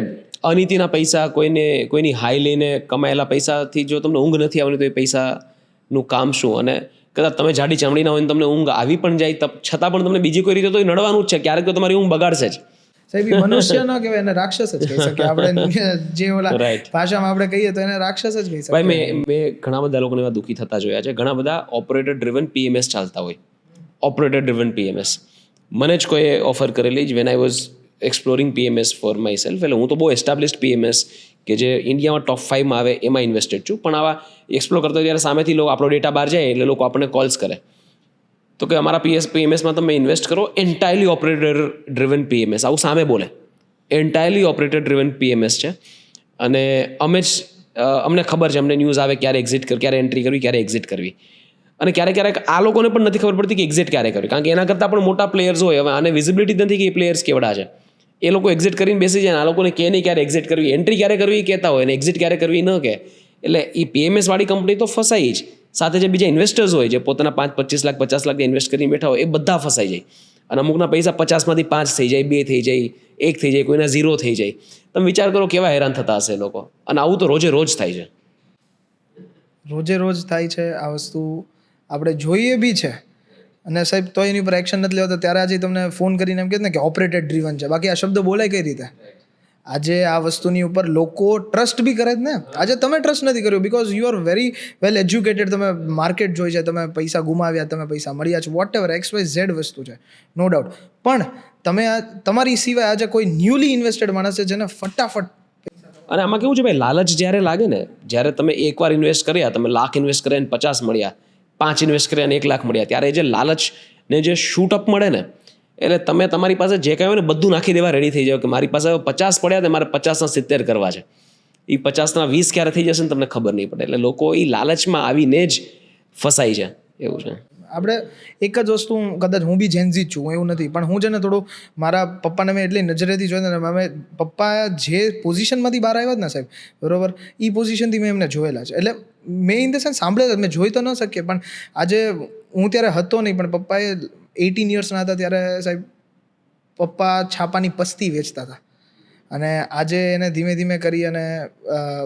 અનીતિના પૈસા, કોઈની હાઈ લઈને કમાયેલા પૈસાથી જો તમને ઊંઘ નથી આવવાની તો એ પૈસાનું કામ શું? અને કદાચ તમે જાડી ચામડીના હોય ને તમને ઊંઘ આવી પણ જાય છતાં પણ તમને બીજી કોઈ રીતે તો નડવાનું જ છે, ક્યારેક તો તમારી ઊંઘ બગાડશે જ. સાહેબ એ મનુષ્ય ન કહેવાય, એને રાક્ષસ જ કહી શકીએ આપણે, જે ઓલા ભાષામાં આપણે કહીએ તો એને રાક્ષસ જ કહી શકીએ. ભાઈ મેં ઘણા બધા લોકોને એવા દુઃખી થતા જોયા છે. ઘણા બધા ઓપરેટર ડ્રિવન પીએમએસ ચાલતા હોય, ઓપરેટર ડ્રિવન પીએમએસ. મને જ કોઈ ઓફર કરેલી જ when I was exploring PMS for my self. એટલે હું તો બહુ એસ્ટાબ્લિશ્ડ પીએમએસ કે જે ઇન્ડિયામાં ટોપ 5માં આવે એમાં ઇન્વેસ્ટેડ છું, પણ આવા એક્સપ્લોર કરતા ત્યારે સામેથી લોકો આપણો ડેટા બહાર જાય એટલે લોકો આપણને કોલ્સ કરે તો કે અમારા પીએમએસમાં તમે ઇન્વેસ્ટ કરો, એન્ટાયરલી ઓપરેટર ડ્રિવન પીએમએસ, આવું સામે બોલે. એન્ટાયરલી ઓપરેટર ડ્રિવન પીએમએસ છે. અને અમને ખબર છે, અમને ન્યૂઝ આવે ક્યારે એક્ઝિટ કરવી, ક્યારે એન્ટ્રી કરવી, ક્યારે એક્ઝિટ કરવી. અને ક્યારેક આ લોકોને પણ નથી ખબર પડતી કે એક્ઝિટ ક્યારે કરવી, કારણ કે એના કરતાં પણ મોટા પ્લેયર્સ હોય. હવે આને વિઝિબિલિટી નથી કે એ પ્લેયર્સ કેવડા છે. એ લોકો એક્ઝિટ કરીને બેસી જાય, આ લોકોને કે નહીં ક્યારે એક્ઝિટ કરવી, એન્ટ્રી ક્યારે કરવી કહેતા હોય, અને એક્ઝિટ ક્યારે કરવી ન કહે. એટલે એ પીએમએસ વાળી કંપની તો ફસાઈ જ, સાથે જે બીજા ઇન્વેસ્ટર્સ હોય જે પોતાના 5-25 લાખ 50 લાખ ઇન્વેસ્ટ કરીને બેઠા હોય એ બધા ફસાઈ જાય. અને અમુકના પૈસા 50માંથી 5 થઈ જાય, 2 થઈ જાય, 1 થઈ જાય, કોઈના 0 થઈ જાય. તમે વિચાર કરો કેવા હેરાન થતા હશે લોકો. અને આવું તો રોજે રોજ થાય છે. રોજે રોજ થાય છે આ વસ્તુ, આપણે જોઈએ બી છે. અને સાહેબ તો એની ઉપર એક્શન નથી લેવાતા. ત્યારે આજે તમને ફોન કરીને એમ કહે ને કે ઓપરેટેડ ડ્રીવન છે, બાકી આ શબ્દ બોલાય કઈ રીતે? આજે આ વસ્તુની ઉપર લોકો ટ્રસ્ટ બી કરે જ ને. આજે તમે ટ્રસ્ટ નથી કર્યો because you are very well educated, તમે માર્કેટ જોઈ છે, તમે પૈસા ગુમાવ્યા, તમે પૈસા મળ્યા છે, વોટ એવર XYZ વસ્તુ છે, નો ડાઉટ. પણ તમે તમારી સિવાય આજે કોઈ ન્યૂલી ઇન્વેસ્ટેડ માણસ છે જેને ફટાફટ. અને આમાં કેવું છે ભાઈ, લાલચ જ્યારે લાગે ને, જ્યારે તમે એકવાર ઇન્વેસ્ટ કર્યા, તમે લાખ ઇન્વેસ્ટ કર્યા અને 50 મળ્યા, 5 ઇન્વેસ્ટ કર્યા અને 1 લાખ મળ્યા, ત્યારે જે લાલચને જે શૂટ અપ મળે ને, એટલે તમે તમારી પાસે જે કાંઈ હોય ને બધું નાખી દેવા રેડી થઈ જાવ કે મારી પાસે 50 પડ્યા તો મારે 50ના 70 કરવા છે. એ 50ના 20 ક્યારે થઈ જશે ને તમને ખબર નહીં પડે. એટલે લોકો એ લાલચમાં આવીને જ ફસાય છે, એવું છે. આપણે એક જ વસ્તુ, કદાચ હું બી જેન્ઝી જ છું, એવું નથી, પણ હું છે ને થોડું મારા પપ્પાને મેં એટલી નજરેથી જોઈને ને, અમે પપ્પા જે પોઝિશનમાંથી બહાર આવ્યા જ ને સાહેબ, બરાબર, એ પોઝિશનથી મેં એમને જોયેલા છે. એટલે મેં ઇન ધ સેન્સ સાંભળેલા, મેં જોઈ તો ન શકીએ, પણ આજે હું ત્યારે હતો નહીં, પણ પપ્પાએ 18 યર્સના હતા ત્યારે સાહેબ પપ્પા છાપાની પસ્તી વેચતા હતા, અને આજે એને ધીમે ધીમે કરી અને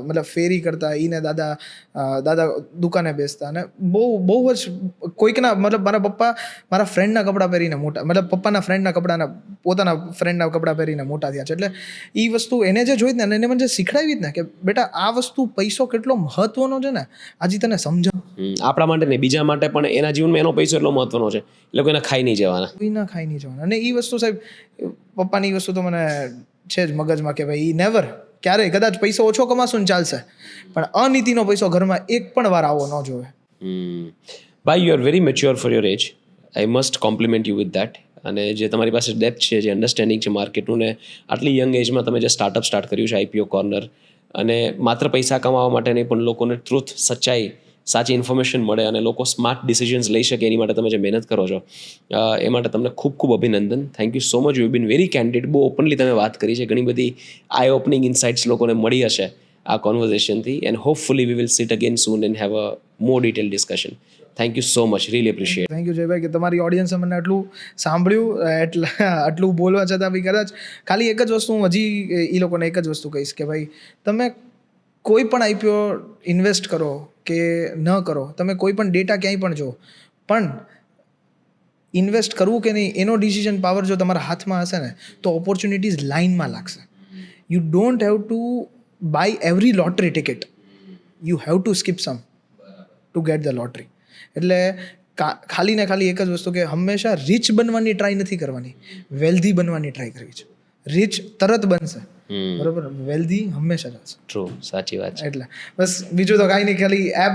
મતલબ ફેરી કરતા, ઈને દાદા દુકાને બેસતા, અને બહુ જ કોઈકના મતલબ મારા પપ્પા મારા ફ્રેન્ડના કપડાં પહેરીને મોટા, મતલબ પપ્પાના ફ્રેન્ડના કપડાના પોતાના ફ્રેન્ડના કપડાં પહેરીને મોટા થયા છે. એટલે એ વસ્તુ એને જે જોઈ ને એને મને જે શીખડાવી જ ને કે બેટા આ વસ્તુ પૈસો કેટલો મહત્વનો છે ને આજે તને સમજાવ. આપણા માટે ને બીજા માટે પણ એના જીવનમાં એનો પૈસો એટલો મહત્વનો છે, એ લોકો એને ખાઈ નહીં જવાના. કોઈના ખાઈ નહીં જવાના. અને એ વસ્તુ સાહેબ પપ્પાની વસ્તુ તો મને છે જ મગજમાં કે ભાઈ નેવર, ક્યારેય કદાચ પૈસો ઓછો કમાશું ને ચાલશે, પણ અનીતિનો પૈસો ઘરમાં એક પણ વાર આવો ન જોવે. ભાઈ, you are very mature for your age. I must compliment you with that. અને જે તમારી પાસે ડેપ્થ છે, જે અન્ડરસ્ટેન્ડિંગ છે માર્કેટનું, ને આટલી યંગ એજમાં તમે જે સ્ટાર્ટઅપ સ્ટાર્ટ કર્યું છે આઈપીઓ કોર્નર, અને માત્ર પૈસા કમાવા માટે નહીં પણ લોકોને ટ્રુથ, સચ્ચાઈ, સાચી ઇન્ફોર્મેશન મળે અને લોકો સ્માર્ટ ડિસિઝન્સ લઈ શકે એની માટે તમે જે મહેનત કરો છો, એ માટે તમને ખૂબ ખૂબ અભિનંદન. Thank you so much. You been very candid. બહુ ઓપનલી તમે વાત કરી છે. ઘણી બધી આઈ ઓપનિંગ ઇન્સાઇટ્સ લોકોને મળી હશે આ કોન્વર્ઝેશનથી. And hopefully we will sit again soon and have a more detail discussion. Thank you so much. Really appreciate. Thank you જયભાઈ કે તમારી ઓડિયન્સે મને આટલું સાંભળ્યું, આટલું બોલવા છતાં બી કદાચ ખાલી એક જ વસ્તુ હું હજી એ લોકોને એક જ વસ્તુ કહીશ કે ભાઈ તમે કોઈ પણ આઈપીઓ ઇન્વેસ્ટ કરો કે ન કરો, તમે કોઈ પણ ડેટા ક્યાંય પણ જો, પણ ઇન્વેસ્ટ કરવું કે નહીં એનો ડિસિઝન પાવર જો તમારા હાથમાં હશે ને તો ઓપોર્ચ્યુનિટીઝ લાઇનમાં લાગશે. You don't have to buy every lottery ticket, you have to skip some to get the lottery. એટલે ખાલી ને ખાલી એક જ વસ્તુ કે હંમેશા રિચ બનવાની ટ્રાય નથી કરવાની, વેલ્ધી બનવાની ટ્રાય કરવી છે. રિચ તરત બનશે, બરોબર, વેલ્ધી હંમેશા ચાલશે. ટ્રુ, સાચી વાત છે. એટલે બસ બીજું તો કાંઈ નહીં, ખાલી એપ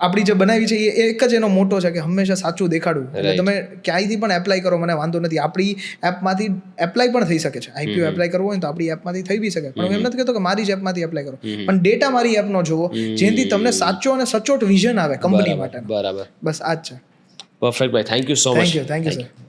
આપણી જે બનાવી છે એ એક જ એનો મોટો છે કે હંમેશા સાચું દેખાડવું. એટલે તમે ક્યાંયથી પણ એપ્લાય કરો, મને વાંધો નથી. આપણી એપમાંથી એપ્લાય પણ થઈ શકે છે. આઈપીઓ એપ્લાય કરવો હોય તો આપણી એપમાંથી થઈ બી શકે, પણ હું એમ નથી કહેતો કે મારી જ એપમાંથી એપ્લાય કરો, પણ ડેટા મારી એપનો જોવો જેનાથી તમને સાચો અને સચોટ વિઝન આવે કંપની માટે. બરાબર. બસ આ જ છે. પરફેક્ટ ભાઈ. Thank you so much. Thank you sir.